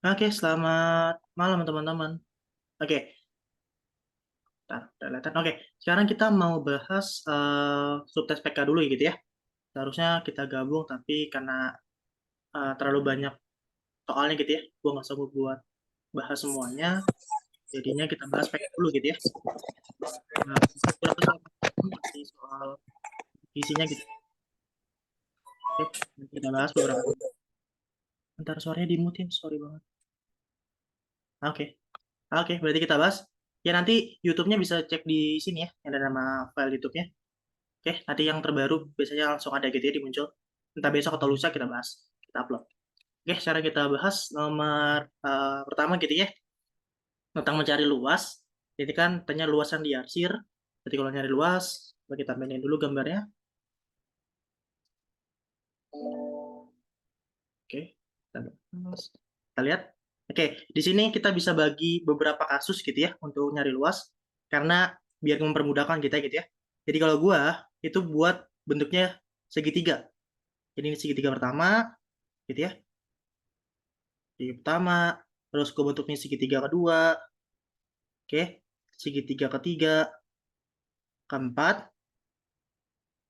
Oke, selamat malam teman-teman. Oke, udah kelihatan. Oke, sekarang kita mau bahas subtes PK dulu gitu ya. Seharusnya kita gabung, tapi karena terlalu banyak soalnya gitu ya, gue nggak sanggup buat bahas semuanya. Jadinya kita bahas PK dulu gitu ya. Beberapa soal masih soal isinya gitu. Oke, nanti kita bahas beberapa. Ntar suaranya dimutin, sorry banget. Oke, oke, berarti kita bahas. Ya nanti YouTube-nya bisa cek di sini ya, ada nama file YouTube-nya. Oke, nanti yang terbaru biasanya langsung ada gitu ya dimuncul. Entah besok atau lusa kita bahas, kita upload. Oke, sekarang kita bahas nomor pertama gitu ya, tentang mencari luas. Jadi kan tanya luasan diarsir. Jadi kalau nyari luas, coba kita mainin dulu gambarnya. Oke, kita bahas. Kita lihat. Oke, di sini kita bisa bagi beberapa kasus gitu ya untuk nyari luas, karena biar mempermudahkan kita gitu ya. Jadi kalau gua itu buat bentuknya segitiga. Jadi ini segitiga pertama, gitu ya. Segitiga pertama, terus gue bentuknya segitiga kedua, oke, segitiga ketiga, keempat,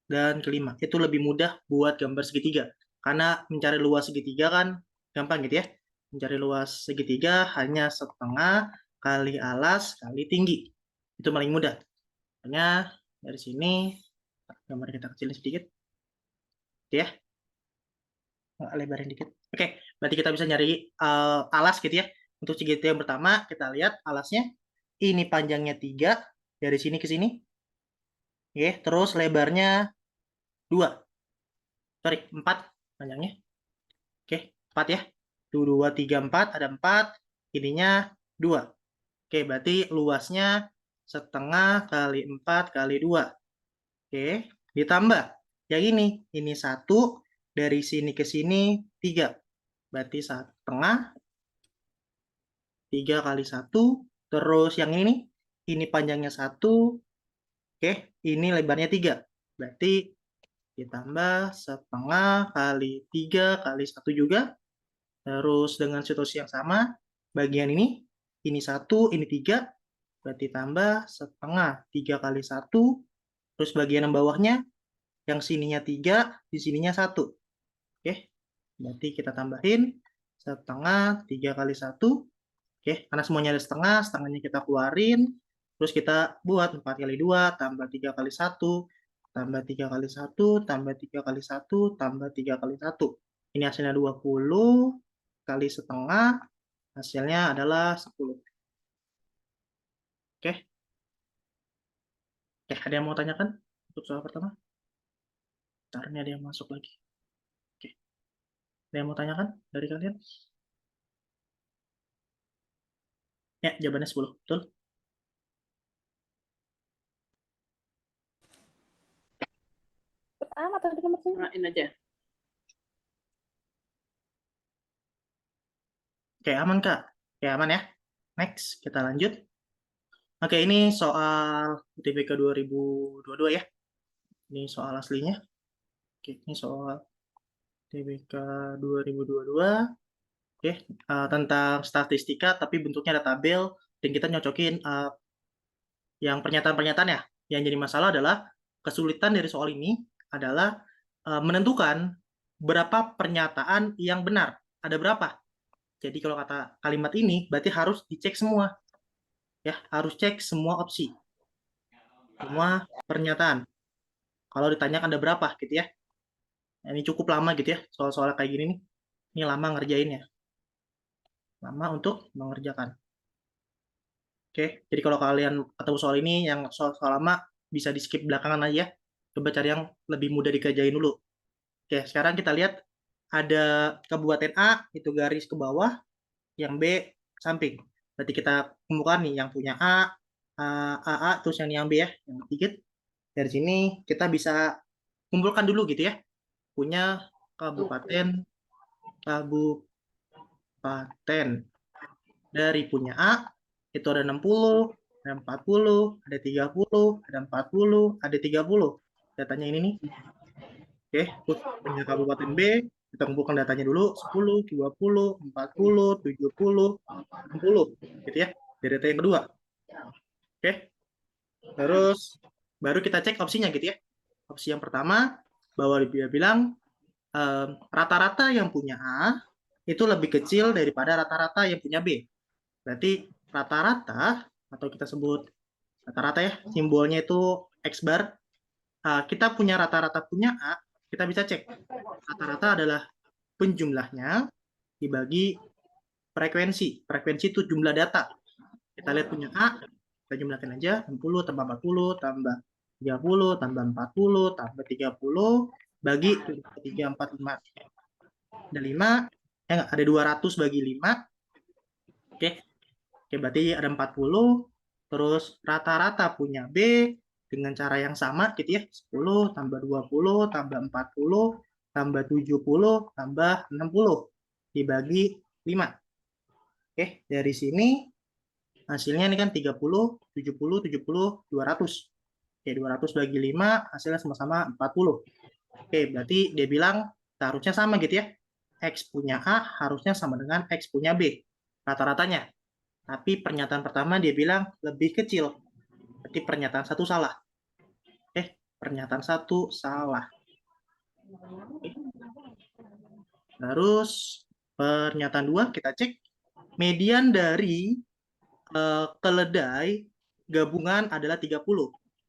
dan kelima. Itu lebih mudah buat gambar segitiga. Karena mencari luas segitiga kan gampang gitu ya. Mencari luas segitiga hanya setengah kali alas kali tinggi. Itu paling mudah. Hanya dari sini, gambar kita kecilin sedikit. Gitu ya, lebarin dikit. Oke, berarti kita bisa nyari alas gitu ya. Untuk segitiga yang pertama, kita lihat alasnya. Ini panjangnya 3 dari sini ke sini. Oke, terus lebarnya 2. Sorry, 4 panjangnya. Oke, 4 ya. 2, 3, 4. Ada 4. Ininya 2. Oke, berarti luasnya setengah kali 4 kali 2. Oke, ditambah. Yang ini. Ini 1. Dari sini ke sini 3. Berarti setengah 3 kali 1. Terus yang ini panjangnya 1. Oke, ini lebarnya 3. Berarti ditambah setengah kali 3 kali 1 juga. Terus dengan situasi yang sama, bagian ini 1, ini 3. Berarti tambah setengah 3 kali 1. Terus bagian yang bawahnya, yang sininya 3, di sininya 1. Oke, berarti kita tambahin setengah 3 kali 1. Oke, karena semuanya ada setengah, setengahnya kita keluarin. Terus kita buat 4 kali 2, tambah 3 kali 1, tambah 3 kali 1, tambah 3 kali 1, tambah 3 kali 1. Ini hasilnya 20 kali setengah, hasilnya adalah 10. Oke, oke, ada yang mau tanyakan untuk soal pertama? Ntar ini ada yang masuk lagi. Oke, ada yang mau tanyakan dari kalian? Ya, jawabannya 10, betul? Pertama atau nomor satu? Ini aja. Oke, aman Kak? Oke, aman ya? Next, kita lanjut. Oke, ini soal UTBK 2022 ya. Ini soal aslinya. Oke, ini soal UTBK 2022. Oke, tentang statistika tapi bentuknya ada tabel dan kita nyocokin yang pernyataan-pernyataan ya. Yang jadi masalah adalah kesulitan dari soal ini adalah menentukan berapa pernyataan yang benar. Ada berapa? Jadi kalau kata kalimat ini berarti harus dicek semua. Ya, harus cek semua opsi. Semua pernyataan. Kalau ditanyakan ada berapa gitu ya. Ini cukup lama gitu ya, soal-soal kayak gini nih. Ini lama ngerjainnya. Lama untuk mengerjakan. Oke, jadi kalau kalian ketemu soal ini, yang soal lama, bisa di skip belakangan aja. Coba cari yang lebih mudah dikerjain dulu. Oke, sekarang kita lihat ada kabupaten A, itu garis ke bawah, yang B samping. Berarti kita kumpulkan nih, yang punya A, terus yang B ya, yang dikit. Dari sini kita bisa kumpulkan dulu gitu ya. Punya kabupaten dari punya A itu ada 60, ada 40, ada 30, ada 40, ada 30. Datanya ini nih. Oke, terus punya kabupaten B Kita kumpulkan datanya dulu, 10, 20, 40, 70, 60, gitu ya, dari data yang kedua. Oke, terus baru kita cek opsinya gitu ya. Opsi yang pertama, bahwa dia bilang rata-rata yang punya A itu lebih kecil daripada rata-rata yang punya B. Berarti rata-rata, atau kita sebut rata-rata ya, simbolnya itu X bar. Kita punya rata-rata punya A, kita bisa cek. Rata-rata adalah penjumlahnya dibagi frekuensi. Frekuensi itu jumlah data. Kita lihat punya A, kita jumlahkan aja, 60 tambah 40 tambah 30 tambah 40 tambah 30 bagi 3, 4, 5. Ada 5, ada 200 bagi 5. Oke, oke berarti ada 40. Terus rata-rata punya B dengan cara yang sama gitu ya. 10 tambah 20 tambah 40 tambah 70 tambah 60 dibagi 5. Oke, dari sini hasilnya ini kan 30, 70, 70, 200. Oke, 200 bagi 5 hasilnya sama-sama 40. Oke, berarti dia bilang seharusnya sama gitu ya. X punya A harusnya sama dengan X punya B. Rata-ratanya. Tapi pernyataan pertama dia bilang lebih kecil. Berarti pernyataan satu salah. Pernyataan satu salah. Terus pernyataan dua kita cek. Median dari keledai gabungan adalah 30.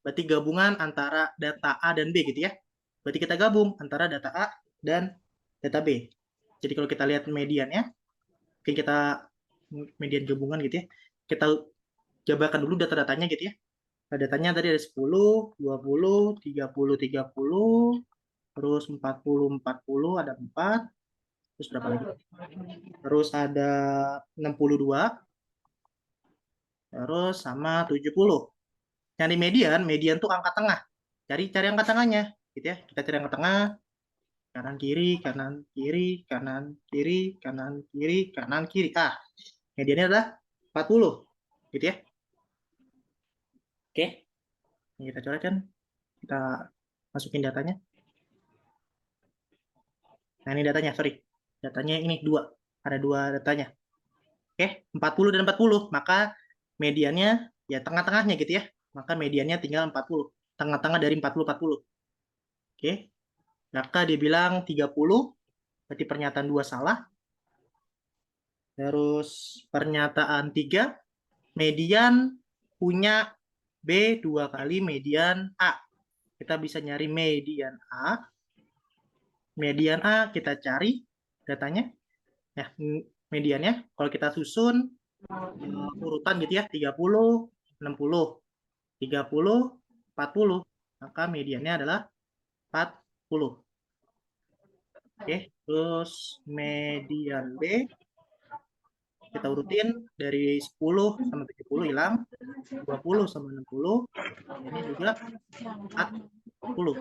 Berarti gabungan antara data A dan B gitu ya. Berarti kita gabung antara data A dan data B. Jadi kalau kita lihat mediannya, mungkin kita median gabungan gitu ya. Kita jabarkan dulu data-datanya gitu ya. Nah, datanya tadi ada 10, 20, 30, 30, terus 40, 40, ada 4, terus berapa lagi? Terus ada 62, terus sama 70. Cari median, median tuh angka tengah. Cari angka tengahnya, gitu ya. Kita cari angka tengah, kanan kiri, kanan kiri, kanan kiri, kanan kiri, kanan kiri. Mediannya adalah 40, gitu ya. Oke, ini kita coret kan, kita masukin datanya. Nah ini datanya, sorry. Datanya ini ada dua datanya. Oke, 40 dan 40, maka mediannya ya tengah-tengahnya gitu ya. Maka mediannya tinggal 40, tengah-tengah dari 40, 40. Oke, maka dia bilang 30, berarti pernyataan 2 salah. Terus pernyataan 3, median punya B 2 kali median A. Kita bisa nyari median A. Median A kita cari datanya. Ya, mediannya kalau kita susun urutan gitu ya, 30, 60, 30, 40, maka mediannya adalah 40. Oke, terus median B kita urutin dari 10 sampai 70 hilang, 20 sama 60, ini juga 40.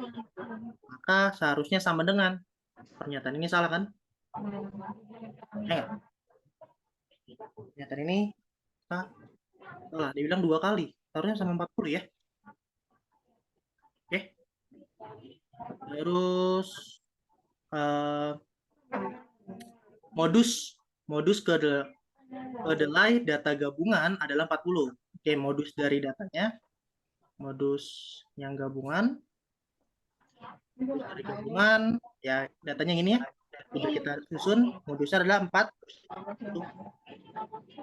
Maka seharusnya sama dengan pernyataan ini salah kan? Ya enggak? Pernyataan ini salah. Dia bilang 2 kali. Seharusnya sama 40 ya. Oke. Terus modus kedelai data gabungan adalah 40. Oke, modus dari datanya, modus yang gabungan, dari gabungan, ya datanya ini ya, udah kita susun, modusnya adalah 40.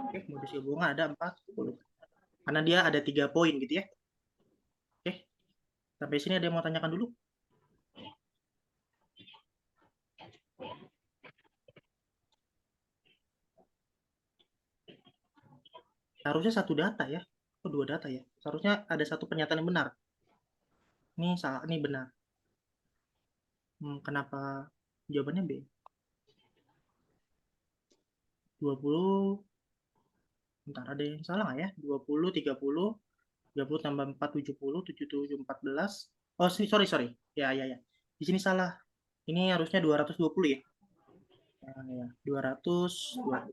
Oke, modus gabungan ada 40. Karena dia ada 3 poin gitu ya. Oke, sampai sini ada yang mau tanyakan dulu? Seharusnya satu data ya, atau 2 data ya. Seharusnya ada satu pernyataan yang benar. Ini salah, ini benar. Kenapa jawabannya B? 20, bentar ada yang salah nggak ya? 20, 30, 30 tambah 4, 70, 77, 14. Oh, sorry. Ya. Di sini salah. Ini harusnya 220 ya. Ya, 220.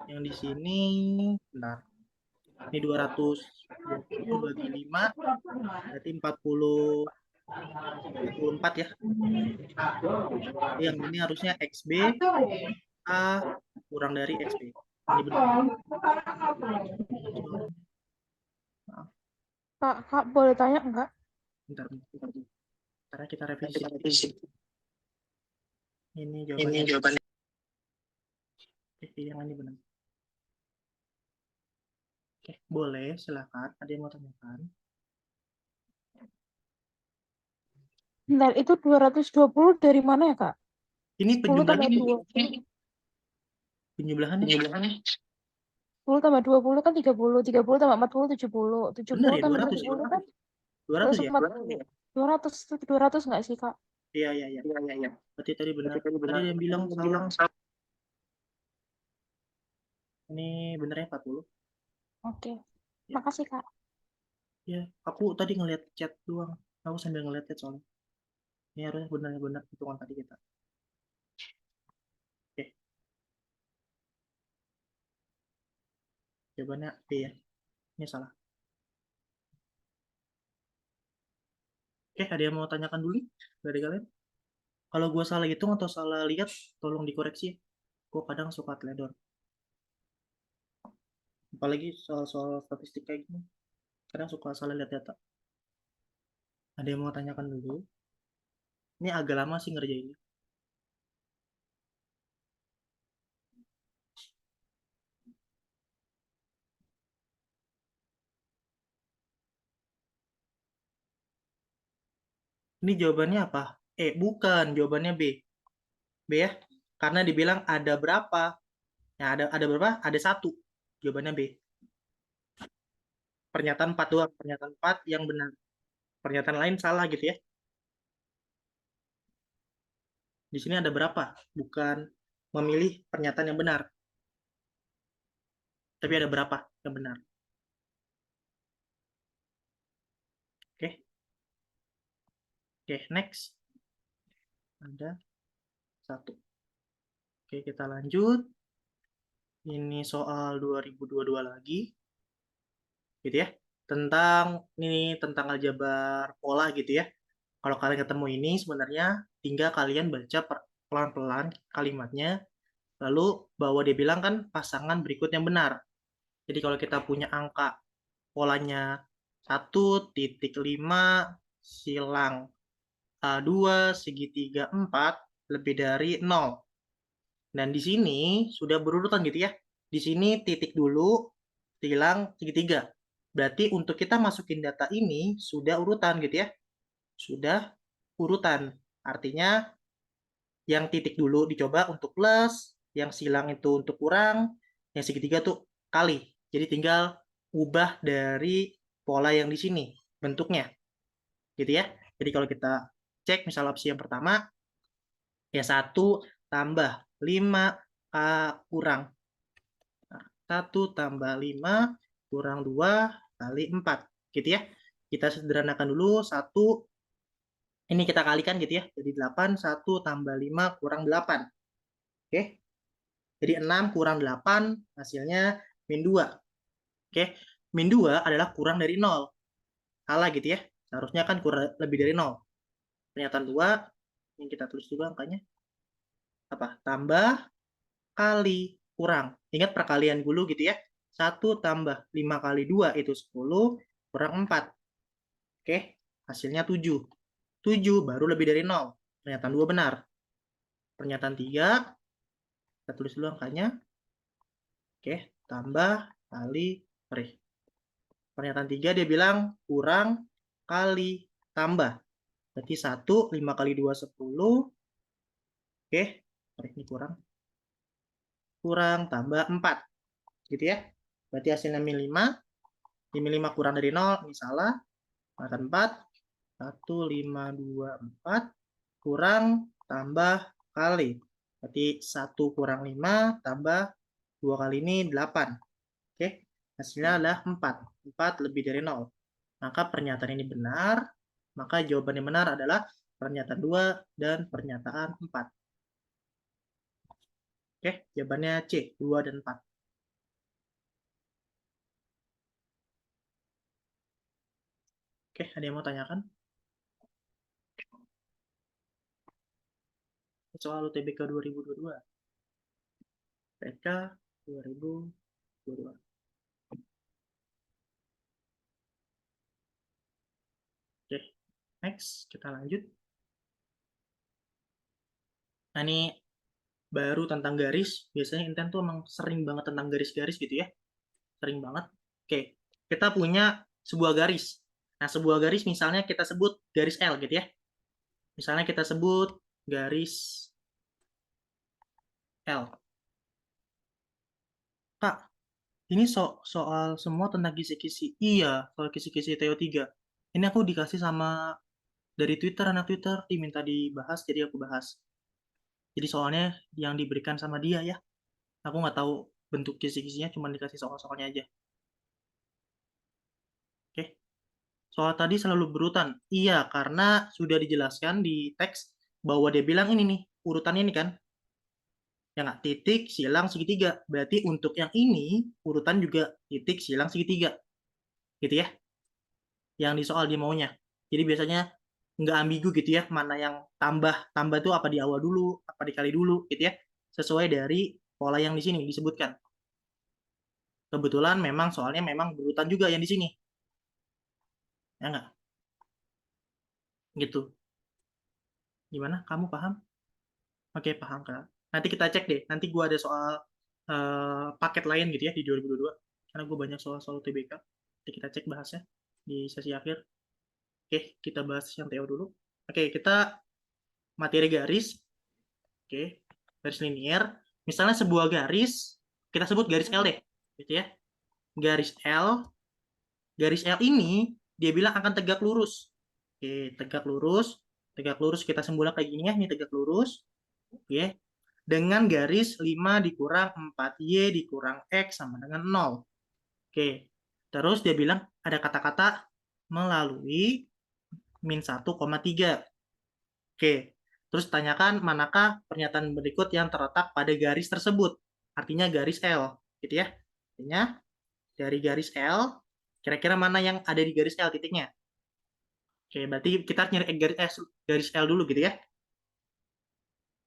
Yang di sini, bentar. Ini 220 bagi 5, berarti 40. 44 ya. Yang ini harusnya XB A kurang dari XB. Ini benar. Maaf, Kak, boleh tanya enggak? bentar. Karena kita revisi. Ini jawabannya. Yang ini benar. Oke, boleh, silakan. Ada yang mau tanyakan? Bentar, itu 220 dari mana ya, Kak? Ini 10 tambah penjumlahannya. 20. Penjumlahannya. 10 tambah 20 kan 30. 30 tambah 40, 70. Benar 70 ya, tambah 200 ya? 70 kan 200 ya? 240. 200 nggak sih, Kak? Iya. Berarti tadi benar. Tadi ada yang bilang salah. Ini benernya 40. Oke. Ya. Makasih, Kak. Ya, aku tadi ngeliat chat doang. Aku sambil ngeliat chat soalnya. Ini harusnya benar-benar hitungan tadi kita. Oke, jawabannya B ya. Ini salah. Oke, ada yang mau tanyakan dulu dari kalian? Kalau gue salah hitung atau salah lihat, tolong dikoreksi ya. Gue kadang suka teledor. Apalagi soal-soal statistik kayak gini. Kadang suka salah lihat data. Ada yang mau tanyakan dulu? Ini agak lama sih ngerjainnya. Ini jawabannya apa? Bukan. Jawabannya B. B ya. Karena dibilang ada berapa. Nah, ada berapa? Ada satu. Jawabannya B. Pernyataan 4 doang. Pernyataan 4 yang benar. Pernyataan lain salah gitu ya. Di sini ada berapa? Bukan memilih pernyataan yang benar. Tapi ada berapa yang benar. Oke. Oke, next. Ada satu. Oke, kita lanjut. Ini soal 2022 lagi. Gitu ya. Tentang aljabar pola gitu ya. Kalau kalian ketemu ini sebenarnya tinggal kalian baca pelan-pelan kalimatnya. Lalu bahwa dia bilang kan pasangan berikut yang benar. Jadi kalau kita punya angka polanya 1,5 silang 2 segitiga 4 lebih dari 0. Dan di sini sudah berurutan gitu ya. Di sini titik dulu, silang segitiga. Berarti untuk kita masukin data ini sudah urutan gitu ya. Sudah urutan. Artinya yang titik dulu dicoba untuk plus, yang silang itu untuk kurang, yang segitiga tuh kali. Jadi tinggal ubah dari pola yang di sini bentuknya. Gitu ya. Jadi kalau kita cek misal opsi yang pertama, ya 1 tambah 5 kurang. 1 tambah 5 kurang 2 kali 4. Gitu ya. Kita sederhanakan dulu. 1, ini kita kalikan gitu ya. Jadi 8, 1 tambah 5 kurang 8. Oke. Jadi 6 kurang 8, hasilnya min 2. Oke. Min 2 adalah kurang dari 0. Salah gitu ya. Seharusnya kan kurang lebih dari 0. Pernyataan 2, yang kita tulis juga angkanya. Apa? Tambah kali kurang. Ingat perkalian dulu gitu ya. 1 tambah 5 kali 2 itu 10 kurang 4. Oke, hasilnya 7. 7 baru lebih dari 0. Pernyataan 2 benar. Pernyataan 3, kita tulis dulu angkanya. Oke, tambah kali, sorry. Pernyataan 3 dia bilang kurang kali tambah. Berarti 1, 5 kali 2, 10. Oke, sorry, ini kurang. Kurang tambah 4. Gitu ya. Berarti hasilnya min 5. Min 5 kurang dari 0, ini salah. Maka 4. 1, 5, 2, 4. Kurang tambah kali. Berarti 1 kurang 5 tambah 2 kali ini 8. Oke, hasilnya adalah 4. 4 lebih dari 0. Maka pernyataan ini benar. Maka jawaban yang benar adalah pernyataan 2 dan pernyataan 4. Oke, jawabannya C, 2 dan 4. Oke, ada yang mau tanyakan? soal UTBK 2022. UTBK 2022. Oke, next kita lanjut. Nah, ini baru tentang garis. Biasanya Inten tuh emang sering banget tentang garis-garis gitu ya. Sering banget. Oke, kita punya sebuah garis. Nah, sebuah garis misalnya kita sebut garis L gitu ya. Misalnya kita sebut garis L. Kak, ini soal semua tentang kisi-kisi. Iya, soal kisi-kisi TO3. Ini aku dikasih sama dari Twitter, anak Twitter, diminta dibahas, jadi aku bahas. Jadi soalnya yang diberikan sama dia ya. Aku nggak tahu bentuk kisi-kisinya, cuma dikasih soal-soalnya aja. Oke. Soal tadi selalu berurutan. Iya, karena sudah dijelaskan di teks bahwa dia bilang ini nih, urutannya ini kan. Ya nggak? Titik, silang, segitiga. Berarti untuk yang ini, urutan juga titik, silang, segitiga. Gitu ya. Yang di soal dia maunya. Jadi biasanya nggak ambigu gitu ya, mana yang tambah. Tambah itu apa di awal dulu, apa dikali dulu gitu ya. Sesuai dari pola yang di sini disebutkan. Kebetulan memang soalnya memang berurutan juga yang di sini. Ya nggak? Gitu. Gimana? Kamu paham? Oke, paham, Kak. Nanti kita cek deh. Nanti gua ada soal paket lain gitu ya di 2022. Karena gue banyak soal-soal TBK. Nanti kita cek bahasnya di sesi akhir. Oke, kita bahas yang TO dulu. Oke, kita materi garis. Oke, garis linier. Misalnya sebuah garis, kita sebut garis L deh. Gitu ya. Garis L. Garis L ini, dia bilang akan tegak lurus. Oke, tegak lurus. Tegak lurus kita simbolkan kayak gini ya. Ini tegak lurus. Oke, dengan garis 5 dikurang 4Y dikurang X sama dengan 0. Oke, terus dia bilang ada kata-kata melalui min 1,3. Oke, terus tanyakan manakah pernyataan berikut yang terletak pada garis tersebut. Artinya garis L, gitu ya. Artinya dari garis L, kira-kira mana yang ada di garis L titiknya. Oke, berarti kita nyari garis L dulu gitu ya.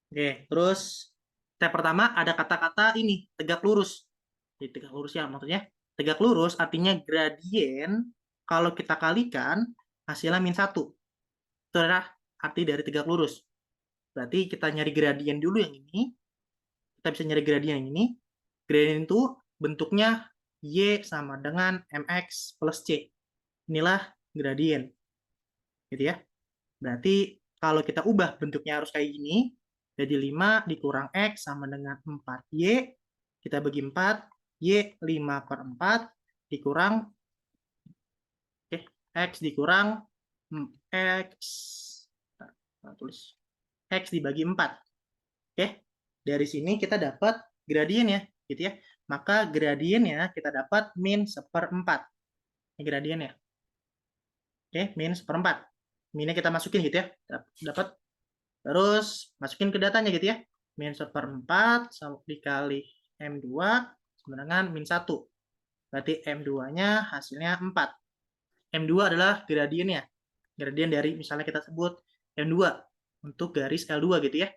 Oke, terus step pertama ada kata-kata ini, tegak lurus. Jadi tegak lurus ya, maksudnya tegak lurus artinya gradien kalau kita kalikan hasilnya min 1. Itu adalah arti dari tegak lurus. Berarti kita nyari gradien dulu yang ini. Kita bisa nyari gradien yang ini. Gradien itu bentuknya Y sama dengan MX plus C. Inilah gradien. Gitu ya. Berarti kalau kita ubah bentuknya harus kayak gini. Jadi 5 dikurang X sama dengan 4Y. Kita bagi 4. Y 5/4 dikurang X dikurang X. Nah, tulis. X dibagi 4. Oke. Dari sini kita dapat gradien ya. Gitu ya. Maka gradiennya kita dapat min 1/4. Ini gradiennya. Oke, min 1/4. Minnya kita masukin gitu ya. Dapat. Terus masukin ke datanya gitu ya. Min 1/4 dikali M2 sama dengan min 1. Berarti M2-nya hasilnya 4. M2 adalah gradiennya. Gradien dari misalnya kita sebut M2 untuk garis L2 gitu ya.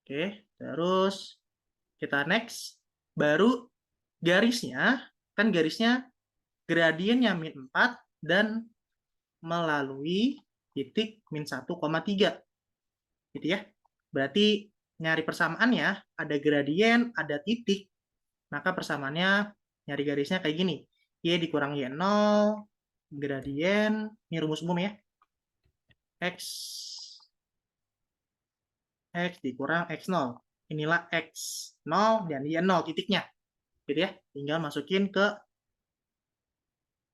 Oke, terus kita next. Baru garisnya, kan garisnya gradiennya min 4 dan melalui titik min 1,3. Gitu ya. Berarti nyari persamaannya, ada gradien, ada titik, maka persamaannya nyari garisnya kayak gini. Y dikurang Y0, gradien, ini rumus umum ya. X dikurang X0. Inilah X0 dan Y0 titiknya. Gitu ya. Tinggal masukin ke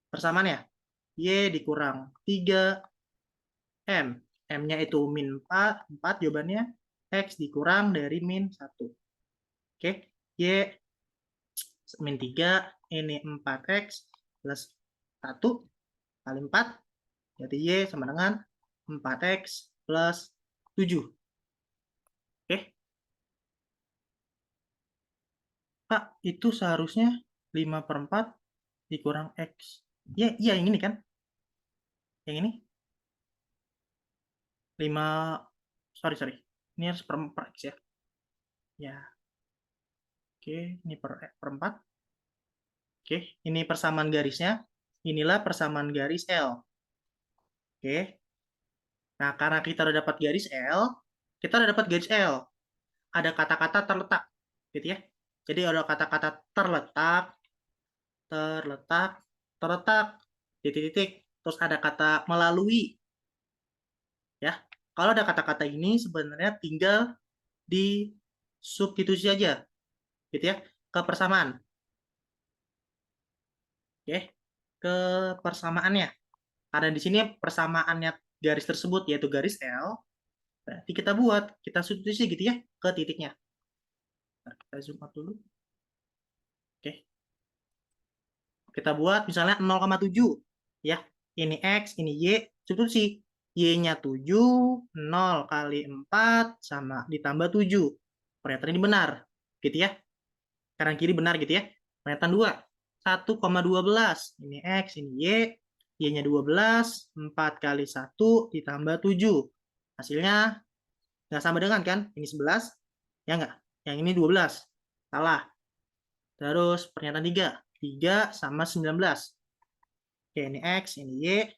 persamaannya. Y dikurang 3M. M-nya itu min 4 jawabannya. X dikurang dari min 1. Oke. Y min 3, ini 4X plus 1 kali 4. Jadi Y sama dengan 4X plus 7. Oke. Kak, itu seharusnya 5/4 dikurang X. Ya, iya yang ini kan? Yang ini? 5, sorry. Ini harus per X ya. Ya. Oke, ini per 4. Oke, ini persamaan garisnya. Inilah persamaan garis L. Oke. Nah, karena kita udah dapat garis L, kita udah dapat garis L. Ada kata-kata terletak, gitu ya. Jadi ada kata-kata terletak, terletak, terletak, titik-titik. Terus ada kata melalui. Ya. Kalau ada kata-kata ini sebenarnya tinggal di substitusi aja, gitu ya, ke persamaan. Oke, ke persamaannya. Karena di sini persamaannya garis tersebut yaitu garis L, berarti kita substitusi gitu ya ke titiknya. Nah, kita zoom out dulu. Oke. Kita buat misalnya 0,7 ya. Ini X, ini Y, substitusi. Y-nya 7, 0 kali 4 sama ditambah 7. Pernyataan ini benar, gitu ya. Kanan kiri benar gitu ya. Pernyataan 2, 1,12. Ini X, ini Y. Y-nya 12, 4 kali 1 ditambah 7. Hasilnya nggak sama dengan kan? Ini 11, ya nggak? Yang ini 12. Salah. Terus pernyataan 3, 3 sama 19. Oke, ini X, ini Y.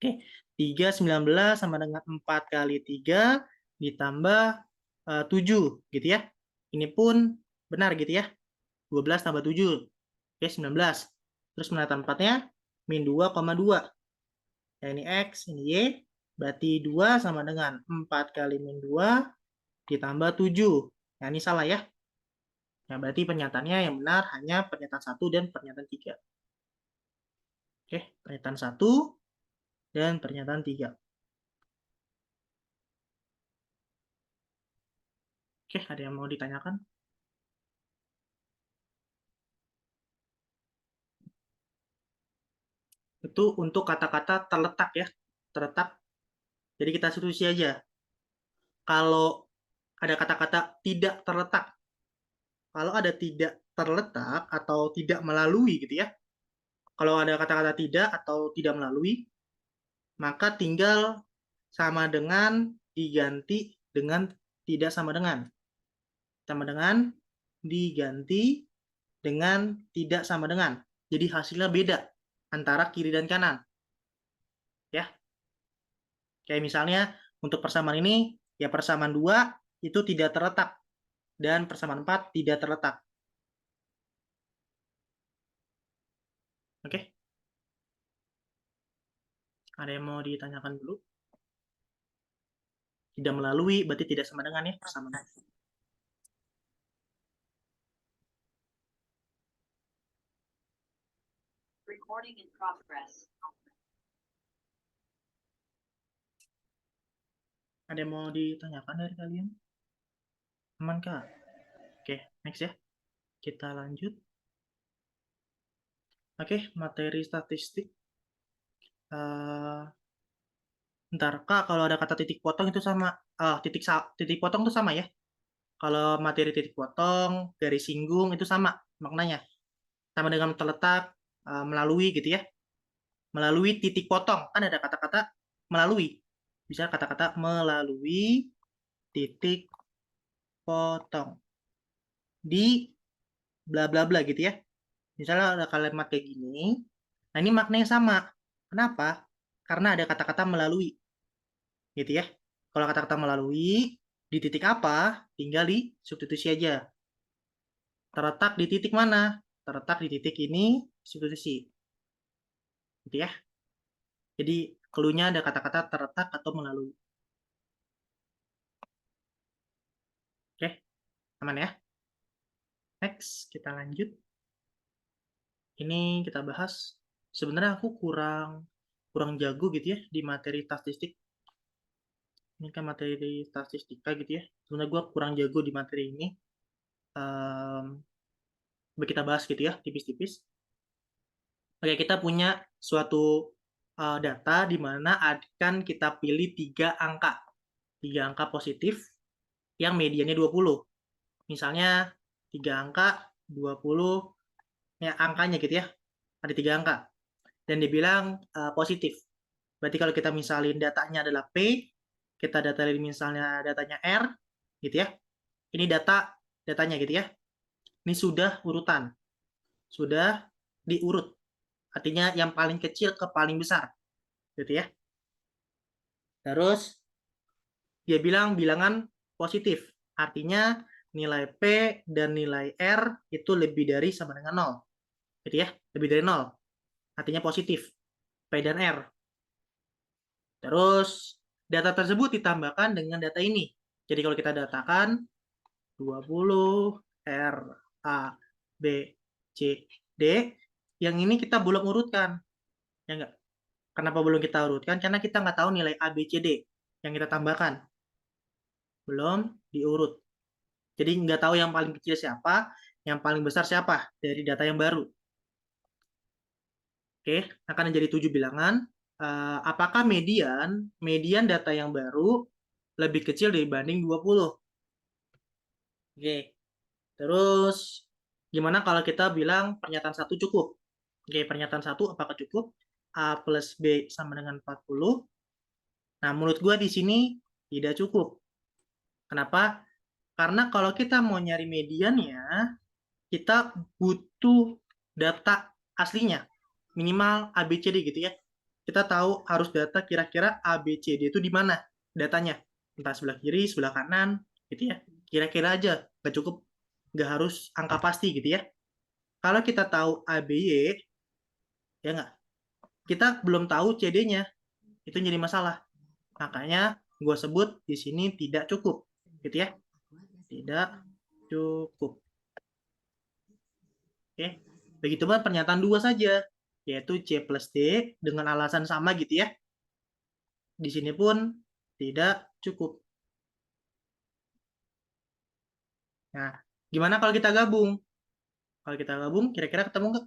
Oke, 3, 19 sama dengan 4 kali 3 ditambah 7, gitu ya. Ini pun benar gitu ya. 12 tambah 7. Oke, 19. Terus pernyataan 4-nya, min 2,2. Ya, ini X, ini Y. Berarti 2 sama dengan 4 kali min 2 ditambah 7. Nah, ini salah ya. Nah, berarti pernyataannya yang benar hanya pernyataan 1 dan pernyataan 3. Oke, pernyataan 1 dan pernyataan 3. Oke, ada yang mau ditanyakan? Itu untuk kata-kata terletak ya. Terletak. Jadi kita substitusi aja. Kalau ada kata-kata tidak terletak. Kalau ada tidak terletak atau tidak melalui gitu ya. Kalau ada kata-kata tidak atau tidak melalui, maka tinggal sama dengan diganti dengan tidak sama dengan. Sama dengan diganti dengan tidak sama dengan. Jadi hasilnya beda antara kiri dan kanan. Ya. Kayak misalnya untuk persamaan ini, ya persamaan 2 itu tidak terletak dan persamaan 4 tidak terletak. Oke. Ada yang mau ditanyakan dulu? Tidak melalui berarti tidak sama dengan ya persamaan. Recording in progress. Ada yang mau ditanyakan dari kalian? Aman kah? Oke, next ya. Kita lanjut. Oke, materi statistik. Ntar Kak, kalau ada kata titik potong itu sama. Titik potong itu sama ya. Kalau materi titik potong, garis singgung itu sama maknanya. Sama dengan terletak, melalui gitu ya. Melalui titik potong. Kan ada kata-kata melalui. Bisa kata-kata melalui titik potong. Di bla bla bla gitu ya. Misalnya ada kalimat kayak gini. Nah, ini maknanya sama. Kenapa? Karena ada kata-kata melalui. Gitu ya. Kalau kata-kata melalui, di titik apa? Tinggal di substitusi aja. Terletak di titik mana? Terletak di titik ini, substitusi. Gitu ya. Jadi, clue-nya ada kata-kata terletak atau melalui. Oke, aman ya? Next, kita lanjut. Ini kita bahas. Sebenarnya aku kurang jago gitu ya di materi statistik. Ini kan materi statistika gitu ya. Sebenarnya gue kurang jago di materi ini. Coba kita bahas gitu ya, tipis-tipis. Oke, kita punya suatu data di mana akan kita pilih 3 angka. 3 angka positif yang mediannya 20. Misalnya 3 angka, 20, ya angkanya gitu ya. Ada 3 angka. Dan dibilang positif. Berarti kalau kita misalin datanya adalah P, kita datain misalnya datanya R, gitu ya. Ini datanya gitu ya. Ini sudah urutan. Sudah diurut. Artinya yang paling kecil ke paling besar. Gitu ya. Terus dia bilang bilangan positif. Artinya nilai P dan nilai R itu lebih dari sama dengan 0. Gitu ya. Lebih dari 0. Artinya positif. P dan R. Terus data tersebut ditambahkan dengan data ini. Jadi kalau kita datakan 20 R A B C D, yang ini kita belum urutkan. Ya enggak? Kenapa belum kita urutkan? Karena kita nggak tahu nilai A, B, C, D yang kita tambahkan. Belum diurut. Jadi nggak tahu yang paling kecil siapa, yang paling besar siapa dari data yang baru. Oke, akan menjadi 7 bilangan. Apakah median data yang baru lebih kecil dibanding 20? Oke, terus gimana kalau kita bilang pernyataan 1 cukup? Oke, pernyataan 1 apakah cukup? A plus B sama dengan 40. Nah, menurut gua di sini tidak cukup. Kenapa? Karena kalau kita mau nyari mediannya, kita butuh data aslinya. Minimal ABCD gitu ya. Kita tahu harus data kira-kira ABCD itu di mana datanya. Entah sebelah kiri, sebelah kanan, gitu ya. Kira-kira aja, nggak cukup. Nggak harus angka pasti gitu ya. Kalau kita tahu ABY, ya nggak? Kita belum tahu CD-nya. Itu jadi masalah. Makanya gue sebut di sini tidak cukup. Gitu ya. Tidak cukup. Oke. Begitupun pernyataan 2 saja, yaitu C plus D dengan alasan sama gitu ya. Di sini pun tidak cukup. Nah, gimana kalau kita gabung? Kalau kita gabung, kira-kira ketemu nggak?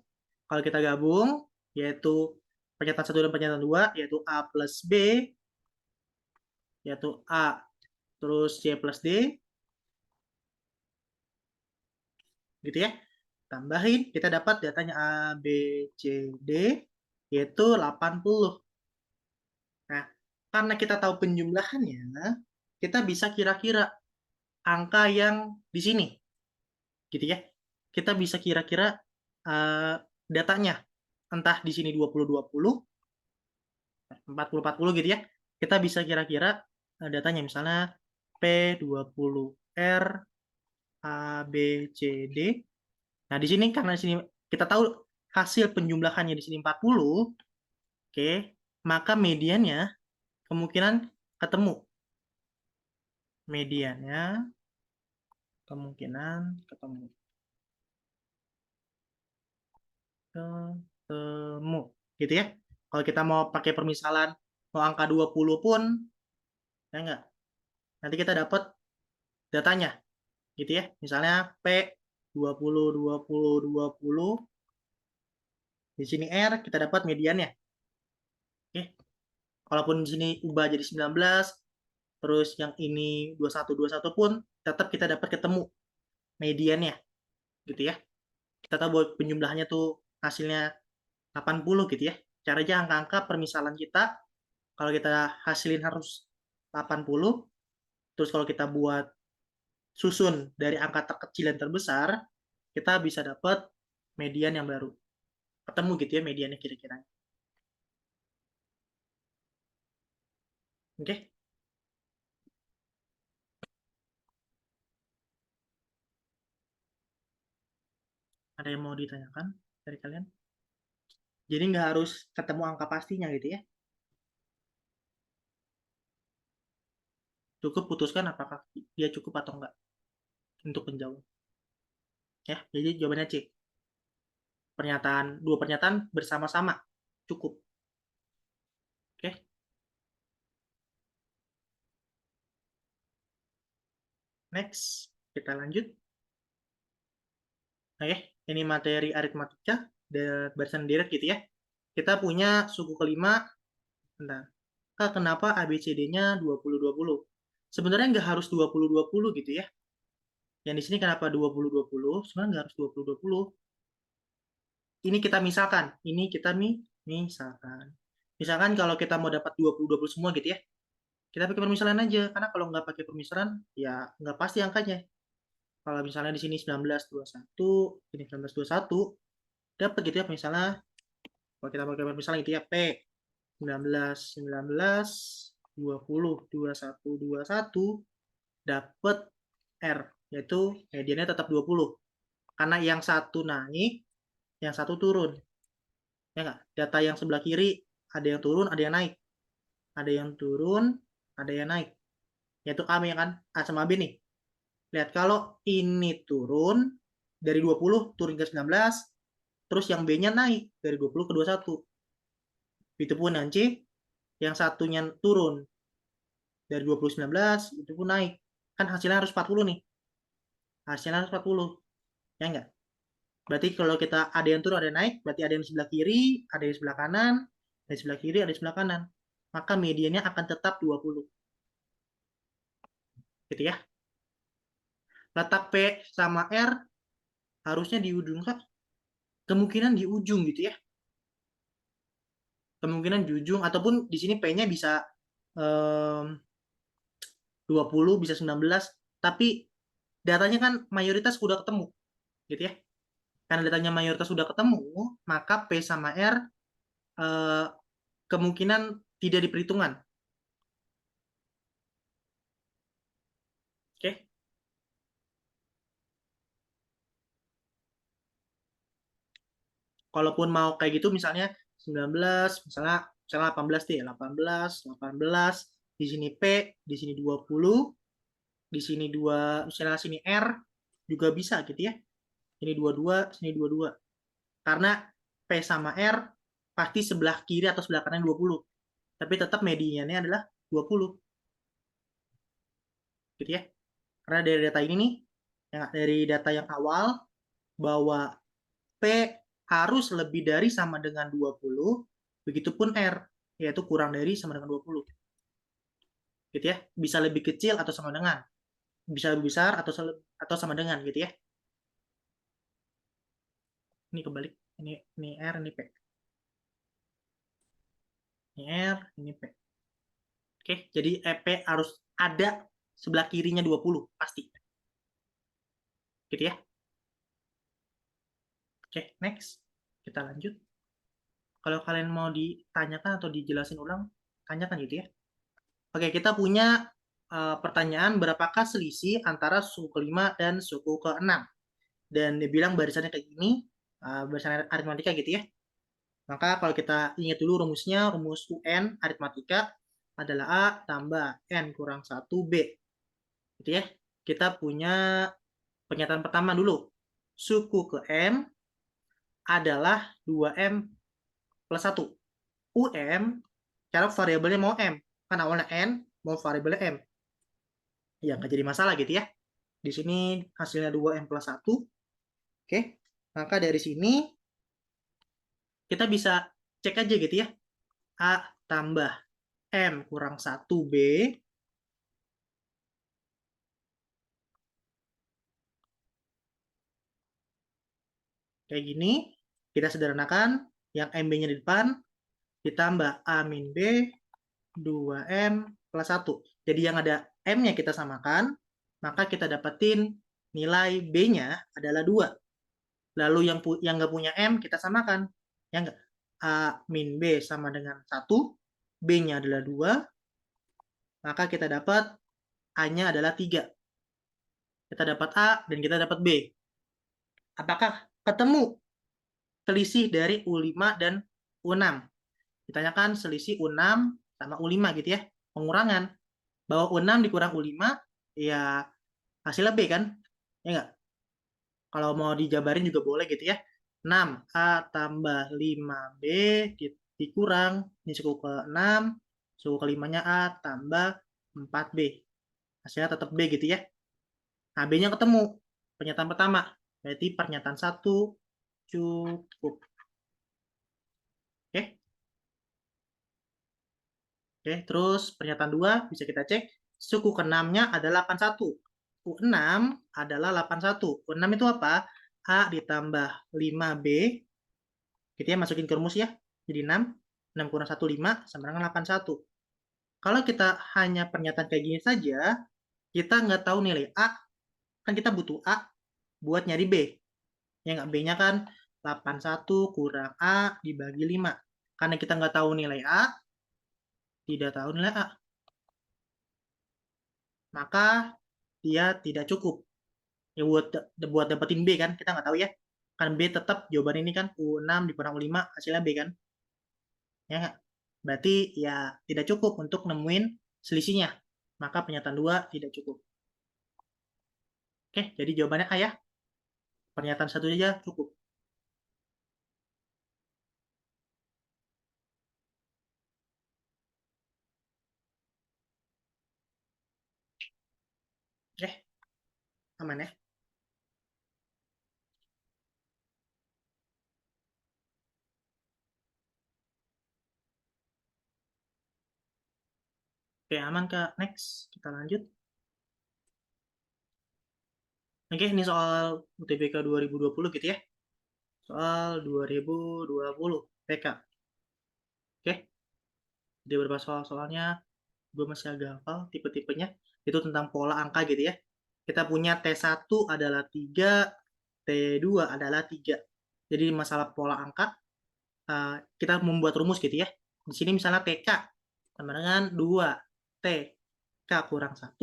Kalau kita gabung, yaitu pernyataan 1 dan pernyataan 2, yaitu A plus B, yaitu A terus C plus D, gitu ya. Tambahin, kita dapat datanya A, B, C, D, yaitu 80. Nah, karena kita tahu penjumlahannya, kita bisa kira-kira angka yang di sini, gitu ya. Kita bisa kira-kira datanya, entah di sini 20-20, 40-40 gitu ya. Kita bisa kira-kira datanya, misalnya P20R, A, B, C, D. Nah, di sini karena di sini kita tahu hasil penjumlahannya di sini 40, oke, maka mediannya kemungkinan ketemu. Mediannya kemungkinan ketemu. Gitu ya. Kalau kita mau pakai permisalan, mau angka 20 pun, ya enggak. Nanti kita dapat datanya. Gitu ya. Misalnya P 20, 20, 20. Di sini R, kita dapat mediannya. Oke. Kalaupun di sini ubah jadi 19, terus yang ini 21, 21 pun, tetap kita dapat ketemu mediannya. Gitu ya. Kita tahu bahwa penjumlahannya tuh hasilnya 80 gitu ya. Caranya angka-angka permisalan kita, kalau kita hasilin harus 80, terus kalau kita buat susun dari angka terkecil dan terbesar, kita bisa dapat median yang baru. Ketemu gitu ya mediannya kira-kira. Oke? Ada yang mau ditanyakan dari kalian? Jadi nggak harus ketemu angka pastinya gitu ya. Cukup putuskan apakah dia cukup atau enggak untuk menjawab. Ya, jadi jawabannya C. Dua pernyataan bersama-sama cukup. Oke? Next, kita lanjut. Oke, ini materi aritmatika barisan deret gitu ya. Kita punya suku kelima. Nah, kenapa ABCD-nya 20-20? Sebenarnya nggak harus 20-20 gitu ya. Yang di sini kenapa 20-20? Sebenarnya nggak harus 20-20. Ini kita misalkan. Misalkan. Misalkan kalau kita mau dapat 20-20 semua gitu ya. Kita pakai permisalan aja, karena kalau nggak pakai permisalan, ya nggak pasti angkanya. Kalau misalnya di sini 1921, ini 1921, dapat gitu ya, misalnya, kalau kita pakai permisalan gitu ya, P, 19, 19, 20, 21, 21, dapat R, yaitu mediannya tetap 20. Karena yang satu naik, yang satu turun. Ya nggak? Data yang sebelah kiri, ada yang turun, ada yang naik. Ada yang turun, ada yang naik. Yaitu A ya kan? A sama B nih. Lihat, kalau ini turun, dari 20 turun ke 19, terus yang B-nya naik, dari 20 ke 21. Itu pun yang C, yang satunya turun, dari 20 ke 19, itu pun naik. Kan hasilnya harus 40 nih. Hasilnya harus 40. Ya enggak? Berarti kalau kita ada yang turun, ada yang naik, berarti ada yang di sebelah kiri, ada yang di sebelah kanan, ada di sebelah kiri, ada di sebelah kanan. Maka mediannya akan tetap 20. Gitu ya. Letak P sama R harusnya di ujung, Kak. Kemungkinan di ujung gitu ya. Kemungkinan di ujung, ataupun di sini P-nya bisa 20, bisa 19, tapi datanya kan mayoritas sudah ketemu. Gitu ya. Karena datanya mayoritas sudah ketemu, maka P sama R eh, kemungkinan tidak diperhitungkan. Oke. Kalaupun mau kayak gitu, misalnya 19, misalnya 18 deh, 18, 18, di sini P, di sini 20, di sini 2, misalnya sini R juga bisa gitu ya. Ini 22, sini 22. Karena P sama R pasti sebelah kiri atau sebelah kanan 20. Tapi tetap mediannya adalah 20. Gitu ya. Karena dari data ini nih, dari data yang awal, bahwa P harus lebih dari sama dengan 20, begitupun R, yaitu kurang dari sama dengan 20. Gitu ya. Bisa lebih kecil atau sama dengan. Bisa lebih besar atau sama dengan gitu ya. Ini kebalik. Ini R, ini P. Ini R, ini P. Oke, jadi EP harus ada sebelah kirinya 20, pasti. Gitu ya. Oke, next. Kita lanjut. Kalau kalian mau ditanyakan atau dijelasin ulang, tanyakan gitu ya. Oke, kita punya pertanyaan, berapakah selisih antara suku ke-5 dan suku ke-6? Dan dia bilang barisannya kayak gini, barisan aritmatika gitu ya. Maka kalau kita ingat dulu rumusnya, rumus UN aritmatika adalah A tambah N kurang 1B. Gitu ya. Kita punya pernyataan pertama dulu. Suku ke M adalah 2M plus 1. UM, cara variabelnya mau M. Kan awalnya N, mau variabelnya M. Ya, nggak jadi masalah gitu ya. Di sini hasilnya 2M plus 1. Oke, maka dari sini kita bisa cek aja gitu ya. A tambah M kurang 1B kayak gini. Kita sederhanakan, yang MB-nya di depan, ditambah A min B, 2M plus 1. Jadi yang ada M-nya kita samakan, maka kita dapetin nilai B-nya adalah 2. Lalu yang nggak punya M kita samakan. Ya nggak? A min B sama dengan 1, B-nya adalah 2, maka kita dapat A-nya adalah 3. Kita dapat A dan kita dapat B. Apakah ketemu selisih dari U5 dan U6? Ditanyakan selisih U6 sama U5 gitu ya. Pengurangan. Bahwa U6 dikurang U5, ya hasilnya B kan? Ya nggak? Kalau mau dijabarin juga boleh gitu ya. 6A tambah 5B dikurang, ini suku ke-6, suku ke-5-nya A tambah 4B. Hasilnya tetap B gitu ya. Nah, B-nya ketemu. Pernyataan pertama. Berarti pernyataan 1 cukup. Oke. Oke, terus pernyataan 2 bisa kita cek. Suku ke-6-nya adalah 81. U6 adalah 81. U6 itu apa? A ditambah 5B. Gitu ya, masukin ke rumus ya. Jadi 6. 6 kurang 1, 5. Sama dengan 81. Kalau kita hanya pernyataan kayak gini saja, kita nggak tahu nilai A, kan kita butuh A buat nyari B. Ya nggak, B-nya kan 81 kurang A dibagi 5. Karena kita nggak tahu nilai A, tidak tahu nilai A, maka dia tidak cukup. Ya buat dapetin B kan, kita nggak tahu ya. Kan B tetap jawaban ini kan U6 dikurang U5, hasilnya B kan. Ya nggak? Berarti ya tidak cukup untuk nemuin selisihnya. Maka pernyataan 2 tidak cukup. Oke, jadi jawabannya A ya. Pernyataan satu saja cukup. Oke, aman ya. Oke, aman Kak. Next, kita lanjut. Oke, ini soal UTBK 2020 gitu ya. Soal 2020 PK. Oke, jadi beberapa soal-soalnya gue masih agak hafal tipe-tipenya. Itu tentang pola angka gitu ya. Kita punya T1 adalah 3, T2 adalah 3. Jadi masalah pola angka, kita membuat rumus gitu ya. Di sini misalnya TK sama dengan 2, T, K kurang 1,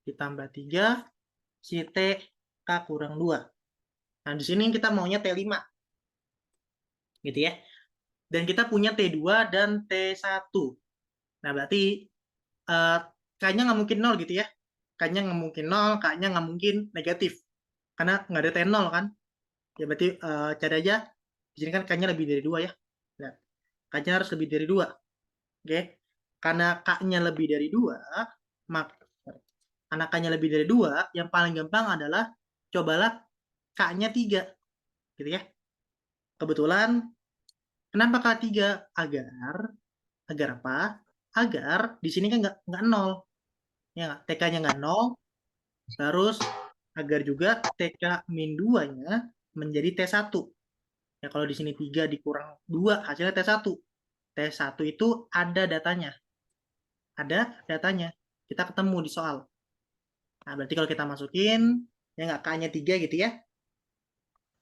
ditambah 3, si T, K kurang 2. Nah, di sini kita maunya T5. Gitu ya. Dan kita punya T2 dan T1. Nah, berarti K-nya nggak mungkin 0 gitu ya. K-nya nggak mungkin 0, K-nya nggak mungkin negatif. Karena nggak ada T0 kan. Ya berarti cari aja. Di sini kan K-nya lebih dari 2 ya. Nah, K-nya harus lebih dari 2. Oke. Karena K-nya lebih dari 2, maka karena K-nya lebih dari 2, yang paling gampang adalah cobalah K-nya 3. Gitu ya. Kebetulan, kenapa K3? Agar apa? Agar di sini kan nggak 0. Ya, TK-nya nggak 0. Terus agar juga TK min 2-nya menjadi T1. Ya, kalau di sini 3 dikurang 2, hasilnya T1. T1 itu ada datanya. Ada datanya. Kita ketemu di soal. Nah, berarti kalau kita masukin, ya nggak, K-nya 3 gitu ya.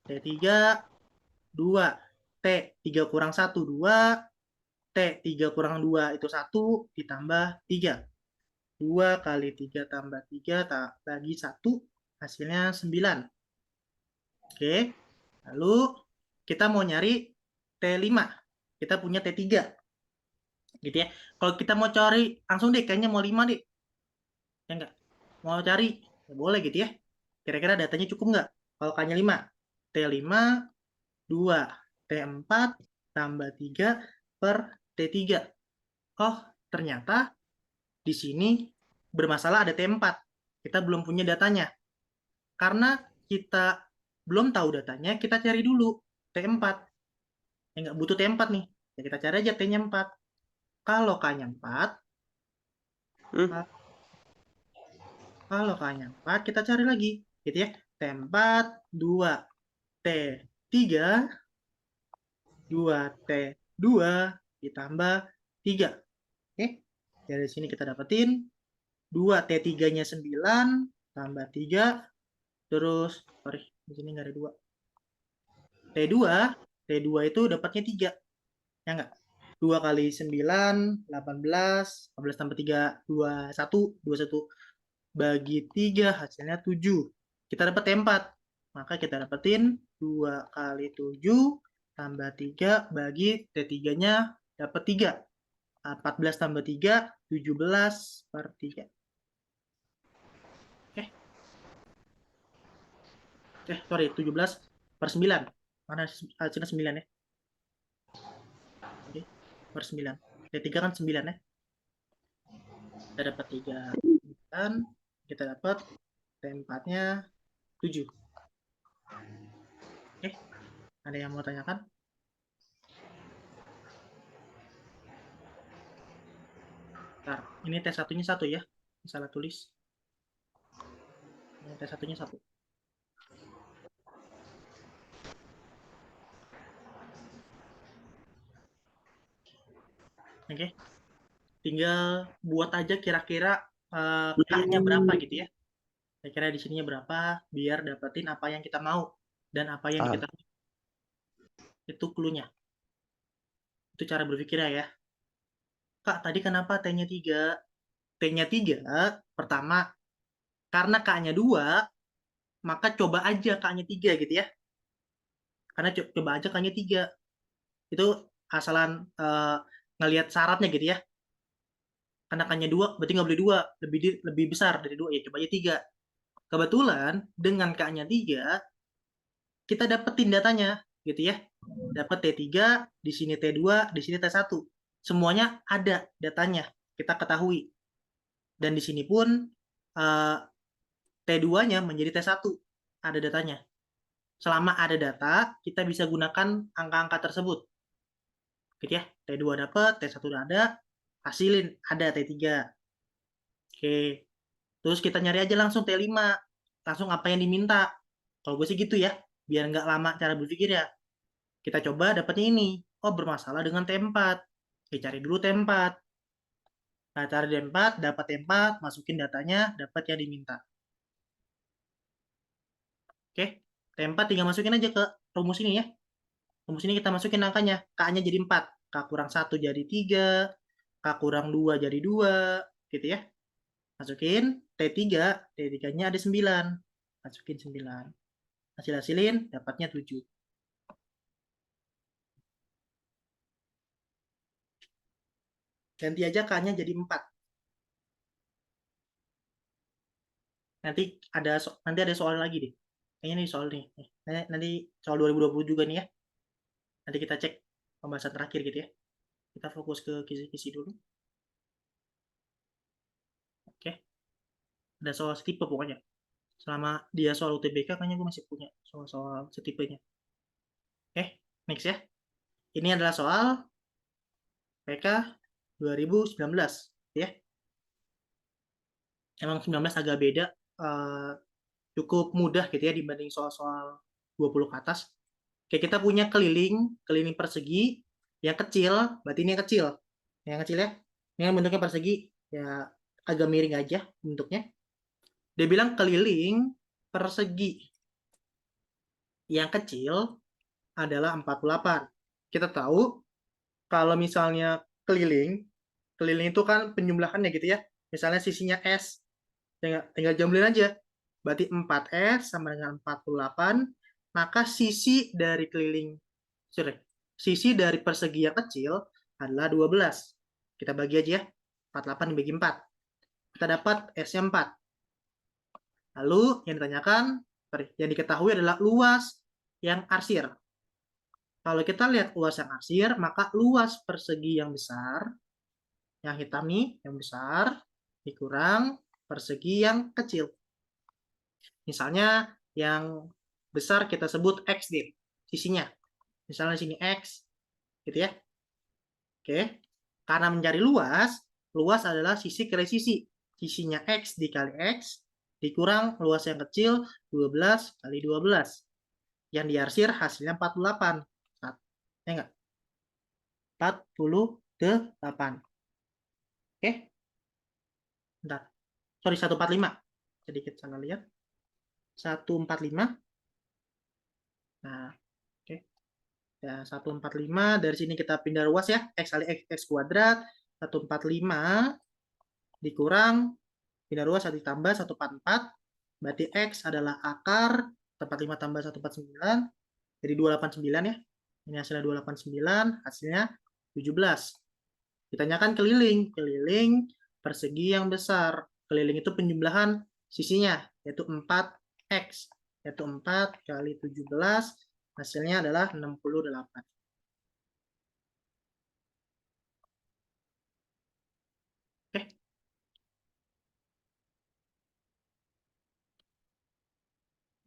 T3, 2. T3 kurang 1, 2. T3 kurang 2 itu 1, ditambah 3. 2 kali 3 tambah 3 bagi 1, hasilnya 9. Oke, lalu kita mau nyari T5. Kita punya T3. Gitu ya. Kalau kita mau cari, langsung deh, kayaknya mau 5 deh. Ya enggak? Mau cari, ya boleh gitu ya. Kira-kira datanya cukup nggak? Kalau K-nya 5. T5, 2. T4 tambah 3 per T3. Oh, ternyata di sini bermasalah ada T4. Kita belum punya datanya. Karena kita belum tahu datanya, kita cari dulu T4. Ya nggak butuh T4 nih. Ya kita cari aja T-nya 4. Kalau K-nya 4, kalau K-nya 4, kita cari lagi. Gitu ya. T4, 2, T3, 2T2, ditambah 3. Oke. Dari sini kita dapetin 2T3-nya 9, tambah 3, terus, sorry, di sini nggak ada 2. T2 itu dapatnya 3. Ya nggak? 2 kali 9, 18, 18 tambah 3, 21, 21 bagi 3, hasilnya 7. Kita dapat T4. Maka kita dapetin 2 kali 7 tambah 3 bagi T3-nya dapat 3. 14 tambah 3, 17 per 3. Sorry, 17 per 9. Mana hasilnya 9 ya? Oke, per 9. T3 kan 9 ya. Kita dapat 3 dan kita dapat T4-nya 7. Oke, ada yang mau tanyakan? Bentar, ini T1-nya 1 ya. Salah tulis. Ini T1-nya 1. Oke. tinggal buat aja kira-kira K-nya berapa gitu ya. Kira-kira di sininya berapa biar dapetin apa yang kita mau dan apa yang diketahui. Itu clue-nya. Itu cara berpikirnya ya. Kak, tadi kenapa T-nya 3? T-nya 3, pertama, karena K-nya 2, maka coba aja K-nya 3 gitu ya. Karena coba aja K-nya 3. Itu asalan ngelihat syaratnya gitu ya. Karena K-nya 2, berarti nggak boleh 2. Lebih besar dari 2, ya coba aja 3. Kebetulan, dengan K-nya 3, kita dapetin datanya gitu ya. Dapat T3, di sini T2, di sini T1. Semuanya ada datanya, kita ketahui. Dan di sini pun T2-nya menjadi T1, ada datanya. Selama ada data, kita bisa gunakan angka-angka tersebut. Gitu ya, T2 dapat, T1 udah ada, hasilin ada T3. Oke. Terus kita nyari aja langsung T5. Langsung apa yang diminta. Kalau gue sih gitu ya, biar nggak lama cara berpikir ya. Kita coba dapatnya ini. Oh, bermasalah dengan T4. Oke, cari dulu T4. Nah, cari T4, dapat T4, masukin datanya, dapat yang diminta. Oke, T4 tinggal masukin aja ke rumus ini ya. Rumus ini kita masukin angkanya. K-nya jadi 4. K kurang 1 jadi 3. K kurang 2 jadi 2. Gitu ya. Masukin T3. T3-nya ada 9. Masukin 9. Hasil-hasilin, dapatnya 7. Ganti aja K-nya jadi 4. Nanti ada soal lagi deh. Kayaknya nih soal nih. Nanti soal 2020 juga nih ya. Nanti kita cek pembahasan terakhir gitu ya. Kita fokus ke kisi-kisi dulu. Oke. Ada soal setipe pokoknya. Selama dia soal UTBK, kayaknya gue masih punya soal-soal setipenya. Oke, next ya. Ini adalah soal PK 2019 ya. Emang 19 agak beda, cukup mudah gitu ya dibanding soal-soal 20 ke atas. Kayak kita punya keliling persegi yang kecil, berarti ini yang kecil. Yang kecil ya. Ini yang bentuknya persegi, ya agak miring aja bentuknya. Dia bilang keliling persegi yang kecil adalah 48. Kita tahu kalau misalnya keliling itu kan penjumlahannya gitu ya. Misalnya sisinya S, tinggal jumlahin aja. Berarti 4S sama dengan 48, maka sisi dari persegi yang kecil adalah 12. Kita bagi aja ya. 48 dibagi 4. Kita dapat S-nya 4. Lalu yang diketahui adalah luas yang arsir. Kalau kita lihat luas yang arsir, maka luas persegi yang besar, yang hitam nih, yang besar, dikurang persegi yang kecil. Misalnya yang besar kita sebut X deh, sisinya. Misalnya sini X, gitu ya. Oke, karena mencari luas adalah sisi kali sisi. Sisinya X dikali X, dikurang luas yang kecil, 12 kali 12. Yang diarsir hasilnya 48. Ya enggak? 48. Oke, bentar. Sorry, 145. Sedikit salah lihat. 145. Nah, oke. Ya, 145. Dari sini kita pindah luas ya. X kali X kuadrat. 145 dikurang. Pindah luas 1 tambah 144. Berarti X adalah akar 145 tambah 149. Jadi 289 ya. Ini hasilnya 289. Hasilnya 17. Ditanyakan keliling. Keliling persegi yang besar. Keliling itu penjumlahan sisinya, yaitu 4X. Yaitu 4 kali 17, hasilnya adalah 68. Oke.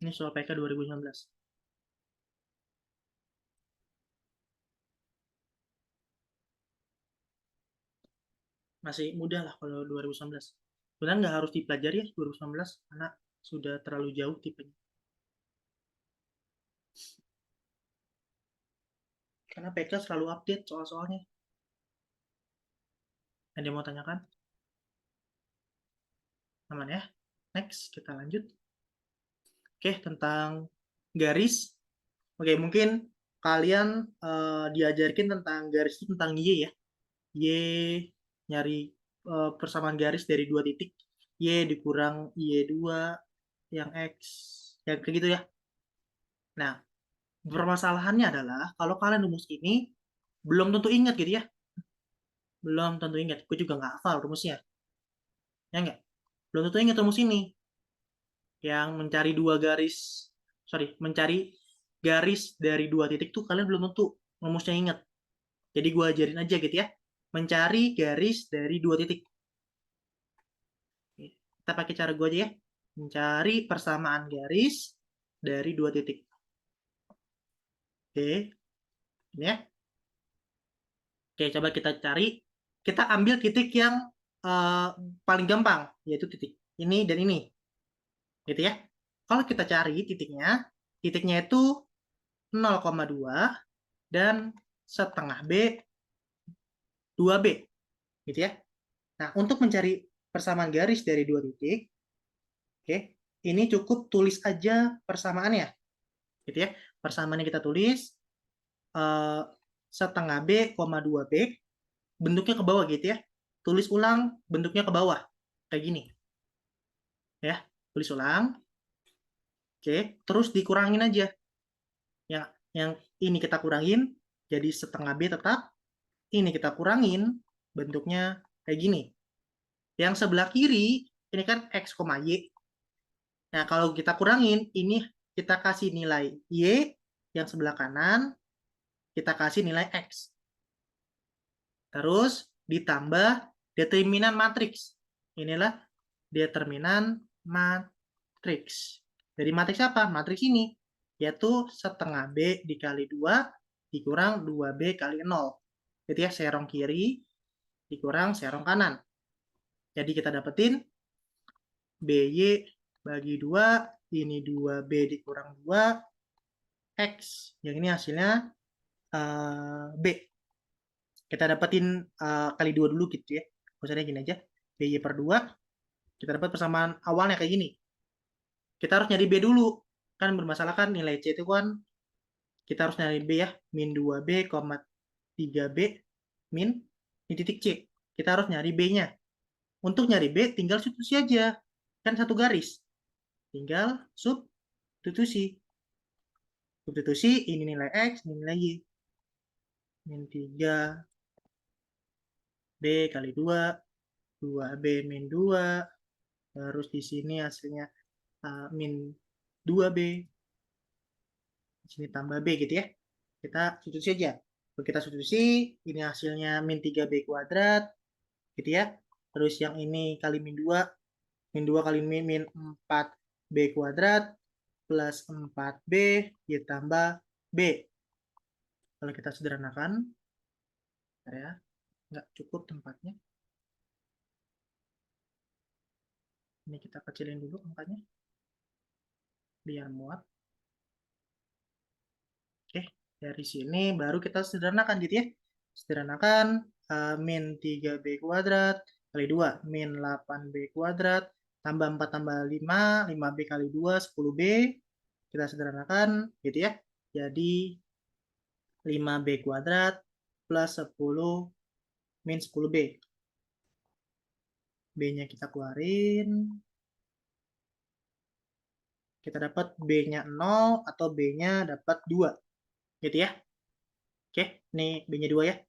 Ini soal PK 2019. Masih mudah lah kalau 2019. Sebenarnya nggak harus dipelajari ya 2019, karena sudah terlalu jauh tipenya. Karena PK selalu update soal-soalnya. Ada yang mau tanyakan? Aman ya? Next, kita lanjut. Oke, tentang garis. Oke, mungkin kalian diajarkan tentang garis itu tentang Y ya. Y nyari persamaan garis dari dua titik. Y dikurang Y2 yang X. Ya kayak gitu ya. Nah, permasalahannya adalah kalau kalian rumus ini belum tentu ingat gitu ya. Belum tentu ingat. Gue juga nggak hafal rumusnya. Ya nggak? Belum tentu ingat rumus ini. Yang mencari garis dari dua titik tuh kalian belum tentu rumusnya ingat. Jadi gue ajarin aja gitu ya. Mencari garis dari dua titik. Kita pakai cara gue aja ya. Mencari persamaan garis dari dua titik. Oke. Ini ya. Oke, coba kita cari. Kita ambil titik yang paling gampang, yaitu titik ini dan ini. Gitu ya. Kalau kita cari titiknya itu 0,2 dan setengah B 2B. Gitu ya. Nah, untuk mencari persamaan garis dari dua titik, oke, ini cukup tulis aja persamaannya. Gitu ya. Persamaannya kita tulis setengah B, 2B, bentuknya ke bawah gitu ya. Tulis ulang, bentuknya ke bawah. Kayak gini. Ya, tulis ulang. Oke, terus dikurangin aja. Yang ini kita kurangin, jadi setengah B tetap. Ini kita kurangin, bentuknya kayak gini. Yang sebelah kiri, ini kan X, Y. Nah, kalau kita kurangin, ini kita kasih nilai Y, yang sebelah kanan, kita kasih nilai X. Terus ditambah determinan matriks. Inilah determinan matriks. Dari matriks apa? Matriks ini, yaitu setengah B dikali 2 dikurang 2B kali 0. Jadi ya, serong kiri dikurang serong kanan. Jadi kita dapetin BY bagi 2, ini 2B dikurang 2, X. Yang ini hasilnya B. Kita dapetin kali 2 dulu gitu ya. Maksudnya gini aja, BY per 2, kita dapat persamaan awalnya kayak gini. Kita harus nyari B dulu. Kan bermasalah kan nilai C itu kan, kita harus nyari B ya, min 2B, 3B, min di titik C. Kita harus nyari B-nya. Untuk nyari B, tinggal substitusi aja. Kan satu garis. Tinggal substitusi. Substitusi, ini nilai X, ini nilai Y. Min 3B kali 2, 2B min 2, terus di sini hasilnya min 2B, di sini tambah B gitu ya. Kita substitusi aja. Kalau kita substitusi, ini hasilnya min 3B kuadrat, gitu ya. Terus yang ini kali min 2 kali min 4B kuadrat, plus 4B ditambah B. Kalau kita sederhanakan, ya, nggak cukup tempatnya. Ini kita kecilin dulu angkanya, biar muat. Oke, dari sini baru kita sederhanakan gitu ya. Sederhanakan min 3B kuadrat kali 2, min 8B kuadrat, tambah 4 tambah 5, 5B kali 2, 10B. Kita sederhanakan gitu ya. Jadi 5B kuadrat plus 10 min 10B. B-nya kita keluarin. Kita dapat B-nya 0 atau B-nya dapat 2. Gitu ya. Oke, ini B-nya 2 ya.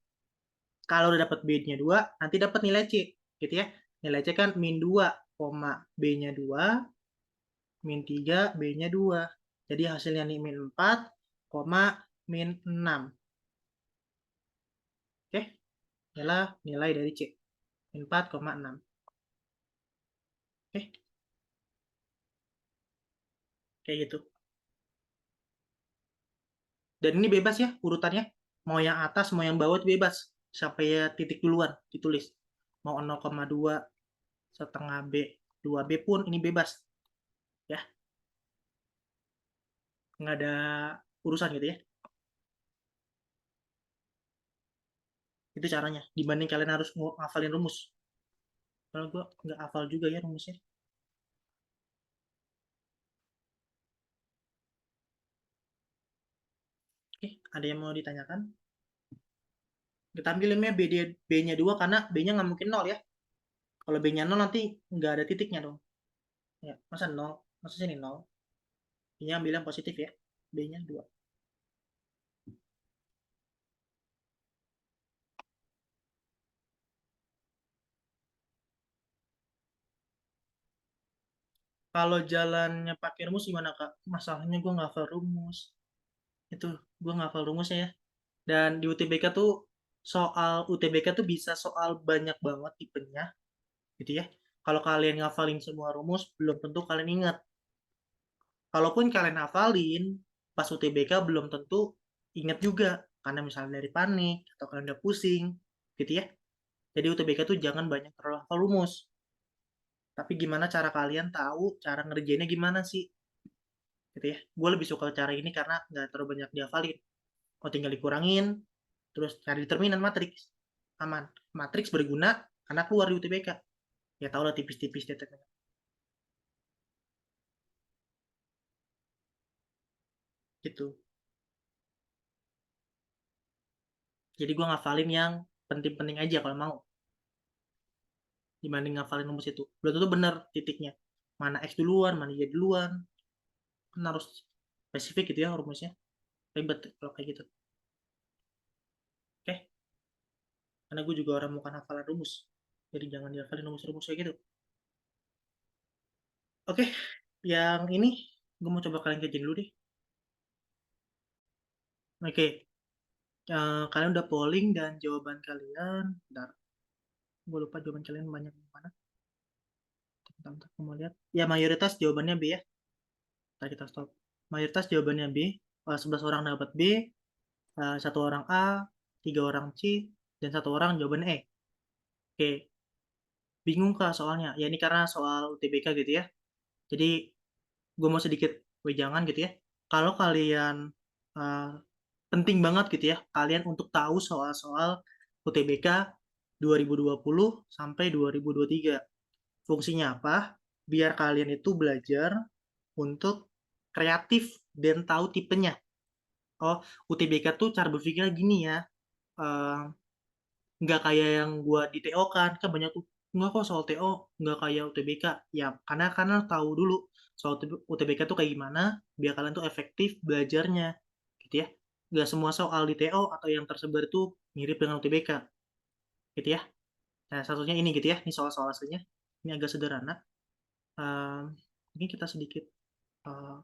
Kalau udah dapat B-nya 2, nanti dapat nilai C. Gitu ya. Nilai C kan min 2, B-nya 2, min 3, B-nya 2. Jadi hasilnya nih min 4, min 6. Oke, inilah nilai dari C. Min 4,6. Oke. Kayak gitu. Dan ini bebas ya urutannya. Mau yang atas, mau yang bawah itu bebas. Sampai ya titik duluan ditulis. Mau 0,2 setengah B, 2B pun ini bebas. Ya. Nggak ada urusan gitu ya. Itu caranya, dibanding kalian harus ngafalin rumus. Kalau gue nggak hafal juga ya rumusnya. Oke, ada yang mau ditanyakan? Kita ambilnya B-nya 2 karena B-nya nggak mungkin 0 ya. Kalau B-nya 0 nanti nggak ada titiknya dong. Ya, masa 0? Masa sini 0? B-nya ambil yang positif ya. B-nya 2. Kalau jalannya pakai rumus gimana Kak? Masalahnya gue nggak hafal rumus. Itu gue nggak hafal rumusnya ya. Dan di UTBK tuh soal UTBK tuh bisa soal banyak banget tipenya gitu ya. Kalau kalian ngafalin semua rumus belum tentu kalian ingat. Kalaupun kalian hafalin pas UTBK belum tentu ingat juga karena misalnya dari panik atau kalian udah pusing gitu ya. Jadi UTBK tuh jangan banyak terlalu hafal rumus. Tapi gimana cara kalian tahu cara ngerjainnya gimana sih? Gitu ya. Gue lebih suka cara ini karena nggak terlalu banyak dihafalin. Oh, tinggal dikurangin, terus cari determinan matriks. Aman. Matriks berguna karena keluar di UTBK. Ya tau lah tipis-tipis deteknya. Gitu. Jadi gue ngafalin yang penting-penting aja kalau mau. Dibanding ngafalin rumus itu. Belum tentu bener titiknya. Mana X duluan, mana Y duluan. Kan harus spesifik gitu ya rumusnya. Ribet kalau kayak gitu. Oke. Karena gue juga orang bukan hafalan rumus. Jadi jangan dihafalin rumus-rumus kayak gitu. Oke. Yang ini gue mau coba kalian kerjain dulu deh. Oke. Kalian udah polling dan jawaban kalian. Bentar. Gue lupa jawaban kalian banyak yang mana. Bentar, aku mau lihat. Ya mayoritas jawabannya B ya. Ntar kita stop. Mayoritas jawabannya B. 11 orang dapat B. 1 orang A. 3 orang C. Dan 1 orang jawabannya E. Oke. Bingung kah soalnya? Ya ini karena soal UTBK gitu ya. Jadi gue mau sedikit wejangan gitu ya. Kalau kalian uh, penting banget gitu ya, kalian untuk tahu soal-soal UTBK 2020 sampai 2023. Fungsinya apa? Biar kalian itu belajar untuk kreatif dan tahu tipenya. Oh, UTBK tuh cara berpikirnya gini ya. eh, nggak kayak yang gua di TO kan banyak tuh nggak kok soal TO nggak kayak UTBK ya karena tahu dulu soal UTBK tuh kayak gimana biar kalian tuh efektif belajarnya gitu ya nggak semua soal di TO atau yang tersebar itu mirip dengan UTBK gitu ya nah satunya ini gitu ya ini soal-soal aslinya ini agak sederhana. Mungkin kita sedikit uh,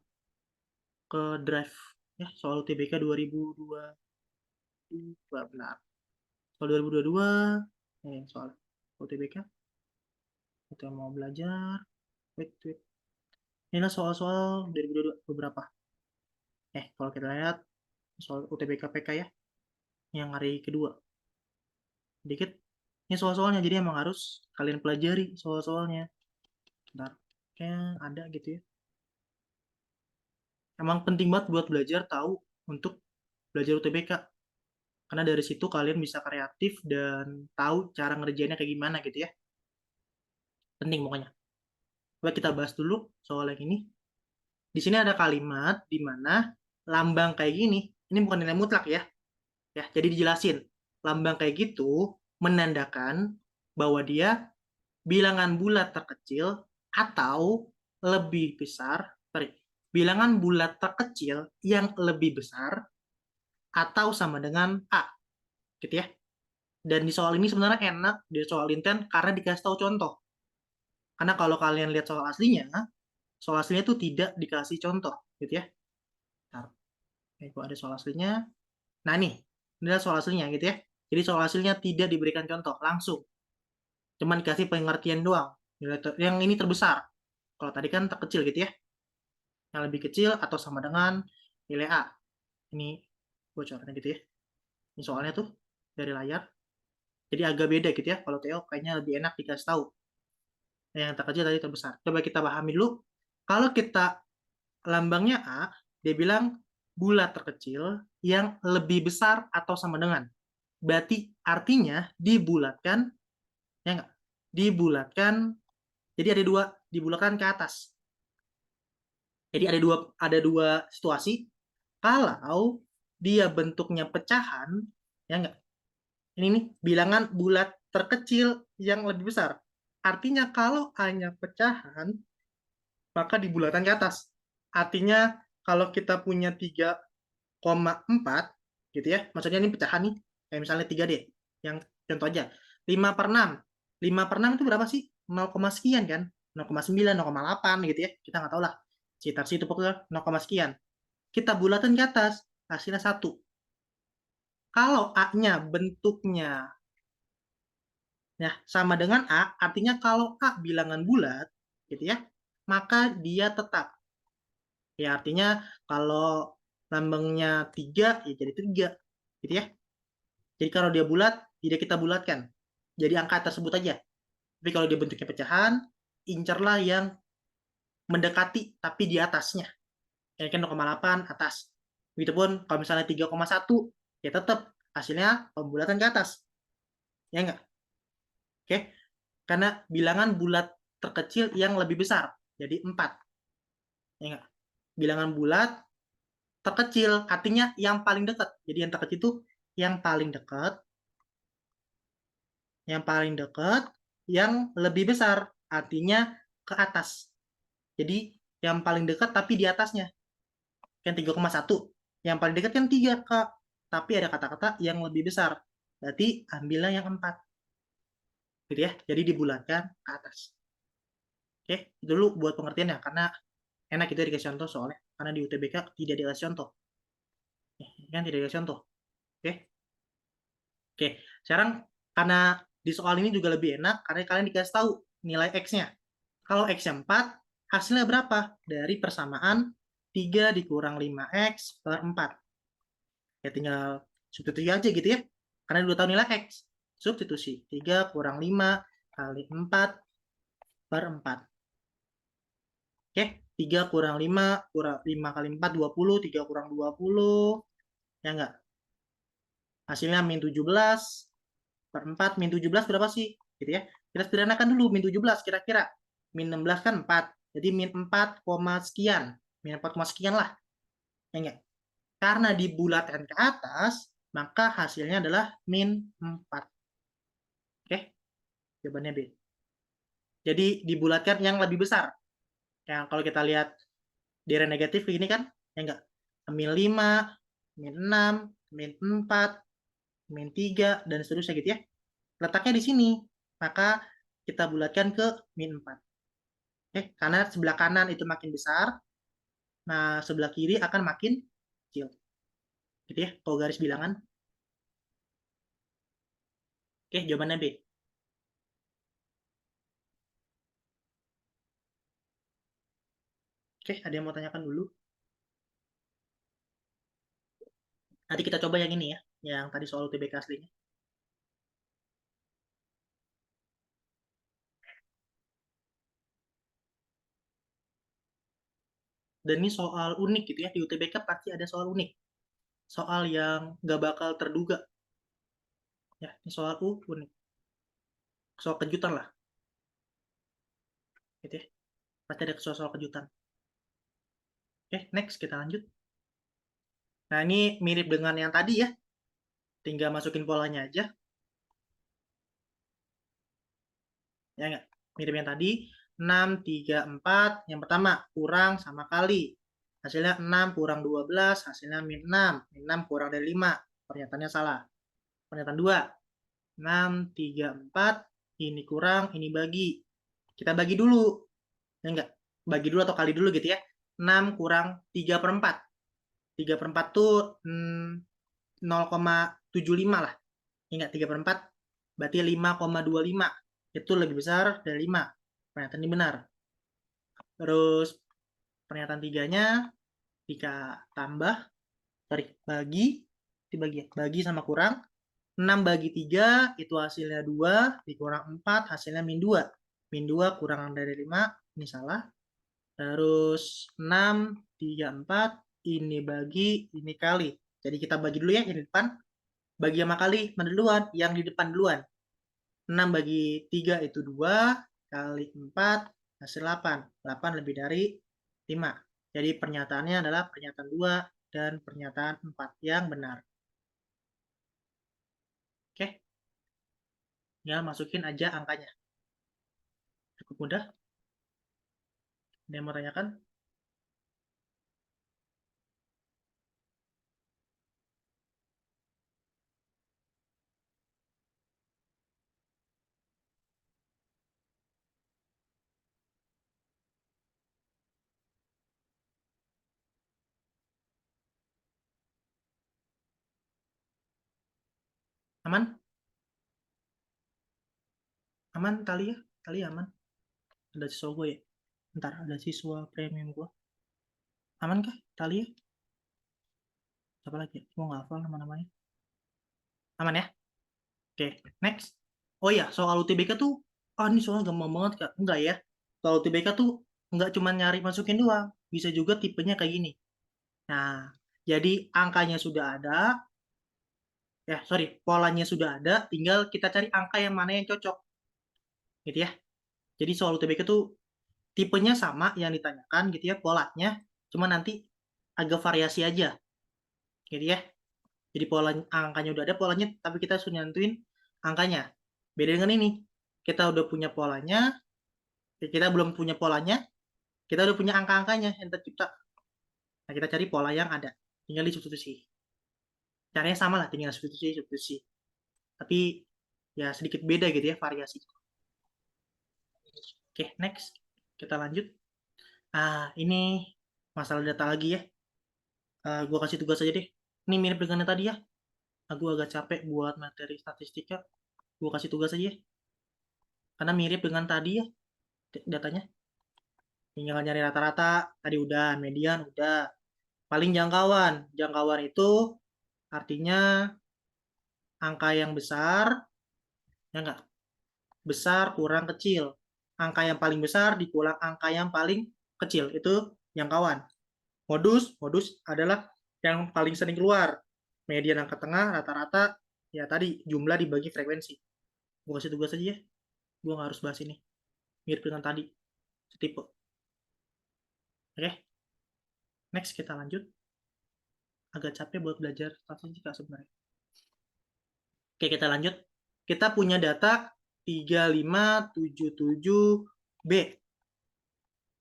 ke drive ya soal UTBK 2022 benar soal 2022 soal UTBK kita mau belajar wait inilah soal-soal dari beberapa kalau kita lihat soal UTBK PK ya yang hari kedua dikit ini soal-soalnya jadi emang harus kalian pelajari soal-soalnya bentar kayak ada gitu ya emang penting banget buat belajar tahu untuk belajar UTBK karena dari situ kalian bisa kreatif dan tahu cara ngerjainnya kayak gimana gitu ya penting pokoknya coba kita bahas dulu soal yang ini di sini ada kalimat di mana lambang kayak gini ini bukan nilai mutlak ya jadi dijelasin lambang kayak gitu menandakan bahwa dia bilangan bulat terkecil atau lebih besar bilangan bulat terkecil yang lebih besar atau sama dengan A gitu ya dan di soal ini sebenarnya enak di soal intent karena dikasih tahu contoh karena kalau kalian lihat soal aslinya itu tidak dikasih contoh gitu ya nah, itu ada soal aslinya nah nih ini adalah soal aslinya gitu ya jadi soal hasilnya tidak diberikan contoh langsung cuman dikasih pengertian doang yang ini terbesar kalau tadi kan terkecil gitu ya yang lebih kecil atau sama dengan nilai A ini bocorannya gitu ya ini soalnya tuh dari layar jadi agak beda gitu ya kalau Theo kayaknya lebih enak dikasih tahu yang terkecil tadi terbesar coba kita pahami dulu kalau kita lambangnya A dia bilang bulat terkecil yang lebih besar atau sama dengan berarti artinya dibulatkan, ya enggak? Dibulatkan, jadi ada dua, dibulatkan ke atas. Jadi ada dua situasi. Kalau dia bentuknya pecahan, ya enggak? Ini nih bilangan bulat terkecil yang lebih besar. Artinya kalau A-nya pecahan, maka dibulatkan ke atas. Artinya kalau kita punya 3,4 gitu ya, maksudnya ini pecahan nih, kayak misalnya 3 deh, yang contoh aja, 5/6. 5/6 itu berapa sih? 0, sekian kan? 0,9, 0,8 gitu ya, kita nggak tahu lah. Sekitar situ pokoknya 0, sekian. Kita bulatkan ke atas, hasilnya 1. Kalau A-nya bentuknya ya sama dengan A, artinya kalau A bilangan bulat, gitu ya, maka dia tetap. Ya artinya kalau lambangnya 3, ya jadi 3, gitu ya. Jadi kalau dia bulat, tidak kita bulatkan. Jadi angka tersebut aja. Tapi kalau dia bentuknya pecahan, incerlah yang mendekati tapi di atasnya. Kayak kan 0,8 atas. Begitupun kalau misalnya 3,1, ya tetap hasilnya pembulatan ke atas. Ya enggak? Oke? Karena bilangan bulat terkecil yang lebih besar. Jadi 4. Ya enggak? Bilangan bulat terkecil artinya yang paling dekat. Jadi yang terkecil itu yang paling dekat, yang lebih besar, artinya ke atas. Jadi yang paling dekat tapi di atasnya. Kan 3,1. Yang paling dekat kan 3, Kak. Tapi ada kata-kata yang lebih besar. Berarti ambillah yang 4. Gitu ya. Jadi dibulatkan ke atas. Oke, itu dulu buat pengertiannya karena enak itu dikasih contoh soalnya. Karena di UTBK tidak dikasih contoh. Kan tidak dikasih contoh. Oke. Oke, sekarang karena di soal ini juga lebih enak karena kalian dikasih tahu nilai X-nya. Kalau X-nya 4, hasilnya berapa? Dari persamaan 3 dikurang 5X per 4. Ya tinggal substitusi aja gitu ya. Karena udah tahu nilai X. Substitusi. 3 kurang 5 kali 4 per 4. Oke, 3 kurang 5, kurang 5 kali 4, 20. 3 kurang 20. Ya enggak? Hasilnya min 17 per 4. Min 17 berapa sih? Gitu ya. Kita sederhanakan dulu min 17 kira-kira. Min 16 kan 4. Jadi min 4, sekian. Min 4, sekian lah. Ya enggak? Karena dibulatkan ke atas, maka hasilnya adalah min 4. Oke? Jawabannya B. Jadi dibulatkan yang lebih besar. Yang kalau kita lihat di area negatif begini kan? Ya enggak? Min 5, min 6, min 4, min 3, dan seterusnya gitu ya. Letaknya di sini. Maka kita bulatkan ke min 4. Oke? Karena sebelah kanan itu makin besar, nah sebelah kiri akan makin kecil. Gitu ya, kalau garis bilangan. Oke, jawabannya B. Oke, ada yang mau tanyakan dulu? Nanti kita coba yang ini ya, yang tadi soal UTBK aslinya. Dan ini soal unik gitu ya, di UTBK pasti ada soal unik. Soal yang nggak bakal terduga. Ya, ini soal unik. Soal kejutan lah. Gitu ya. Pasti ada soal kejutan. Oke, next kita lanjut. Nah, ini mirip dengan yang tadi ya. Tinggal masukin polanya aja. Ya nggak? Mirip yang tadi. 6, 3, 4. Yang pertama, kurang sama kali. Hasilnya 6 kurang 12, hasilnya min 6. Min 6 kurang dari 5. Pernyataannya salah. Pernyataan 2. 6, 3, 4. Ini kurang, ini bagi. Kita bagi dulu. Ya enggak? Bagi dulu atau kali dulu gitu ya. 6 kurang 3 per 4. 3 per 4 tuh 0,75 lah. Ingat 3 per 4 berarti 5,25. Itu lebih besar dari 5. Pernyataan ini benar. Terus pernyataan 3-nya jika tambah, sorry, bagi sama kurang. 6 bagi 3 itu hasilnya 2, dikurang 4 hasilnya min 2. Min 2 kurang dari 5, ini salah. Terus 6, 3, 4, ini bagi, ini kali. Jadi kita bagi dulu ya, ini depan. bagi sama kali mana duluan? Yang di depan duluan. 6 bagi 3 itu 2, kali 4, hasil 8. 8 lebih dari 5. Jadi pernyataannya adalah pernyataan 2 dan pernyataan 4 yang benar. Oke? Tinggal masukin aja angkanya. Cukup mudah. Ada yang mau tanyakan? Aman? Aman tali ya? Tali aman? Ada siswa gue ya? Ntar ada siswa premium gue. Aman kah tali ya? Siapa lagi ya? Gue nggak hafal nama-namanya. Aman ya? Oke, next. Oh iya, soal UTBK tuh, ini soalnya gampang banget Kak. Enggak ya. Soal UTBK tuh enggak cuma nyari masukin doang. Bisa juga tipenya kayak gini. Nah, jadi angkanya sudah ada. Polanya sudah ada. Tinggal kita cari angka yang mana yang cocok. Gitu ya. Jadi soal UTBK tuh tipenya sama yang ditanyakan gitu ya, polanya. Cuma nanti agak variasi aja. Gitu ya. Jadi angkanya udah ada polanya, tapi kita sudah nentuin angkanya. Beda dengan ini. Kita udah punya polanya, kita belum punya polanya, kita udah punya angka-angkanya yang tercipta. Nah, kita cari pola yang ada. Tinggal disubstitusi. Caranya sama lah, tinggal substitusi. Tapi ya sedikit beda gitu ya, variasi. Oke, next. Kita lanjut. Ini masalah data lagi ya. Gue kasih tugas aja deh. Ini mirip dengan yang tadi ya. Gue agak capek buat materi statistika. Gue kasih tugas aja ya. Karena mirip dengan tadi ya datanya. Tinggal nyari rata-rata, tadi udah, median udah. Paling jangkauan. Jangkauan itu artinya angka yang besar, ya enggak? Besar kurang kecil. Angka yang paling besar dikulang angka yang paling kecil. Itu jangkauan. Modus adalah yang paling sering keluar. Median angka tengah, rata-rata, ya tadi jumlah dibagi frekuensi. Gue kasih tugas aja ya. Gue nggak harus bahas ini. Mirip dengan tadi. Setipe. Oke. Next kita lanjut. Agak capek buat belajar statistika sebenarnya. Oke, kita lanjut. Kita punya data 3577B.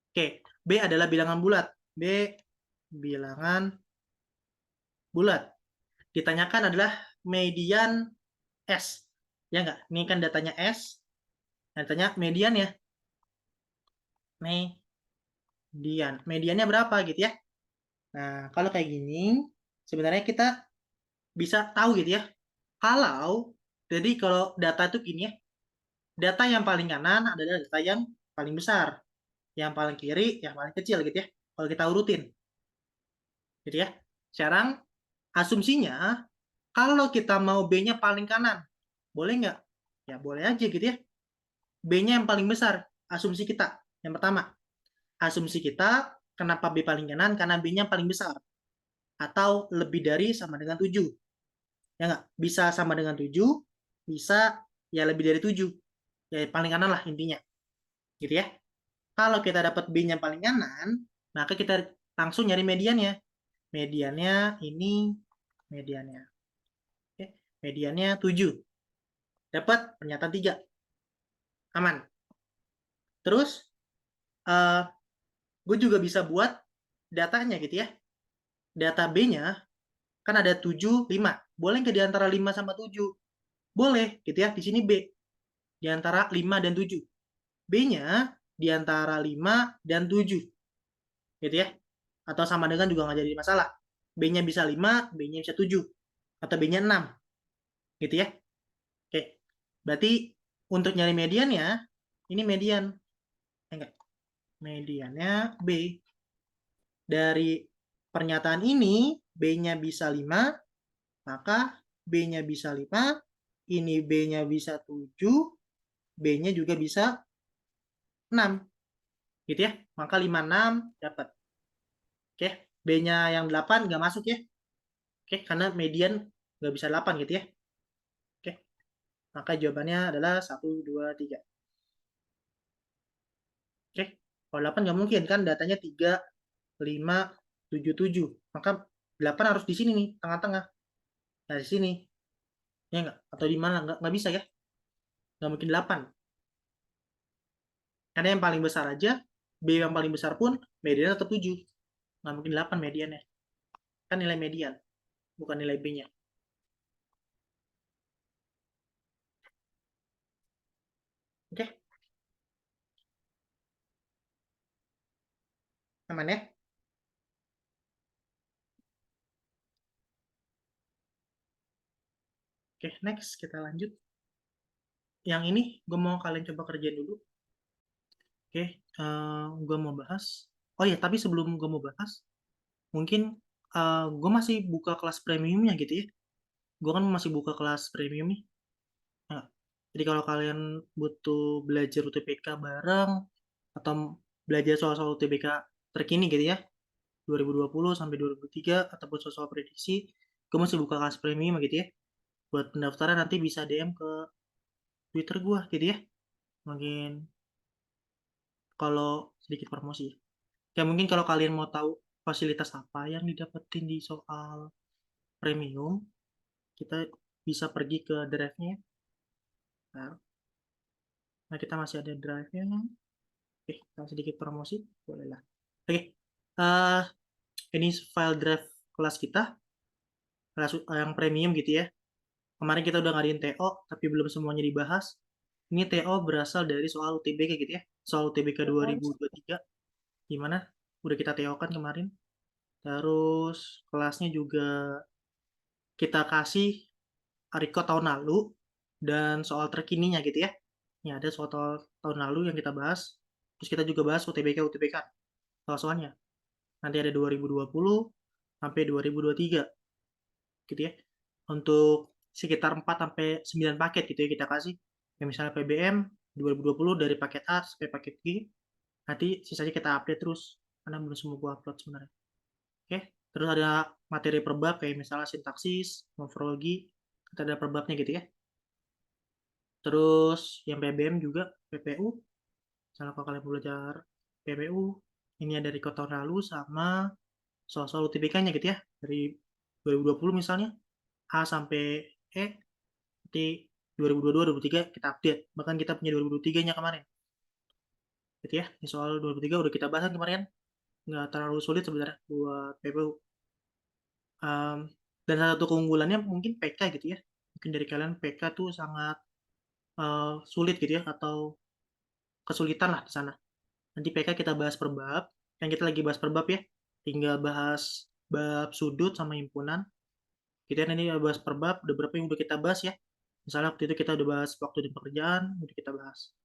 Oke, B adalah bilangan bulat. B bilangan bulat. Ditanyakan adalah median S. Ya enggak? Ini kan datanya S. Datanya median ya. Median. Mediannya berapa gitu ya? Nah, kalau kayak gini, sebenarnya kita bisa tahu gitu ya. Jadi kalau data itu gini ya, data yang paling kanan adalah data yang paling besar. Yang paling kiri, yang paling kecil gitu ya. Kalau kita urutin. Gitu ya. Sekarang, asumsinya, kalau kita mau B-nya paling kanan, boleh nggak? Ya boleh aja gitu ya. B-nya yang paling besar, asumsi kita. Yang pertama, asumsi kita, kenapa B paling kanan? Karena B-nya paling besar. Atau lebih dari sama dengan 7. Ya nggak? Bisa sama dengan 7, bisa ya lebih dari 7. Ya paling kanan lah intinya. Gitu ya. Kalau kita dapat B-nya paling kanan, maka kita langsung nyari mediannya. Mediannya ini, mediannya. Oke, mediannya 7. Dapat pernyataan 3. Aman. Terus, gue juga bisa buat datanya gitu ya. Data B-nya kan ada 7, 5. Boleh nggak di antara 5 sama 7? Boleh, gitu ya. Di sini B. Di antara 5 dan 7. B-nya di antara 5 dan 7. Gitu ya. Atau sama dengan juga nggak jadi masalah. B-nya bisa 5, B-nya bisa 7. Atau B-nya 6. Gitu ya. Oke. Berarti untuk nyari mediannya, ini median. Enggak. Mediannya B. Dari pernyataan ini, B-nya bisa 5, maka B-nya bisa 5, ini B-nya bisa 7, B-nya juga bisa 6. Gitu ya. Maka 5, 6 dapat. Oke. B-nya yang 8 nggak masuk ya. Oke, karena median nggak bisa 8 gitu ya. Oke, maka jawabannya adalah 1, 2, 3. Oke, kalau 8 nggak mungkin kan datanya 3, 5, 7, 7. Maka 8 harus di sini nih, tengah-tengah. Nah, di sini. Ya nggak? Atau di mana? Nggak bisa ya. Nggak mungkin 8. Karena yang paling besar aja, B yang paling besar pun median tetap 7. Nggak mungkin 8 mediannya. Kan nilai median, bukan nilai B-nya. Oke, aman ya? Oke, next kita lanjut. Yang ini gue mau kalian coba kerjain dulu. Oke, gue mau bahas. Oh ya, tapi sebelum gue mau bahas, mungkin gue masih buka kelas premiumnya gitu ya. Gue kan masih buka kelas premium nih. Nah, jadi kalau kalian butuh belajar UTBK bareng atau belajar soal-soal UTBK terkini gitu ya, 2020 sampai 2003 ataupun soal-soal prediksi, gue masih buka kelas premium gitu ya. Buat pendaftaran nanti bisa DM ke Twitter gue gitu ya. Mungkin kalau sedikit promosi. Ya mungkin kalau kalian mau tahu fasilitas apa yang didapetin di soal premium, kita bisa pergi ke drive-nya. Nah, kita masih ada drive-nya. Oke, kita sedikit promosi, bolehlah. Oke, eh ini file drive kelas kita, kelas yang premium gitu ya. Kemarin kita udah ngadain TO, tapi belum semuanya dibahas. Ini TO berasal dari soal UTBK gitu ya, soal UTBK 2023. Gimana? Udah kita TO kan kemarin. Terus kelasnya juga kita kasih record tahun lalu dan soal terkininya gitu ya. Ini ada soal tahun lalu yang kita bahas. Terus kita juga bahas UTBK soal-soalnya. Nanti ada 2020 sampai 2023 gitu ya. Untuk sekitar 4 sampai 9 paket gitu ya kita kasih. Yang misalnya PBM 2020 dari paket A sampai paket G. Nanti sisanya kita update terus karena belum semua gua upload sebenarnya. Oke. Terus ada materi per bab kayak misalnya sintaksis, morfologi, kita ada per babnya gitu ya. Terus yang PBM juga PPU. Misalnya kalau kalian belajar PPU, ini ada record tahun lalu sama soal-soal UTBK-nya gitu ya. Dari 2020 misalnya, A sampai E, nanti 2022, 2023 kita update. Bahkan kita punya 2023-nya kemarin. Gitu ya, ini soal 2023 udah kita bahas kemarin. Nggak terlalu sulit sebenarnya buat PPU. Dan salah satu keunggulannya mungkin PK gitu ya. Mungkin dari kalian PK tuh sangat sulit gitu ya, atau kesulitan lah di sana. Nanti PK kita bahas per bab, yang kita lagi bahas per bab ya. Tinggal bahas bab sudut sama himpunan. Kita nanti bahas per bab, udah berapa yang udah kita bahas ya. Misalnya waktu itu kita udah bahas waktu dan pekerjaan, udah kita bahas.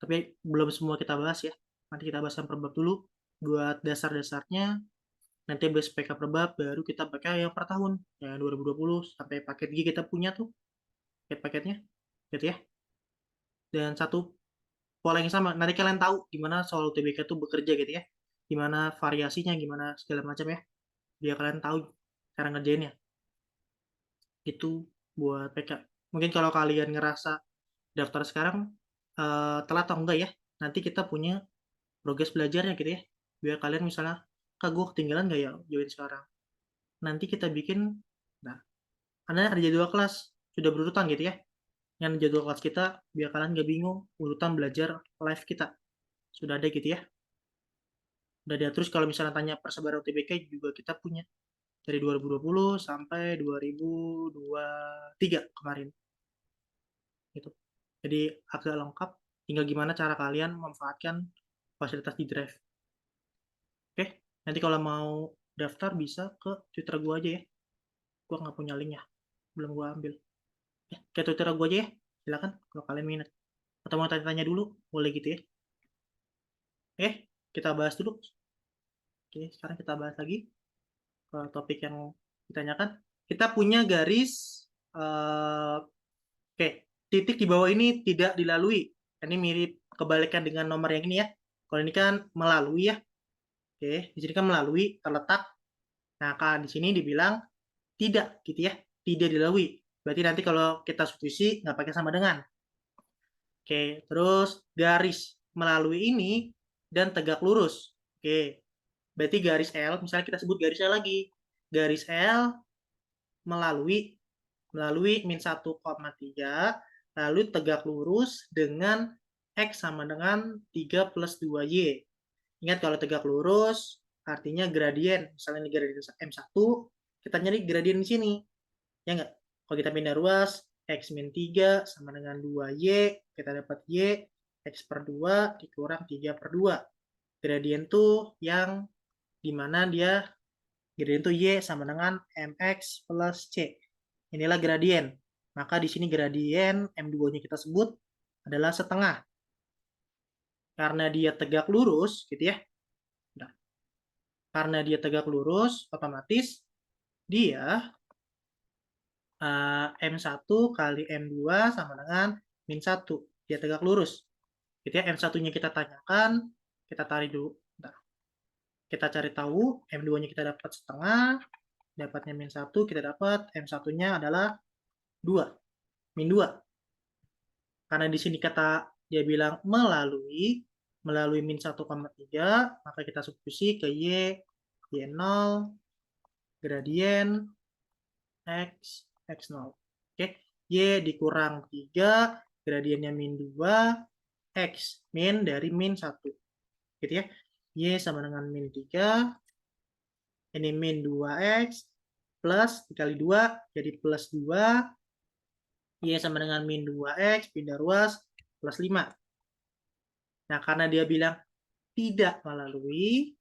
Tapi belum semua kita bahas ya. Nanti kita bahas yang per bab dulu, buat dasar-dasarnya. Nanti bahas PK per bab, baru kita pakai yang per tahun. Yang 2020 sampai paket G kita punya tuh, paket-paketnya. Gitu ya. Dan satu pola yang sama. Nanti kalian tahu gimana soal UTBK itu bekerja gitu ya. Gimana variasinya, gimana segala macam ya. Biar kalian tahu cara ngerjainnya. Itu buat PK. Mungkin kalau kalian ngerasa daftar sekarang telat atau enggak ya, nanti kita punya progres belajarnya gitu ya. Biar kalian misalnya, kak gue ketinggalan nggak ya join sekarang. Nanti kita bikin, nah, ada jadwal kelas, sudah berurutan gitu ya. Yang jadwal kelas kita, biar kalian nggak bingung urutan belajar live kita. Sudah ada gitu ya. Udah ada. Terus kalau misalnya tanya persebaran UTBK juga kita punya. Dari 2020 sampai 2023 kemarin. Gitu. Jadi agak lengkap. Tinggal gimana cara kalian memanfaatkan fasilitas di Drive. Oke, nanti kalau mau daftar bisa ke Twitter gue aja ya. Gue nggak punya linknya, belum gue ambil. Ya, ke Twitter gue aja ya. Silakan kalau kalian minat. Atau mau tanya-tanya dulu, boleh gitu ya. Oke, kita bahas dulu. Oke, sekarang kita bahas lagi ke topik yang ditanyakan. Kita punya garis, oke, titik di bawah ini tidak dilalui. Ini mirip kebalikan dengan nomor yang ini ya. Kalau ini kan melalui ya. Oke, di sini kan melalui terletak. Nah, kan di sini dibilang tidak gitu ya. tidak dilalui. Berarti nanti kalau kita substitusi nggak pakai sama dengan. Oke, terus garis melalui ini dan tegak lurus. Oke, berarti garis L, misalnya kita sebut garis L lagi. Garis L melalui min 1,3, lalu tegak lurus dengan X sama dengan 3 plus 2Y. Ingat kalau tegak lurus, artinya gradien. Misalnya ini gradien M1, kita nyari gradien di sini. Ya nggak? Kalau kita pindah ruas, X min 3 sama dengan 2Y, kita dapat Y, X per 2 dikurang 3 per 2. Gradien tuh yang dimana dia gradien tuh Y sama dengan MX plus C. Inilah gradien. Maka di sini gradien M2-nya kita sebut adalah setengah. Karena dia tegak lurus, gitu ya. Nah, karena dia tegak lurus, otomatis dia M1 kali M2 sama dengan min 1. Dia tegak lurus. Gitu ya, M1-nya kita tanyakan, kita tarik dulu. Bentar. Kita cari tahu, M2-nya kita dapat setengah, dapatnya min 1, kita dapat M1-nya adalah 2, min 2. Karena di sini kata dia bilang melalui min 1,3, maka kita substitusi ke Y0, gradien, X, X0. Oke, Y dikurang 3, gradiennya min 2, X, min dari min 1. Gitu ya. Y sama dengan min 3, ini min 2X, plus dikali 2, jadi plus 2, Y sama dengan min 2X, pindah ruas, plus 5. Nah, karena dia bilang tidak melalui,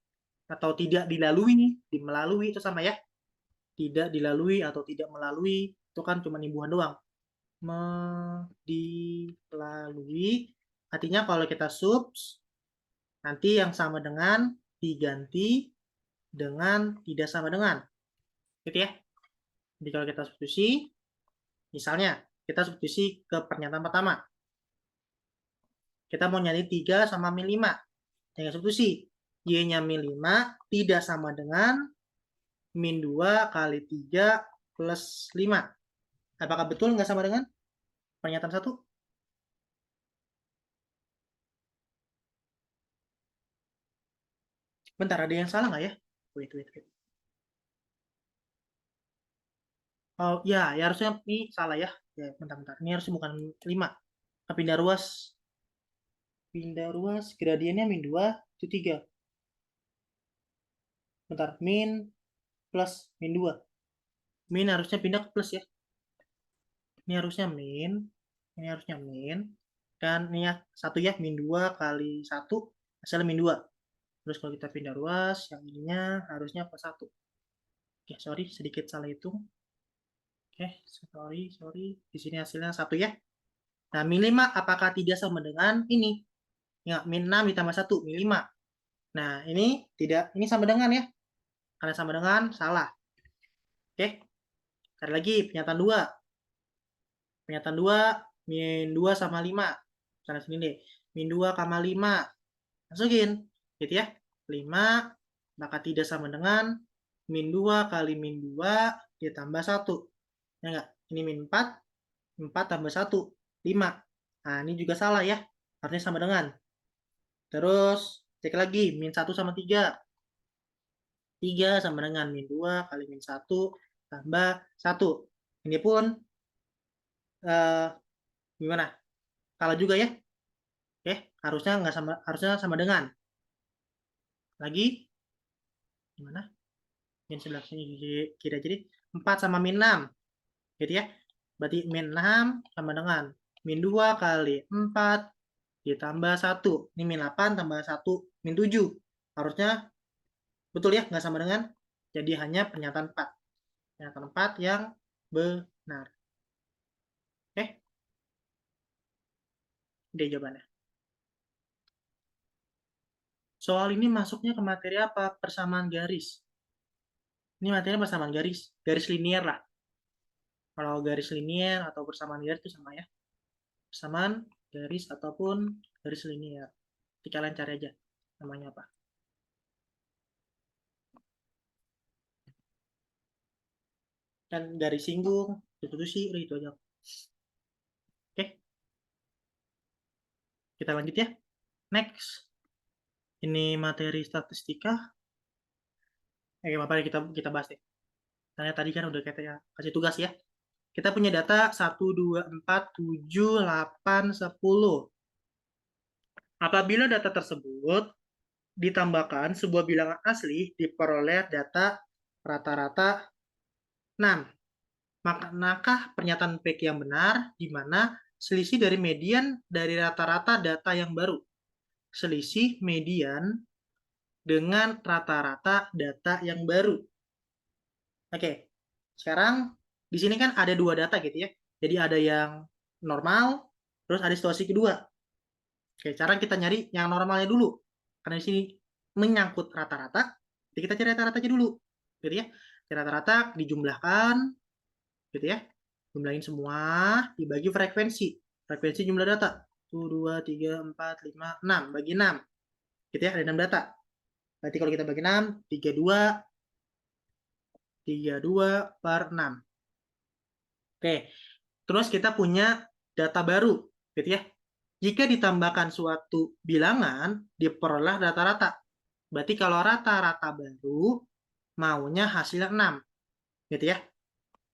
atau tidak dilalui, melalui itu sama ya. Tidak dilalui atau tidak melalui, itu kan cuma imbuhan doang. Dilalui, artinya kalau kita subs, nanti yang sama dengan diganti dengan tidak sama dengan. Gitu ya. Jadi kalau kita substitusi, misalnya kita substitusi ke pernyataan pertama. Kita mau nyari 3 sama min 5. Dengan substitusi, Y-nya min 5 tidak sama dengan min 2 kali 3 plus 5. Apakah betul nggak sama dengan pernyataan 1? Bentar, ada yang salah nggak ya? Wait. Oh, ya harusnya ini salah ya. Ya, bentar. Ini harusnya bukan 5. Pindah ruas, gradiennya min 2, itu 3. Bentar, min plus min 2. Min harusnya pindah ke plus ya. Ini harusnya min. Dan ini ya, 1 ya, min 2 kali 1, hasilnya min 2. Terus kalau kita pindah ruas, yang ininya harusnya plus 1. Oke, sorry, sedikit salah hitung. Oke, sorry. Di sini hasilnya 1 ya. Nah, min 5 apakah tidak sama dengan ini? Ya, min 6 ditambah 1, min 5. Nah, ini tidak, ini sama dengan ya. Karena sama dengan, salah. Oke, cari lagi pernyataan 2. Pernyataan 2, min 2 sama 5. Sana sini deh. Min 2,5. Masukin, gitu ya. 5, maka tidak sama dengan min 2 kali min 2 ditambah 1. Ya enggak? Ini min 4 tambah 1, 5. Nah, ini juga salah ya. Harusnya sama dengan. Terus, cek lagi, min 1 sama 3. 3 sama dengan min 2 kali min 1 tambah 1. Ini pun gimana? Salah juga ya. Oke, harusnya sama dengan. Lagi, gimana? Min sebelah sini kira jadi 4 sama min 6. Gitu ya. Berarti min 6 sama dengan min 2 kali 4 ditambah 1. Ini min 8 tambah 1, min 7. Harusnya betul ya, nggak sama dengan. Jadi hanya pernyataan 4. Pernyataan 4 yang benar. Oke. Ini jawabannya. Soal ini masuknya ke materi apa? Persamaan garis. Ini materi persamaan garis. Garis linier lah. Kalau garis linier atau persamaan garis itu sama ya. Persamaan garis ataupun garis linier. Jadi kalian cari aja namanya apa. Kan dari singgung, substitusi, udah itu aja. Oke. Kita lanjut ya. Next. Ini materi statistika. Apa kita bahas deh. Karena tadi kan udah kita kasih tugas ya. Kita punya data 1, 2, 4, 7, 8, 10. Apabila data tersebut ditambahkan sebuah bilangan asli diperoleh data rata-rata 6. Manakah pernyataan fake yang benar di mana selisih dari median dari rata-rata data yang baru? Selisih median dengan rata-rata data yang baru. Oke, sekarang di sini kan ada dua data gitu ya. Jadi ada yang normal, terus ada situasi kedua. Oke, cara kita nyari yang normalnya dulu. Karena di sini menyangkut rata-rata, jadi kita cari rata-ratanya dulu. Gitu ya. Rata-rata dijumlahkan, gitu ya. Jumlahin semua, dibagi frekuensi. Frekuensi jumlah data. 1, 2, 3, 4, 5, 6. Bagi 6. Gitu ya, ada 6 data. Berarti kalau kita bagi 6, 32 per 6. Oke, terus kita punya data baru, gitu ya. Jika ditambahkan suatu bilangan, diperoleh rata-rata. Berarti kalau rata-rata baru, maunya hasilnya 6. Gitu ya.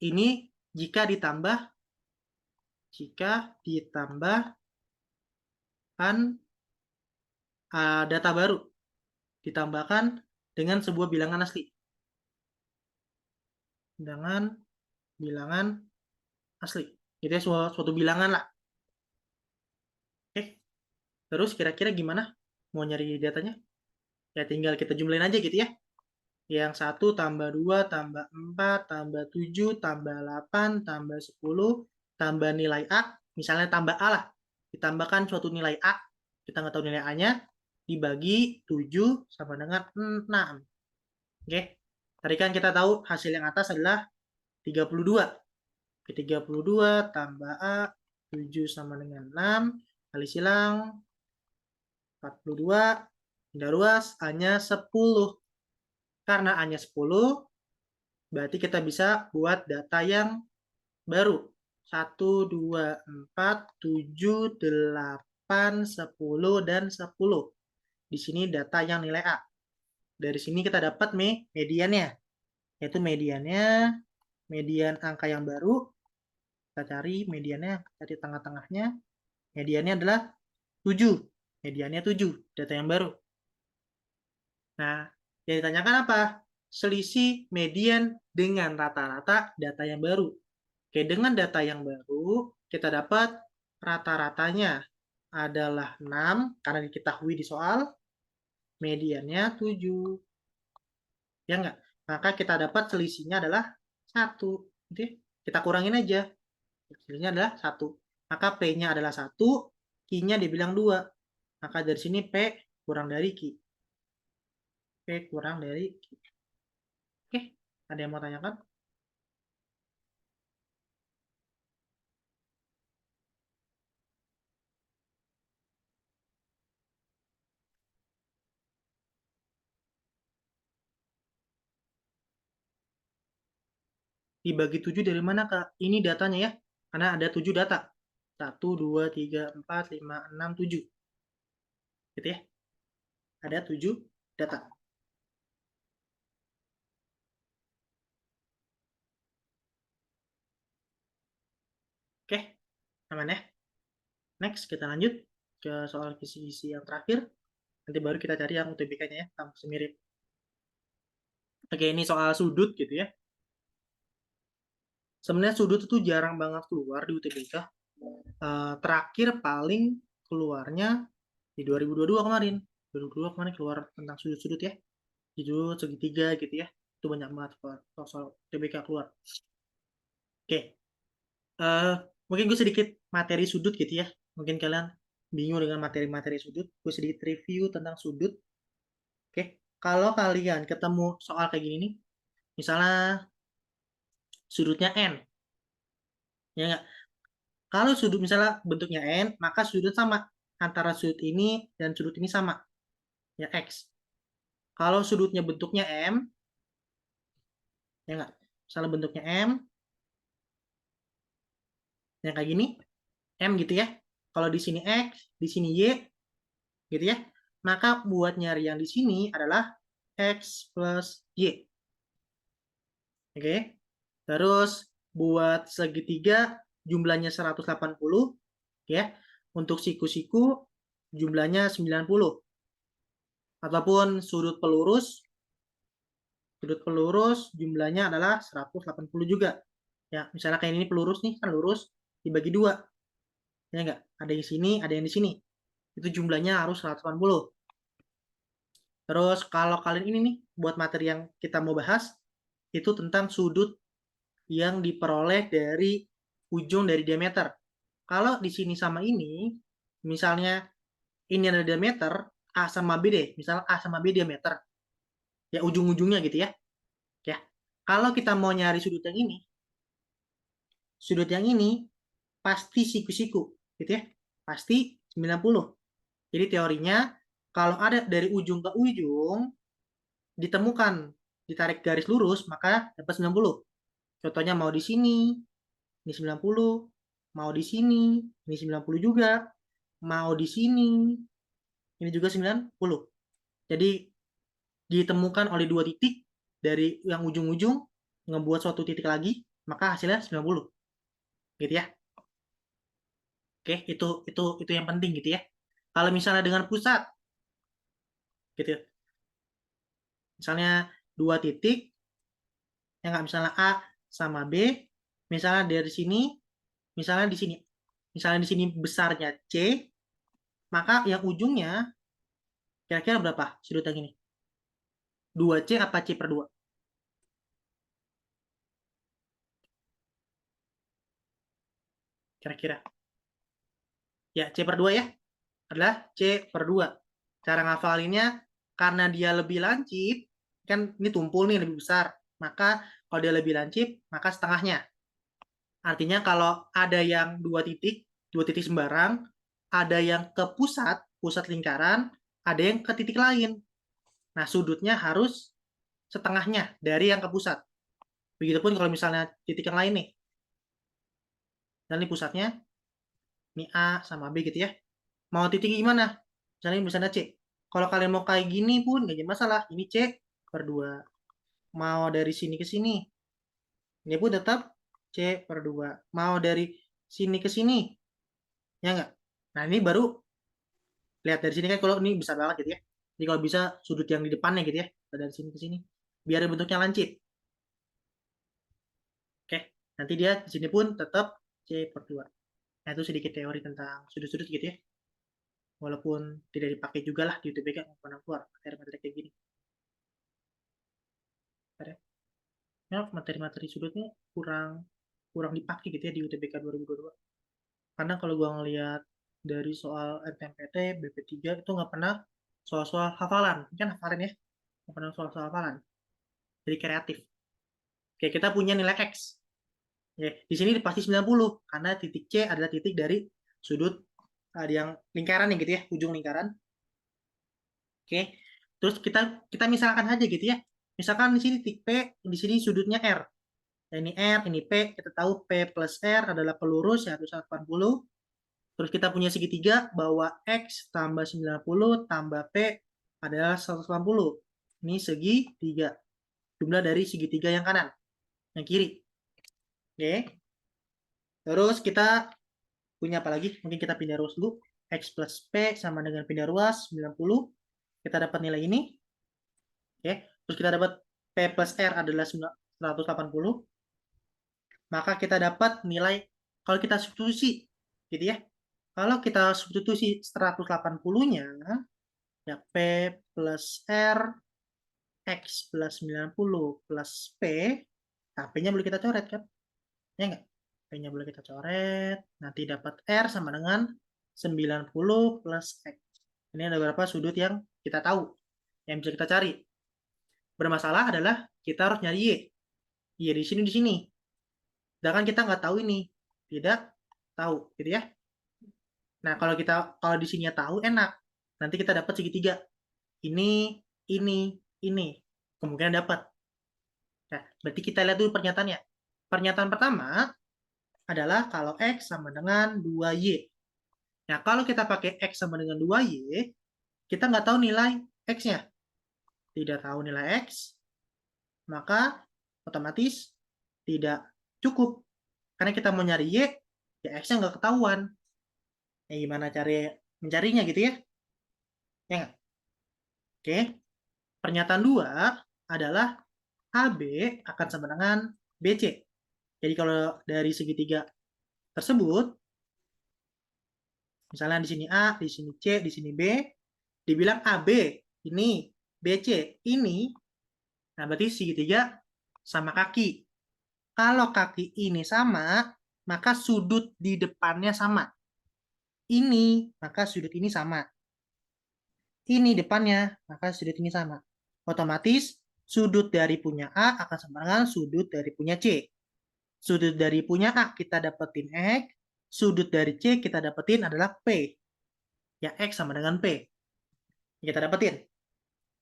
Ini jika ditambahkan data baru. Ditambahkan dengan sebuah bilangan asli. Dengan bilangan asli. Itu ya suatu bilangan lah. Oke. Terus kira-kira gimana mau nyari datanya? Ya tinggal kita jumlahin aja gitu ya. Yang 1 tambah 2 tambah 4 tambah 7 tambah 8 tambah 10 tambah nilai A. Misalnya tambah A lah. Ditambahkan suatu nilai A. Kita nggak tahu nilai A-nya. Dibagi 7 sama dengan 6. Oke. Tadi kan kita tahu hasil yang atas adalah 32. 32 tambah A. 7 sama dengan 6. Kali silang 42. Pindah ruas, A-nya 10. Karena A-nya 10, berarti kita bisa buat data yang baru. 1, 2, 4, 7, 8, 10, dan 10. Di sini data yang nilai A. Dari sini kita dapat mediannya. Yaitu median angka yang baru. Kita cari mediannya, cari tengah-tengahnya. Mediannya adalah 7. Mediannya 7, data yang baru. Nah, yang ditanyakan apa? Selisih median dengan rata-rata data yang baru. Oke, dengan data yang baru, kita dapat rata-ratanya adalah 6, karena diketahui di soal, mediannya 7. Ya enggak? Maka kita dapat selisihnya adalah 1. Kita kurangin aja. Selisihnya adalah 1. Maka P-nya adalah 1, Q-nya dibilang 2. Maka dari sini P kurang dari Q. P kurang dari Q. Oke, ada yang mau tanyakan? Dibagi 7 dari mana, Kak? Ini datanya ya. Karena ada 7 data. 1, 2, 3, 4, 5, 6, 7. Gitu ya. Ada 7 data. Oke, aman ya. Next, kita lanjut ke soal kisi-kisi yang terakhir. Nanti baru kita cari yang UTBK-nya ya, kampus mirip. Oke, ini soal sudut gitu ya. Sebenarnya sudut itu jarang banget keluar di UTBK. Terakhir paling keluarnya di 2022 kemarin. 2022 kemarin keluar tentang sudut-sudut ya. Sudut, segitiga gitu ya. Itu banyak banget soal UTBK keluar. Oke. Mungkin gue sedikit materi sudut gitu ya. Mungkin kalian bingung dengan materi-materi sudut. Gue sedikit review tentang sudut. Oke. Kalau kalian ketemu soal kayak gini nih, misalnya sudutnya N. Ya enggak? Kalau sudut misalnya bentuknya N, maka sudut sama. Antara sudut ini dan sudut ini sama. Ya, X. Kalau sudutnya bentuknya M, ya enggak? Misalnya bentuknya M, Yang kayak gini, M gitu ya. Kalau di sini X, di sini Y, gitu ya. Maka buat nyari yang di sini adalah X plus Y. Oke. Terus buat segitiga jumlahnya 180 ya. Untuk siku-siku jumlahnya 90. Ataupun sudut pelurus jumlahnya adalah 180 juga. Ya, misalnya kayak ini pelurus nih, kan lurus dibagi 2. Ya enggak? Ada yang sini, ada yang di sini. Itu jumlahnya harus 180. Terus kalau kalian ini nih, buat materi yang kita mau bahas, itu tentang sudut yang diperoleh dari ujung dari diameter. Kalau di sini sama ini, misalnya ini ada diameter, A sama B deh, misalnya A sama B diameter. Ya ujung-ujungnya gitu ya. Ya. Kalau kita mau nyari sudut yang ini pasti siku-siku, gitu ya. Pasti 90. Jadi teorinya kalau ada dari ujung ke ujung ditemukan ditarik garis lurus maka dapat 90. Contohnya mau di sini, ini 90, mau di sini, ini 90 juga, mau di sini, ini juga 90. Jadi ditemukan oleh dua titik dari yang ujung-ujung ngebuat suatu titik lagi, maka hasilnya 90. Gitu ya. Oke, itu yang penting gitu ya. Kalau misalnya dengan pusat gitu ya. Misalnya dua titik yang nggak misalnya A sama B, misalnya dari sini, misalnya di sini. Misalnya di sini besarnya C, maka yang ujungnya kira-kira berapa sudut yang ini? 2C apa C per 2? Kira-kira. Ya, C per 2 ya. Adalah C per 2. Cara ngafalinnya, karena dia lebih lancip, kan ini tumpul nih lebih besar. Maka kalau dia lebih lancip, maka setengahnya. Artinya kalau ada yang dua titik sembarang, ada yang ke pusat lingkaran, ada yang ke titik lain. Nah, sudutnya harus setengahnya dari yang ke pusat. Begitupun kalau misalnya titik yang lain nih. Dan ini pusatnya, ini A sama B gitu ya. Mau titik gimana? Misalnya C. Kalau kalian mau kayak gini pun nggak jadi masalah. Ini C per 2. Mau dari sini ke sini. Ini pun tetap C per 2. Mau dari sini ke sini. Ya nggak? Nah ini baru lihat dari sini kan kalau ini besar banget gitu ya. Jadi kalau bisa sudut yang di depannya gitu ya. Dari sini ke sini. Biar bentuknya lancip. Oke. Nanti dia di sini pun tetap C per 2. Nah itu sedikit teori tentang sudut-sudut gitu ya. Walaupun tidak dipakai juga lah di UTBK pernah keluar materi-materi kayak gini. Ya, materi-materi sudutnya kurang kurang dipakai gitu ya di UTBK 2022. Karena kalau gua ngelihat dari soal NTMPT, BP3 itu nggak pernah soal-soal hafalan. Kan hafalan ya, nggak pernah soal-soal hafalan. Jadi kreatif. Kayak kita punya nilai X. Ya, di sini pasti 90 karena titik C adalah titik dari sudut ada yang lingkaran nih gitu ya, ujung lingkaran. Oke. Terus kita misalkan aja gitu ya. Misalkan di sini titik P, di sini sudutnya R. Ini R, ini P, kita tahu P plus R adalah pelurus yaitu 180. Terus kita punya segitiga bahwa X tambah 90 tambah P adalah 180. Ini segitiga. Jumlah dari segitiga yang kanan. Yang kiri. Oke. Terus kita punya apa lagi? Mungkin kita pindah ruas dulu. X plus P sama dengan pindah ruas 90. Kita dapat nilai ini. Oke. Terus kita dapat P plus R adalah 180. Maka kita dapat nilai kalau kita substitusi gitu ya. Kalau kita substitusi 180-nya ya P plus R X plus 90 plus P, nah P-nya boleh kita coret kan? Ya enggak? P-nya boleh kita coret, nanti dapat R sama dengan 90 plus X. Ini ada beberapa sudut yang kita tahu, yang bisa kita cari. Bermasalah adalah kita harus nyari Y. Y di sini. Sedangkan kita nggak tahu ini. Tidak tahu, gitu ya. Nah, kalau di sini tahu enak. Nanti kita dapat segitiga. Ini. Kemungkinan dapat. Nah, berarti kita lihat dulu pernyataannya. Pernyataan pertama adalah kalau X sama dengan 2Y. Nah, kalau kita pakai X sama dengan 2Y, kita nggak tahu nilai X-nya. Tidak tahu nilai X, maka otomatis tidak cukup. Karena kita mau nyari Y, ya X-nya nggak ketahuan. Ya, gimana cara mencarinya gitu ya? Ya nggak? Oke. Pernyataan 2 adalah AB akan sama dengan BC. Jadi kalau dari segitiga tersebut, misalnya di sini A, di sini C, di sini B, dibilang AB ini, BC ini, nah berarti segitiga sama kaki. Kalau kaki ini sama, maka sudut di depannya sama. Ini, maka sudut ini sama. Ini depannya, maka sudut ini sama. Otomatis sudut dari punya A akan sama dengan sudut dari punya C. Sudut dari punya A kita dapetin X, sudut dari C kita dapetin adalah P. Ya, X sama dengan P. Kita dapetin.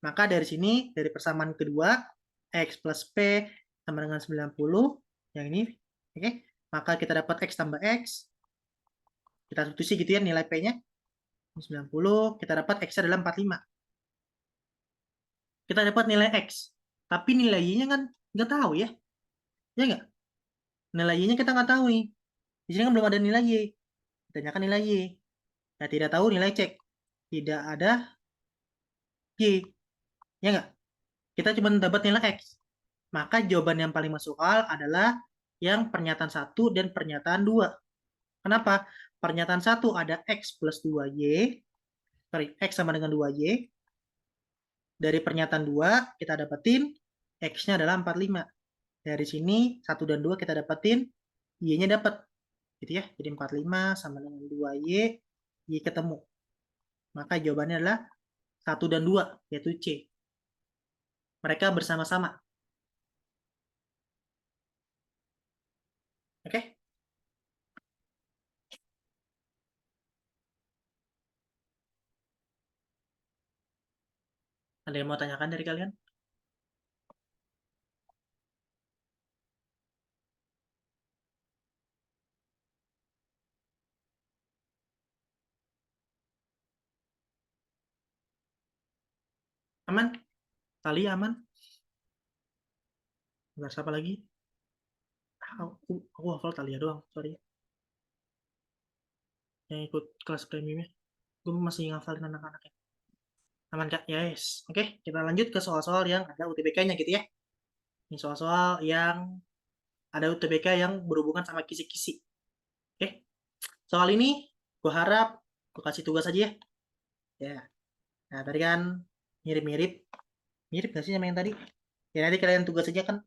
Maka dari sini, dari persamaan kedua, X plus P sama dengan 90. Yang ini, oke. Maka kita dapat X tambah X. Kita substitusi gitu ya nilai P-nya. 90, kita dapat X adalah 45. Kita dapat nilai X. Tapi nilai Y-nya kan nggak tahu ya. Ya nggak? Nilai Y-nya kita nggak tahu nih. Di sini kan belum ada nilai Y. Tanyakan nilai Y. Ya, tidak tahu nilai cek. Tidak ada Y. Ya nggak? Kita cuma dapat nilai X. Maka jawaban yang paling masuk akal adalah yang pernyataan 1 dan pernyataan 2. Kenapa? Pernyataan 1 ada X plus 2Y. Sorry, X sama dengan 2Y. Dari pernyataan 2 kita dapetin X-nya adalah 45. Dari sini 1 dan 2 kita dapetin Y-nya dapat. Gitu ya. Jadi 45 sama dengan 2Y, Y ketemu. Maka jawabannya adalah 1 dan 2, yaitu C. Mereka bersama-sama. Oke? Ada yang mau tanyakan dari kalian? Aman? Tali aman? Nggak siapa lagi? Aku hafal Talia doang, sorry. Yang ikut kelas premiumnya. Gue masih ngafalin anak-anaknya. Aman Kak? Yes. Oke, kita lanjut ke soal-soal yang ada UTBK-nya gitu ya. Ini soal-soal yang ada UTBK yang berhubungan sama kisi-kisi. Oke. Soal ini gue harap gue kasih tugas aja ya. Ya. Nah, tadi kan mirip-mirip. Mirip gak sih sama yang tadi? Ya nanti kalian tugas aja kan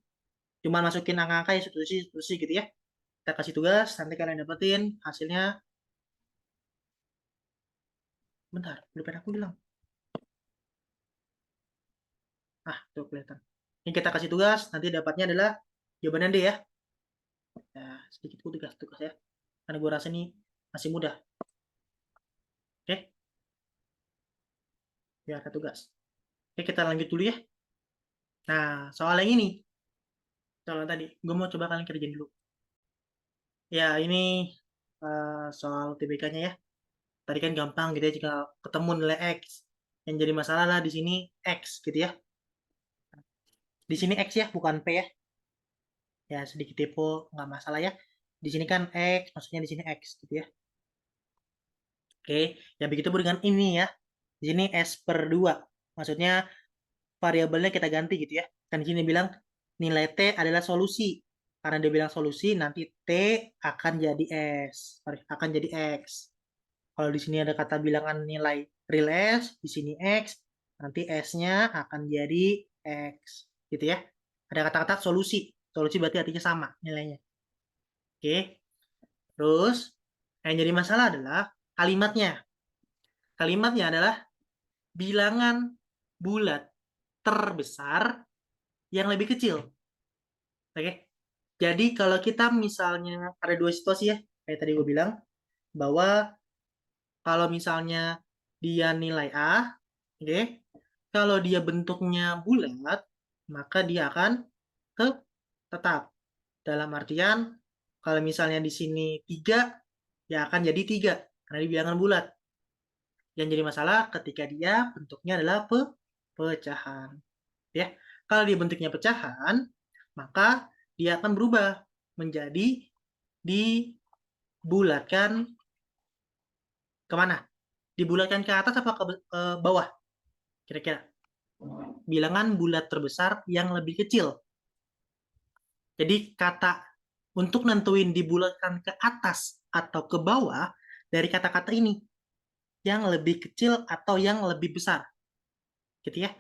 cuma masukin angka-angka ya substitusi gitu ya. Kita kasih tugas, nanti kalian dapetin hasilnya. Bentar, lupa aku bilang. Ah, tuh kelihatan. Ini kita kasih tugas, nanti dapatnya adalah jawabannya D ya. Nah, sedikit tugas ya. Karena gue rasa ini masih mudah. Oke, biar ada tugas. Oke, kita lanjut dulu ya. Nah, soal yang ini. Soal yang tadi. Gue mau coba kalian kerjain dulu. Ya, ini soal TBK-nya ya. Tadi kan gampang gitu ya, jika ketemu nilai X. Yang jadi masalah lah di sini X gitu ya. Di sini X ya, bukan P ya. Ya, sedikit typo, nggak masalah ya. Di sini kan X, maksudnya di sini X gitu ya. Oke, yang begitu dengan ini ya. Di sini S per 2. Maksudnya variabelnya kita ganti gitu ya. Kan di sini bilang nilai T adalah solusi. Karena dia bilang solusi, nanti T akan jadi S. Sorry, akan jadi X. Kalau di sini ada kata bilangan nilai real S, di sini X, nanti S-nya akan jadi X. Gitu ya. Ada kata-kata solusi. Solusi berarti artinya sama nilainya. Oke. Terus, yang jadi masalah adalah kalimatnya. Kalimatnya adalah bilangan bulat terbesar yang lebih kecil. Oke. Jadi kalau kita misalnya ada dua situasi ya, kayak tadi gue bilang, bahwa kalau misalnya dia nilai A, oke, kalau dia bentuknya bulat, maka dia akan tetap. Dalam artian Kalau misalnya di sini 3, ya akan jadi 3 karena di bilangan bulat. Yang jadi masalah ketika dia bentuknya adalah pecahan. Ya. Kalau dia bentuknya pecahan, maka dia akan berubah menjadi dibulatkan kemana? Dibulatkan ke atas apa ke bawah? Kira-kira. Bilangan bulat terbesar yang lebih kecil. Jadi kata untuk nentuin dibulatkan ke atas atau ke bawah dari kata-kata ini yang lebih kecil atau yang lebih besar. Gitu ya.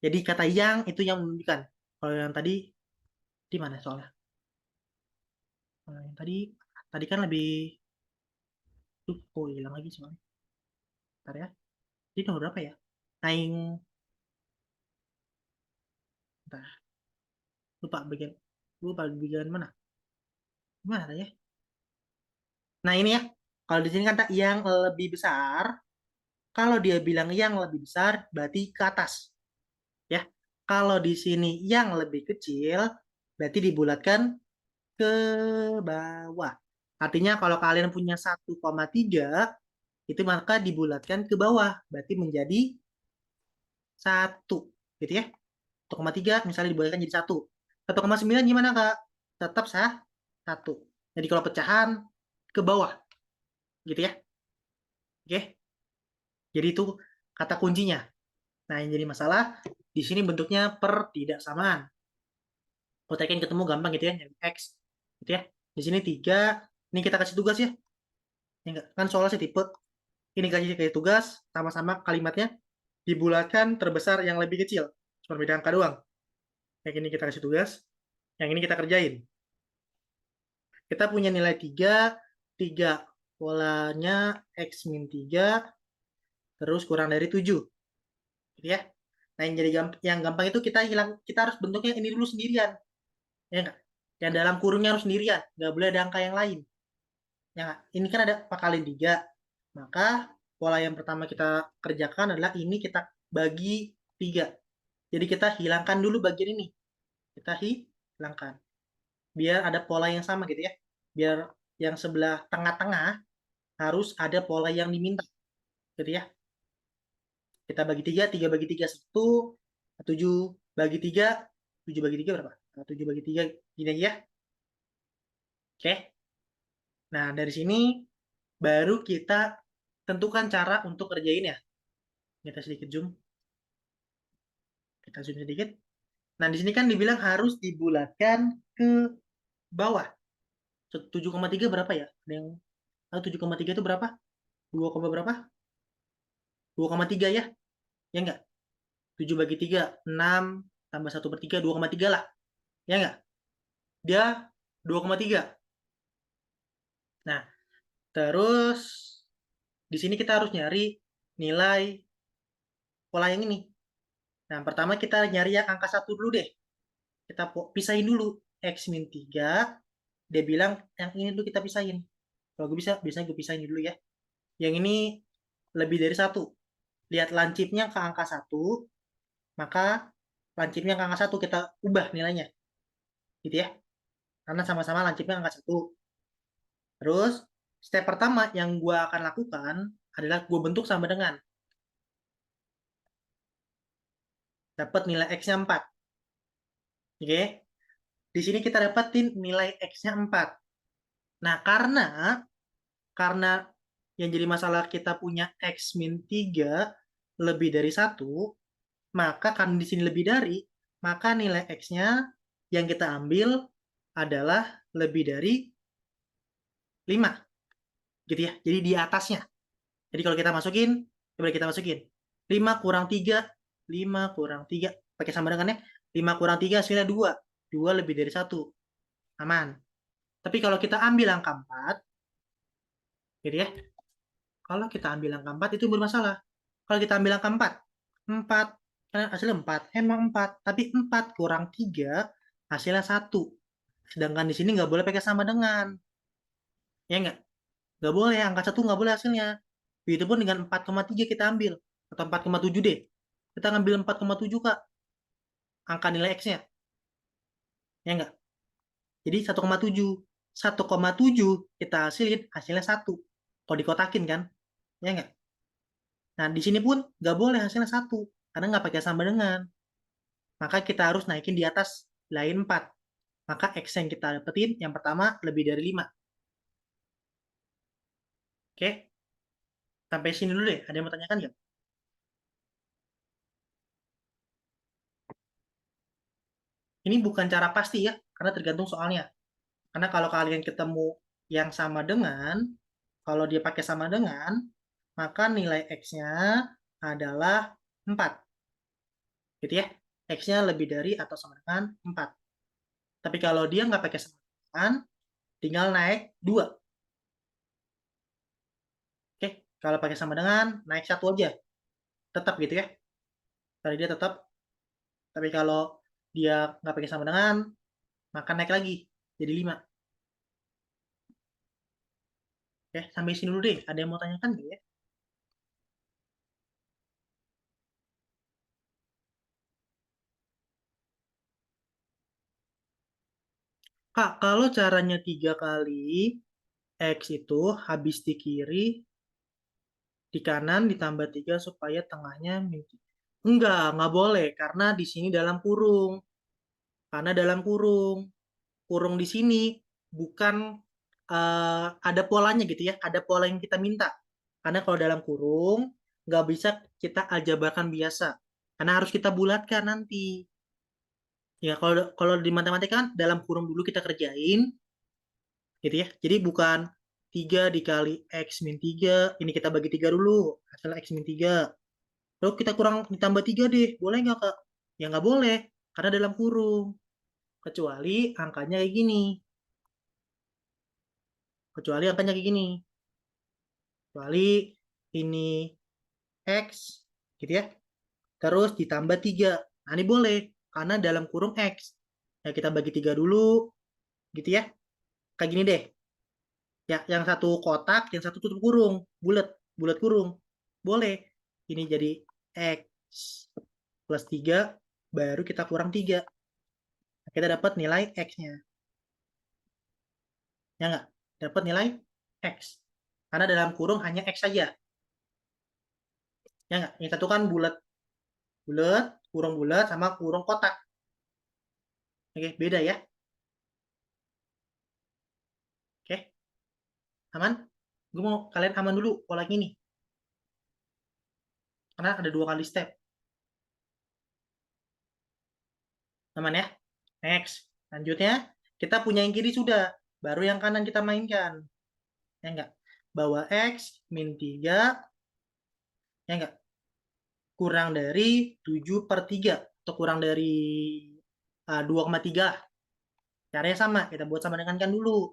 Jadi kata yang itu yang menunjukkan. Kalau yang tadi di mana soalnya? Kalau yang tadi kan lebih hilang lagi soalnya. Bentar ya. Ini nomor berapa ya? Naing bentar. Lupa bagian mana? Mana ya? Nah, ini ya. Kalau di sini kan yang lebih besar, kalau dia bilang yang lebih besar berarti ke atas. Ya. Kalau di sini yang lebih kecil berarti dibulatkan ke bawah. Artinya kalau kalian punya 1,3 itu maka dibulatkan ke bawah. Berarti menjadi 1. Gitu ya. 1,3 misalnya dibulatkan jadi 1. 1,9 gimana, Kak? Tetap 1. Jadi kalau pecahan ke bawah. Gitu ya. Oke. Jadi itu kata kuncinya. Nah, yang jadi masalah di sini bentuknya pertidaksamaan. Kotekin ketemu gampang gitu ya, nyari X. Gitu ya. Di sini 3. Ini kita kasih tugas ya. Ya enggak? Kan soalnya tipe. Ini kasih tugas, sama-sama kalimatnya dibulatkan terbesar yang lebih kecil. Cuma beda angka doang. Yang ini kita kasih tugas, yang ini kita kerjain. Kita punya nilai 3, 3 polanya X min 3, terus kurang dari 7. Gitu ya. Nah, yang gampang itu kita harus bentuknya ini dulu sendirian. Ya enggak? Yang dalam kurungnya harus sendirian, nggak boleh ada angka yang lain. Ya enggak? Ini kan ada pakalin 3. Maka pola yang pertama kita kerjakan adalah ini kita bagi 3. Jadi kita hilangkan dulu bagian ini. Kita hilangkan. Biar ada pola yang sama gitu ya. Biar yang sebelah tengah-tengah harus ada pola yang diminta. Gitu ya. Kita bagi 3, 3 bagi 3 1, 7 bagi 3, 7 bagi 3 berapa? 7 bagi 3 gini aja ya. Oke. Nah, dari sini baru kita tentukan cara untuk kerjain ya. Kita sedikit zoom. Kita zoom sedikit. Nah, di sini kan dibilang harus dibulatkan ke bawah. 7,3 berapa ya? Ada yang tahu 7,3 itu berapa? 2, berapa? 2,3 ya? Ya enggak? 7 bagi 3, 6 tambah 1/3, 2,3 lah. Ya enggak? Dia 2,3. Nah, terus di sini kita harus nyari nilai pola yang ini. Nah, pertama kita nyari yang angka 1 dulu deh. Kita pisahin dulu. X min 3, dia bilang yang ini dulu kita pisahin. Kalau gue biasanya gue pisahin dulu ya. Yang ini lebih dari 1. Lihat lancipnya ke angka 1, maka lancipnya ke angka 1 kita ubah nilainya. Gitu ya. Karena sama-sama lancipnya angka 1. Terus, step pertama yang gue akan lakukan adalah gue bentuk sama dengan dapat nilai X-nya 4. Oke. Di sini kita dapetin nilai X-nya 4. Nah, karena yang jadi masalah kita punya X min 3 lebih dari 1, maka karena di sini lebih dari, maka nilai X-nya yang kita ambil adalah lebih dari 5. Gitu ya. Jadi di atasnya. Jadi kalau kita masukin, coba kita masukin. 5 kurang 3, 5 kurang 3. Pakai sama dengan ya. 5 kurang 3 hasilnya 2. 2 lebih dari 1. Aman. Tapi kalau kita ambil angka 4, gitu ya. Kalau kita ambil angka 4 itu bermasalah. Kalau kita ambil angka 4, 4 kan hasilnya 4. Emang 4, tapi 4 kurang 3 hasilnya 1. Sedangkan di sini nggak boleh pakai sama dengan. Ya nggak? Nggak boleh, angka 1 nggak boleh hasilnya. Begitupun dengan 4,3 kita ambil. Atau 4,7 deh. Kita ngambil 4,7, Kak. Angka nilai X-nya. Ya nggak? Jadi 1,7. 1,7 kita hasilnya 1. Kalau dikotakin kan, ya nggak? Nah, di sini pun nggak boleh hasilnya 1, karena nggak pakai sama dengan. Maka kita harus naikin di atas lain 4. Maka X yang kita dapetin yang pertama lebih dari 5. Oke? Sampai sini dulu deh. Ada yang mau tanyakan nggak? Ini bukan cara pasti ya, karena tergantung soalnya. Karena kalau kalian ketemu yang sama dengan, kalau dia pakai sama dengan, maka nilai X-nya adalah 4. Gitu ya. X-nya lebih dari atau sama dengan 4. Tapi kalau dia nggak pakai sama dengan, tinggal naik 2. Oke, kalau pakai sama dengan, naik 1 aja. Tetap gitu ya. Tadi dia tetap. Tapi kalau dia nggak pakai sama dengan, maka naik lagi. Jadi 5. Oke, sampai sini dulu deh. Ada yang mau tanyakan nggak ya? Kak, kalau caranya 3 kali, X itu habis di kiri, di kanan ditambah 3 supaya tengahnya enggak boleh. Karena di sini dalam kurung. Karena dalam kurung. Kurung di sini bukan ada polanya gitu ya. Ada pola yang kita minta. Karena kalau dalam kurung, nggak bisa kita aljabarkan biasa. Karena harus kita bulatkan nanti. Ya, kalau di matematika kan dalam kurung dulu kita kerjain, gitu ya. Jadi bukan 3 dikali X min 3, ini kita bagi 3 dulu, hasilnya X min 3. Lalu kita kurang ditambah 3 deh, boleh nggak Kak? Ya nggak boleh, karena dalam kurung. Kecuali angkanya kayak gini. Kecuali angkanya kayak gini. Kecuali ini X, gitu ya. Terus ditambah 3. Nah ini boleh, karena dalam kurung X. Ya kita bagi 3 dulu, gitu ya. Kayak gini deh. Ya, yang satu kotak, yang satu tutup kurung, bulat, bulat kurung. Boleh. Ini jadi X plus 3, baru kita kurang 3. Kita dapat nilai X-nya. Ya nggak? Dapat nilai X. Karena dalam kurung hanya X saja. Ya nggak? Yang satu kan bulat, bulat, kurung bulat, sama kurung kotak. Oke, beda ya. Oke, aman? Gue mau kalian aman dulu pola ini. Karena ada 2 kali step. Aman ya? Next. Lanjutnya, kita punya yang kiri sudah. Baru yang kanan kita mainkan. Ya enggak? Bawa X min 3. Ya enggak? Kurang dari 7/3. Atau kurang dari 2,3. Caranya sama. Kita buat sama dengan kan dulu.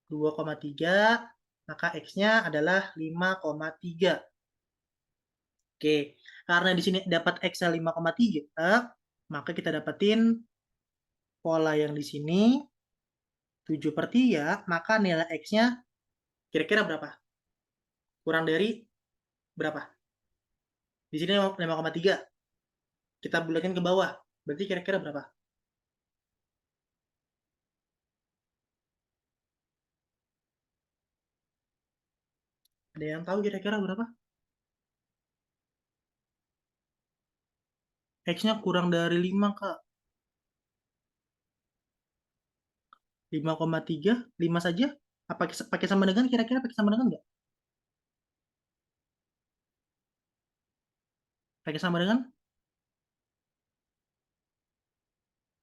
2,3. Maka X-nya adalah 5,3. Oke. Karena di sini dapat X-nya 5,3. Maka kita dapetin pola yang di sini 7/3, maka nilai X-nya kira-kira berapa? Kurang dari berapa? Di sini 5,3. Kita bulatin ke bawah. Berarti kira-kira berapa? Ada yang tahu kira-kira berapa? X-nya kurang dari 5, Kak. 5,3, 5 saja? Apa pakai sama dengan? Kira-kira pakai sama dengan nggak? Pakai sama dengan?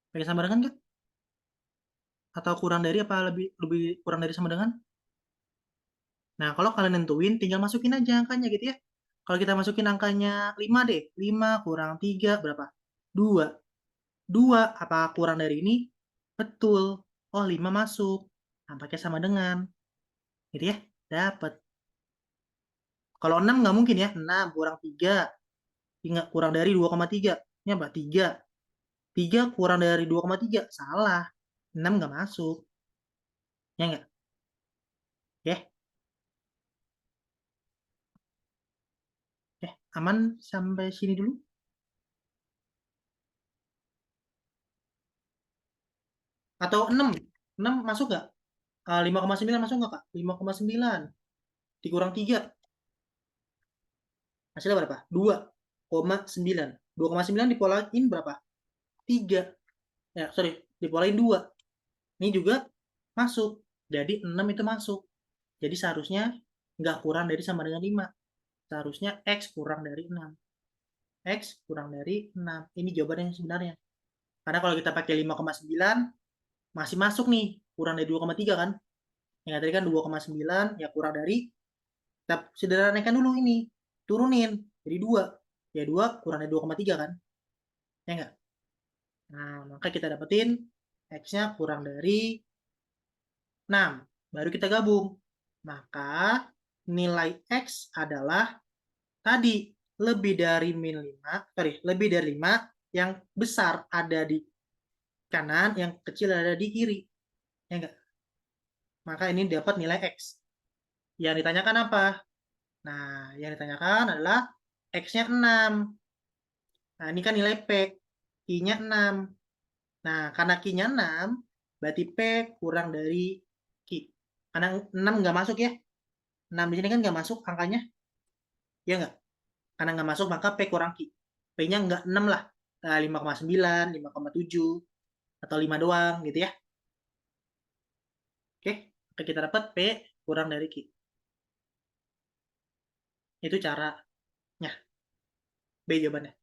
Pakai sama dengan nggak? Atau kurang dari apa lebih kurang dari sama dengan? Nah, kalau kalian nentuin, tinggal masukin aja angkanya gitu ya. Kalau kita masukin angkanya 5 deh. 5 kurang 3 berapa? 2. 2 apa kurang dari ini? Betul. Oh, 5 masuk. Nampaknya sama dengan. Gitu ya. Dapat. Kalau 6 nggak mungkin ya. 6 kurang 3. Ingat kurang dari 2,3. Ini apa? 3. 3 kurang dari 2,3. Salah. 6 nggak masuk. Ya nggak? Ya. Ya. Aman sampai sini dulu? Atau 6? 6 masuk nggak? 5,9 masuk nggak, Kak? 5,9 dikurang 3. Hasilnya berapa? 2,9. 2,9 dipolain berapa? 3. Ya, sorry, dipolain 2. Ini juga masuk. Jadi 6 itu masuk. Jadi seharusnya nggak kurang dari sama dengan 5. Seharusnya X kurang dari 6. X kurang dari 6. Ini jawabannya yang sebenarnya. Karena kalau kita pakai 5,9, masih masuk nih. Kurang dari 2,3 kan? Yang tadi kan 2,9, ya kurang dari. Kita sederhanakan dulu ini. Turunin. Jadi 2. Ya 2 kurang dari 2,3 kan? Ya nggak? Nah, maka kita dapetin X-nya kurang dari 6. Baru kita gabung. Maka nilai X adalah tadi lebih dari min 5, lebih dari 5, yang besar ada di kanan, yang kecil ada di kiri. Ya enggak? Maka ini dapat nilai X. Yang ditanyakan apa? Nah, yang ditanyakan adalah X-nya 6. Nah, ini kan nilai P. Q-nya 6. Nah, karena Q-nya 6, berarti P kurang dari Q. Karena 6 nggak masuk ya. 6 di sini kan nggak masuk angkanya. Ya nggak? Karena nggak masuk, maka P kurang Q. P-nya nggak 6 lah. 5,9, 5,7, atau 5 doang gitu ya. Oke, kita dapat P kurang dari Q. Itu caranya. B jawabannya.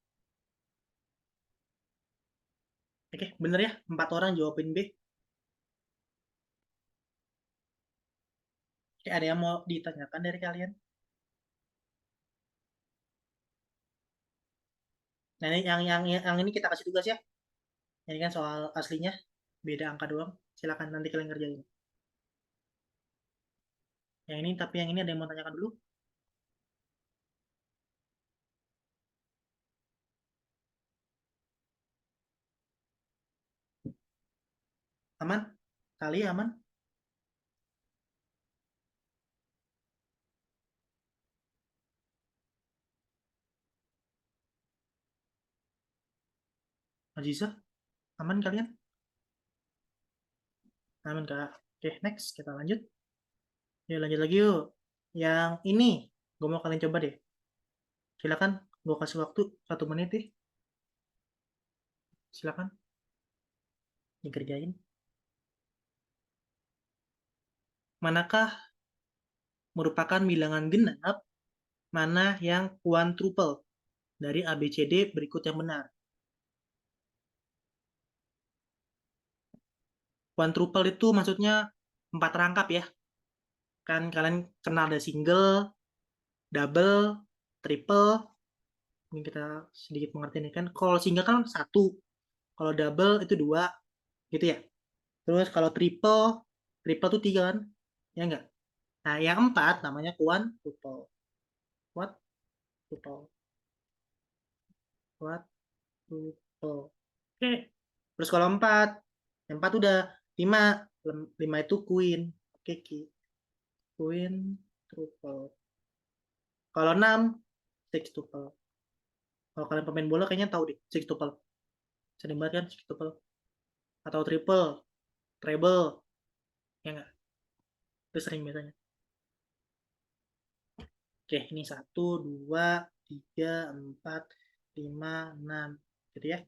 Oke, bener ya? 4 orang jawabin B. Oke, ada yang mau ditanyakan dari kalian? Nah, ini yang ini kita kasih tugas ya. Ini kan soal aslinya, beda angka doang. Silakan nanti kalian kerjain. Yang ini, tapi yang ini ada yang mau tanyakan dulu? Aman? Kali aman? Aziza? Aman kalian? Aman, Kak. Oke, next. Kita lanjut. Yuk, lanjut lagi yuk. Yang ini, gue mau kalian coba deh. Silakan, gue kasih waktu 1 menit deh. Silakan. Dikerjain. Manakah merupakan bilangan genap, mana yang quadruple dari ABCD berikut yang benar? Quadruple itu maksudnya 4 rangkap ya. Kan kalian kenal ada single, double, triple. Ini kita sedikit mengerti nih kan. Kalau single kan 1, kalau double itu 2, gitu ya. Terus kalau triple, triple itu 3 kan? Ya enggak? Nah, yang 4 namanya quadruple. Quadruple. Quadruple. Oke. Terus kalau 4, yang 4 udah 5. 5 itu queen. Oke, queen triple. Kalau 6, sextuple. Kalau kalian pemain bola kayaknya tahu deh, sextuple. Sering banget kan sextuple. Atau triple, treble. Ya enggak? Itu sering biasanya. Oke, ini 1, 2, 3, 4, 5, 6. Gitu ya.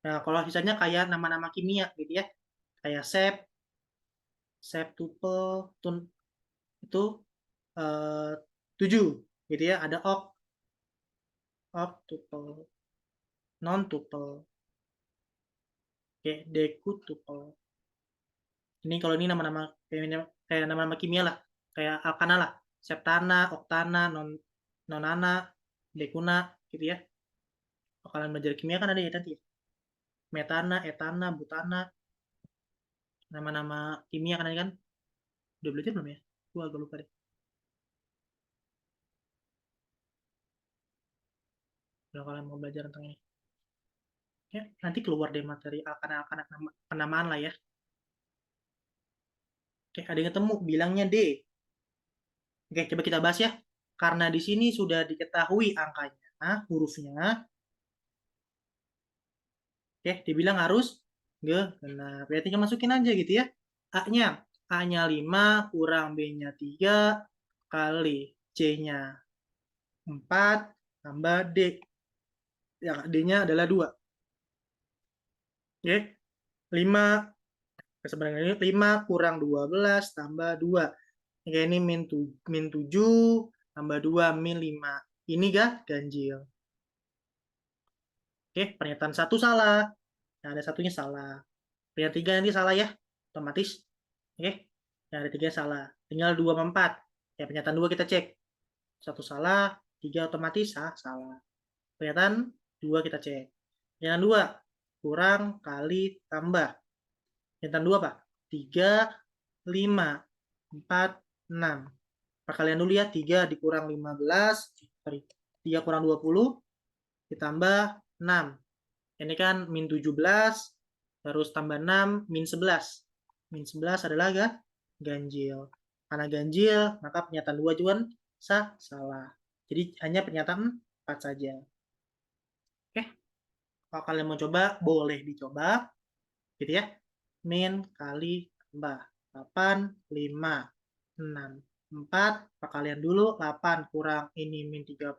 Nah, kalau sisanya kayak nama-nama kimia gitu ya. Kayak septuple, itu 7 gitu ya. Ada octuple, nontuple, oke, decutuple. Ini kalau ini nama-nama kayak nama-nama kimia lah, kayak alkana lah, septana, oktana, nonana, decuna gitu ya. Kalau kalian belajar kimia kan ada ya nanti. Metana, etana, butana, nama-nama kimia kan ada kan? Udah belajar belum ya? Gua agak lupa deh. Kalau kalian mau belajar tentang ini. Ya, nanti keluar deh materi alkana-alkana penamaan lah ya. Oke, ada yang ketemu bilangnya D. Oke, coba kita bahas ya. Karena di sini sudah diketahui angkanya, hurufnya. Oke, dibilang harus genap. Berarti tinggal masukin aja gitu ya. A-nya. A-nya 5 kurang B-nya 3 kali C-nya 4 tambah D. Yang D-nya adalah 2. Oke. 5 sebenarnya ini 5 kurang 12 tambah 2. Oke, ini min 7 tambah 2 min 5. Ini ganjil. Oke, pernyataan 1 salah. Nah, ada satunya salah. Pernyataan 3 nanti salah ya, otomatis. Oke, yang ada 3 salah. Tinggal 2 sama 4. Ya, pernyataan 2 kita cek. 1 salah, 3 otomatis salah. Pernyataan 2 kita cek. Pernyataan 2 kurang kali tambah. Pernyataan 2 Pak. 3, 5, 4, 6. Perkalian dulu ya, 3 dikurang 15, 3 kurang 20, ditambah 6. Ini kan min 17, terus tambah 6, min 11. Min 11 adalah ganjil. Karena ganjil, maka pernyataan 2 juga salah. Jadi hanya pernyataan 4 saja. Oke. Kalau kalian mau coba, boleh dicoba. Gitu ya. Min kali tambah. 8, 5, 6, 4. Perkalian dulu. 8 kurang ini min 30,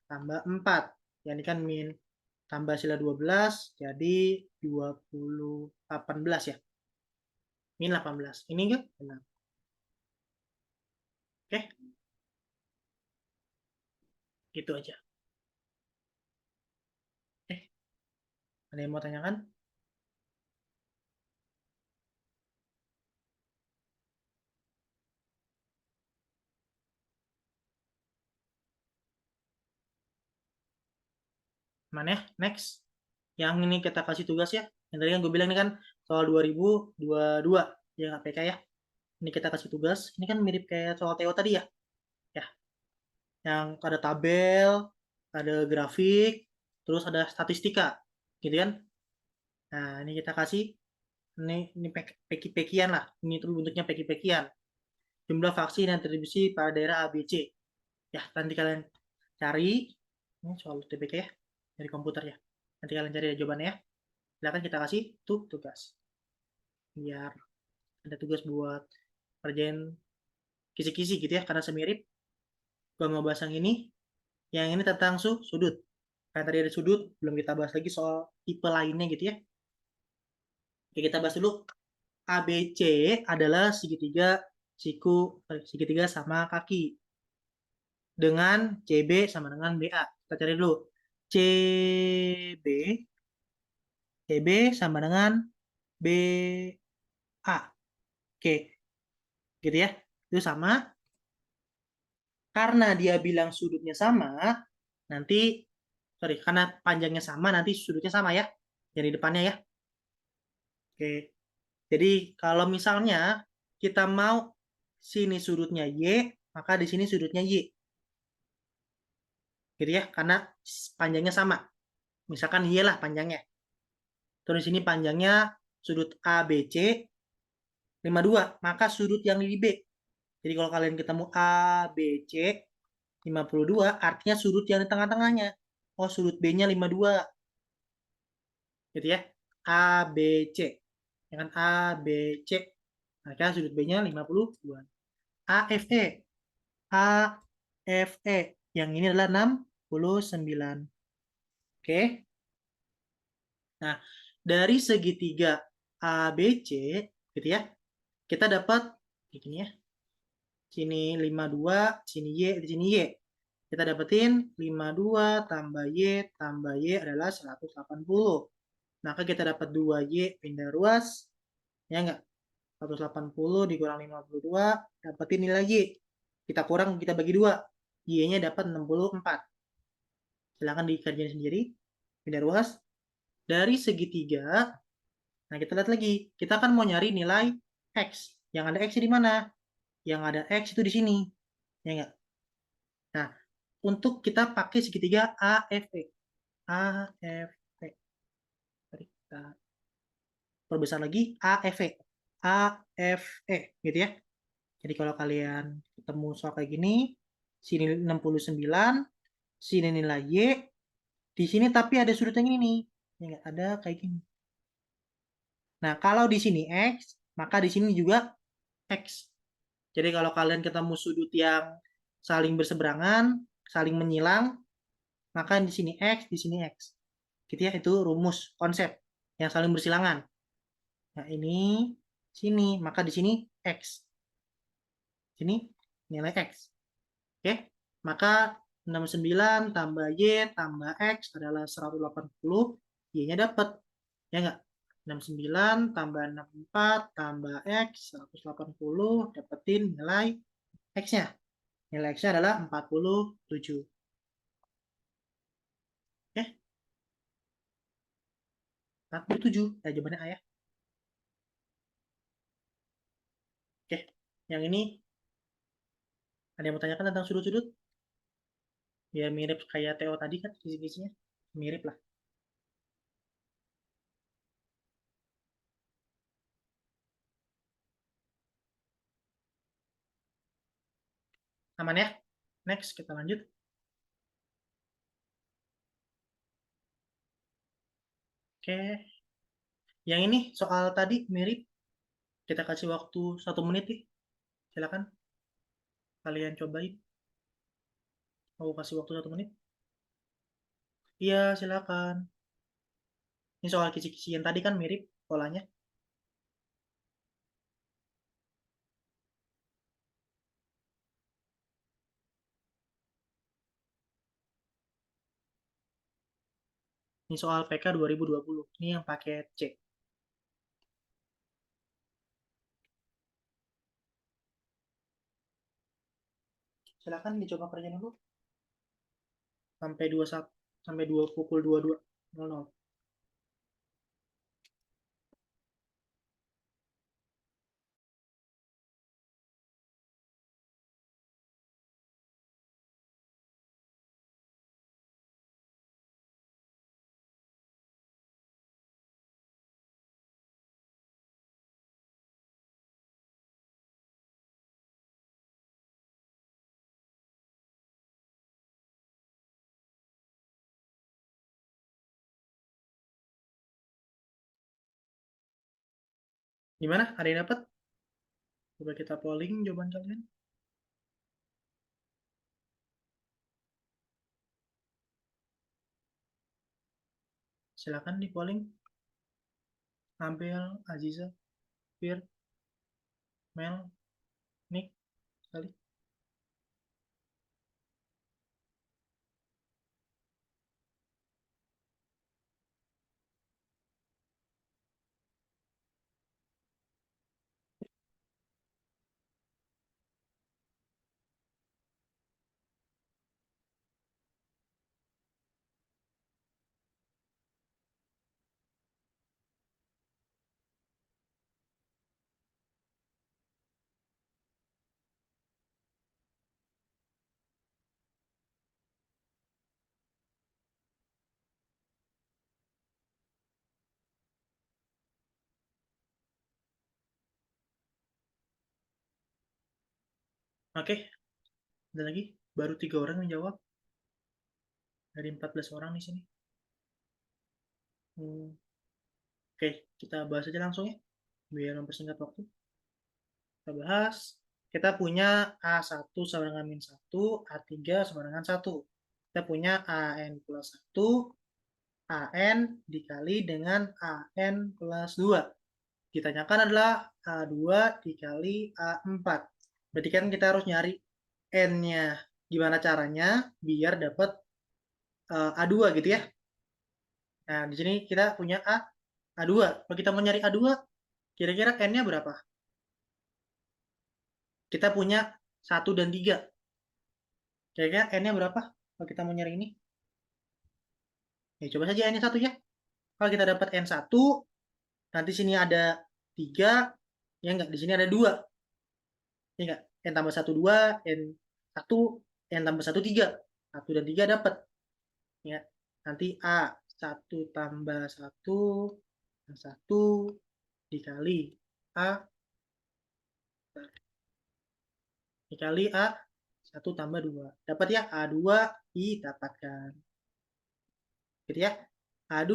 tambah 4. Ya, ini kan min tambah sila 12, jadi 18 ya. Min 18. Ini enggak? Benar. Oke. Gitu aja. Ada yang mau tanyakan? Mana ya? Next. Yang ini kita kasih tugas ya. Yang tadi kan gue bilang ini kan soal 2022 ya KPK ya. Ini kita kasih tugas. Ini kan mirip kayak soal TO tadi ya. Ya. Yang ada tabel, ada grafik, terus ada statistika. Gitu kan? Nah, ini kita kasih ini peki-pekian lah. Ini tuh bentuknya peki-pekian. Jumlah vaksin yang terdistribusi pada daerah ABC. Ya, nanti kalian cari. Ini soal TPK ya. Dari komputer ya. Nanti kalian cari jawabannya ya. Silakan kita kasih tugas. Biar ada tugas buat kerjain kisi-kisi gitu ya, karena semirip. Gua mau bahas yang ini. Yang ini tentang sudut. Karena tadi ada sudut, belum kita bahas lagi soal tipe lainnya gitu ya. Oke, kita bahas dulu. ABC adalah segitiga segitiga sama kaki. Dengan CB sama dengan BA. Kita cari dulu. CB sama dengan BA. Oke. Gitu ya. Itu sama. Karena dia bilang sudutnya sama, nanti karena panjangnya sama, nanti sudutnya sama ya. Yang di depannya ya. Oke. Jadi kalau misalnya kita mau sini sudutnya Y, maka di sini sudutnya Y. Gitu ya, karena panjangnya sama. Misalkan Y lah panjangnya. Terus ini panjangnya sudut ABC 52, maka sudut yang di B. Jadi kalau kalian ketemu ABC 52, artinya sudut yang di tengah-tengahnya. Oh, sudut B-nya 52. Gitu ya. ABC. Dengan ABC. Maka sudut B-nya 52. AFE. AFE. Yang ini adalah 69. Oke. Nah, dari segitiga ABC, gitu ya, kita dapat begini ya. Sini 52, sini Y, di sini Y. Kita dapetin 52 tambah Y adalah 180. Maka kita dapat 2Y pindah ruas. Ya enggak? 180 dikurang 52, dapetin nilai Y. Kita kurang, kita bagi 2. Y-nya dapat 64. Silahkan dikerjain sendiri. Pindah ruas. Dari segitiga, nah kita lihat lagi. Kita kan mau nyari nilai X. Yang ada X di mana? Yang ada X itu di sini. Ya enggak? Nah, untuk kita pakai segitiga AFE. AFE. Kita perbesar lagi AFE. AFE gitu ya. Jadi kalau kalian ketemu soal kayak gini, sini 69, sini nilai Y, di sini tapi ada sudut yang ini nih. Ya enggak ada kayak gini. Nah, kalau di sini X, maka di sini juga X. Jadi kalau kalian ketemu sudut yang saling berseberangan, saling menyilang, maka di sini X, di sini X. Gitu ya, itu rumus, konsep yang saling bersilangan. Nah, ini sini, maka di sini X. Sini nilai X. Oke, maka 69 tambah Y tambah X adalah 180, Y-nya dapat. Ya enggak? 69 tambah 64 tambah X, 180, dapetin nilai X-nya. Nilai X-nya adalah 47. Oke, 47. Ya, jawabannya A ya. Oke, yang ini ada yang mau tanyakan tentang sudut-sudut? Ya mirip kayak Theo tadi kan, kisi-kisinya. Mirip lah. Aman ya? Next, kita lanjut. Oke, yang ini soal tadi mirip. Kita kasih waktu 1 menit nih. Silakan kalian cobain. Mau kasih waktu 1 menit? Iya, silakan. Ini soal kisi-kisi yang tadi kan mirip polanya. Ini soal PK 2020. Ini yang paket C. Silakan dicoba kerjain dulu. Sampai 21, sampai pukul 22.00. Gimana? Ada yang dapat? Coba kita polling jawaban kalian. Silakan di polling. Abel, Aziza, Fir, Mel, Nick, sekali. Oke, ada lagi. Baru 3 orang yang jawab. Dari 14 orang di sini. Oke, kita bahas aja langsung ya. Biar mempersingkat waktu. Kita bahas. Kita punya A1 sama dengan min 1, A3 sama dengan 1. Kita punya AN plus 1, AN dikali dengan AN plus 2. Ditanyakan adalah A2 dikali A4. Berarti kan kita harus nyari N-nya. Gimana caranya biar dapat A2 gitu ya. Nah, di sini kita punya A2. Kalau kita mau nyari A2, kira-kira N-nya berapa? Kita punya 1 dan 3. Kira-kira N-nya berapa? Kalau kita mau nyari ini. Ya, coba saja N-nya 1 ya. Kalau kita dapat N1, nanti sini ada 3. Ya enggak, di sini ada 2. Ya enggak, N tambah 1, 2. N1, N tambah 1, 3. 1 dan 3 dapat. Ya, nanti A1 tambah 1, 1 dikali A dikali A1 tambah 2. Dapat ya, A2 didapatkan. Gitu ya. A2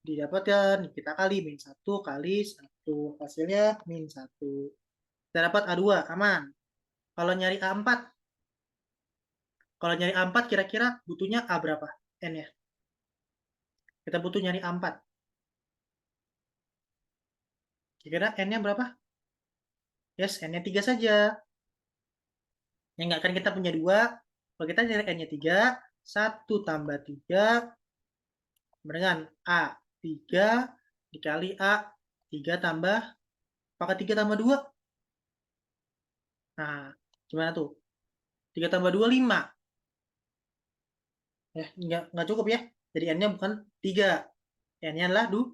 didapatkan, kita kali min 1 kali 1. Hasilnya min 1. Kita dapat A2, aman. Kalau nyari A4, kira-kira butuhnya A berapa? N ya. Kita butuh nyari A4. Kira-kira N-nya berapa? Yes, N-nya 3 saja. Ya enggak, kan kita punya 2. Kalau kita nyari N-nya 3, 1 tambah 3 dengan A3 dikali A3 tambah, apakah 3 tambah 2? Nah, gimana tuh? 3 tambah 2, 5. Ya, enggak cukup ya. Jadi N-nya bukan 3. N-nya adalah 2.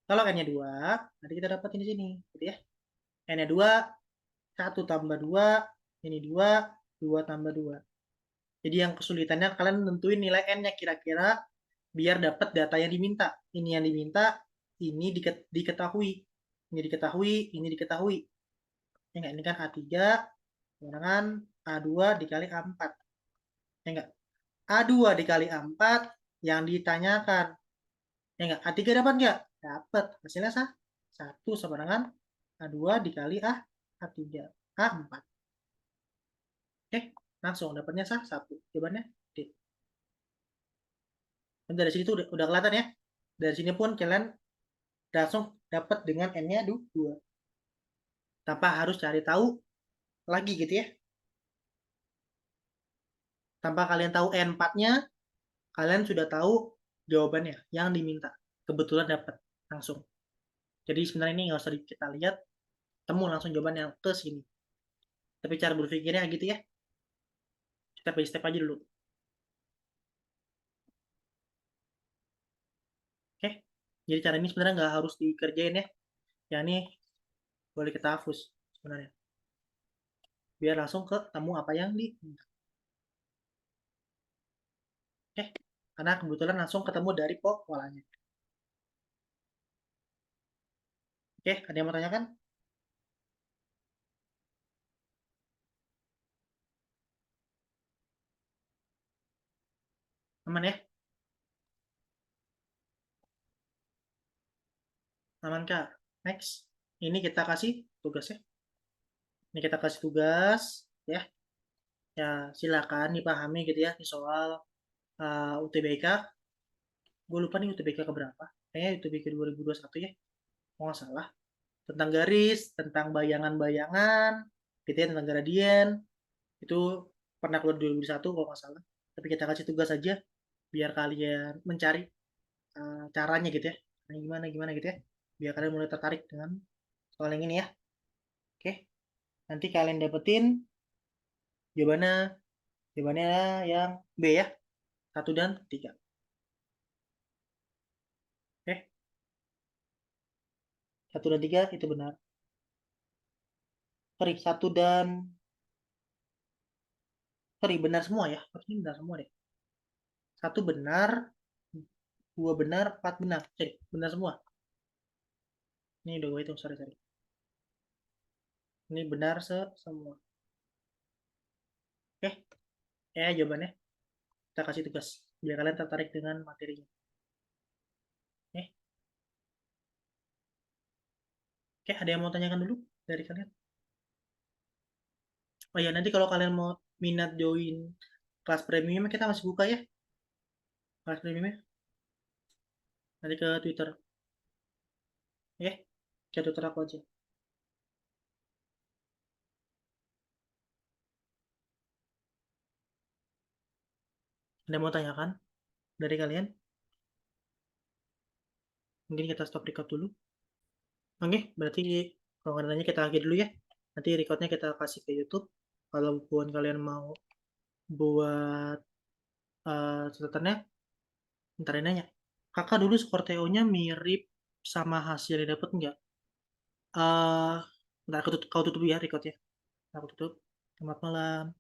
Kalau N-nya 2, nanti kita dapatin di sini. Gitu ya. N-nya 2, 1 tambah 2, ini 2, 2 tambah 2. Jadi yang kesulitannya kalian nentuin nilai N-nya kira-kira biar dapat data yang diminta. Ini yang diminta, ini diketahui. Ini diketahui, ini diketahui. Ya enggak, ini kan A3 dengan A2 dikali A4. Ya enggak? A2 dikali A4 yang ditanyakan. Ya enggak? A3 dapat enggak? Dapat. Hasilnya 1 sama dengan A2 dikali A3. A4. Oke, langsung dapatnya 1. Jawabannya D. Dan dari situ udah kelihatan ya. Dari sini pun kalian langsung dapat dengan N-nya 2. Tanpa harus cari tahu lagi gitu ya. Tanpa kalian tahu N4-nya, kalian sudah tahu jawabannya yang diminta. Kebetulan dapat langsung. Jadi sebenarnya ini nggak usah kita lihat, temu langsung jawaban yang ke sini. Tapi cara berpikirnya gitu ya. Step by step aja dulu. Oke. Jadi cara ini sebenarnya nggak harus dikerjain ya. Yang ini boleh kita hapus sebenarnya. Biar langsung ketemu apa yang diminta. Oke. Karena kebetulan langsung ketemu dari polanya. Oke, ada yang mau tanyakan? Aman ya? Aman Kak. Next. Ini kita kasih tugas ya. Ini kita kasih tugas ya. Ya, silakan dipahami gitu ya di soal UTBK. Gue lupa nih UTBK keberapa. Kayaknya UTBK 2021 ya. Mau nggak salah. Tentang garis, tentang bayangan-bayangan, gitu ya, tentang gradien. Itu pernah keluar 2021 kalau nggak salah. Tapi kita kasih tugas aja biar kalian mencari caranya gitu ya. Nah, gimana gitu ya. Biar kalian mulai tertarik dengan soal yang ini ya. Oke. Nanti kalian dapetin jawabannya yang B ya. 1 dan 3. Oke. 1 dan 3 itu benar. Sorry, 1 dan benar semua ya. Harusnya benar semua deh. 1 benar, 2 benar, 4 benar. Sorry, benar semua. Ini udah gue hitung, sorry. Ini benar semua. Oke. Ya jawabannya. Kita kasih tugas biar kalian tertarik dengan materinya. Oke. Oke, ada yang mau tanyakan dulu dari kalian? Oh ya, nanti kalau kalian mau minat join kelas premium kita masih buka ya. Kelas premiumnya. Nanti ke Twitter. Ya, ke Twitter aku aja. Ada yang mau tanyakan dari kalian? Mungkin kita stop record dulu. Oke, berarti kalau nggak ada nanya kita akhiri dulu ya. Nanti recordnya kita kasih ke YouTube. Kalaupun kalian mau buat catatannya, ntar nanya. Kakak dulu skor TO-nya mirip sama hasil yang dapat nggak? Ntar kau tutup ya recordnya. Aku tutup. Selamat malam.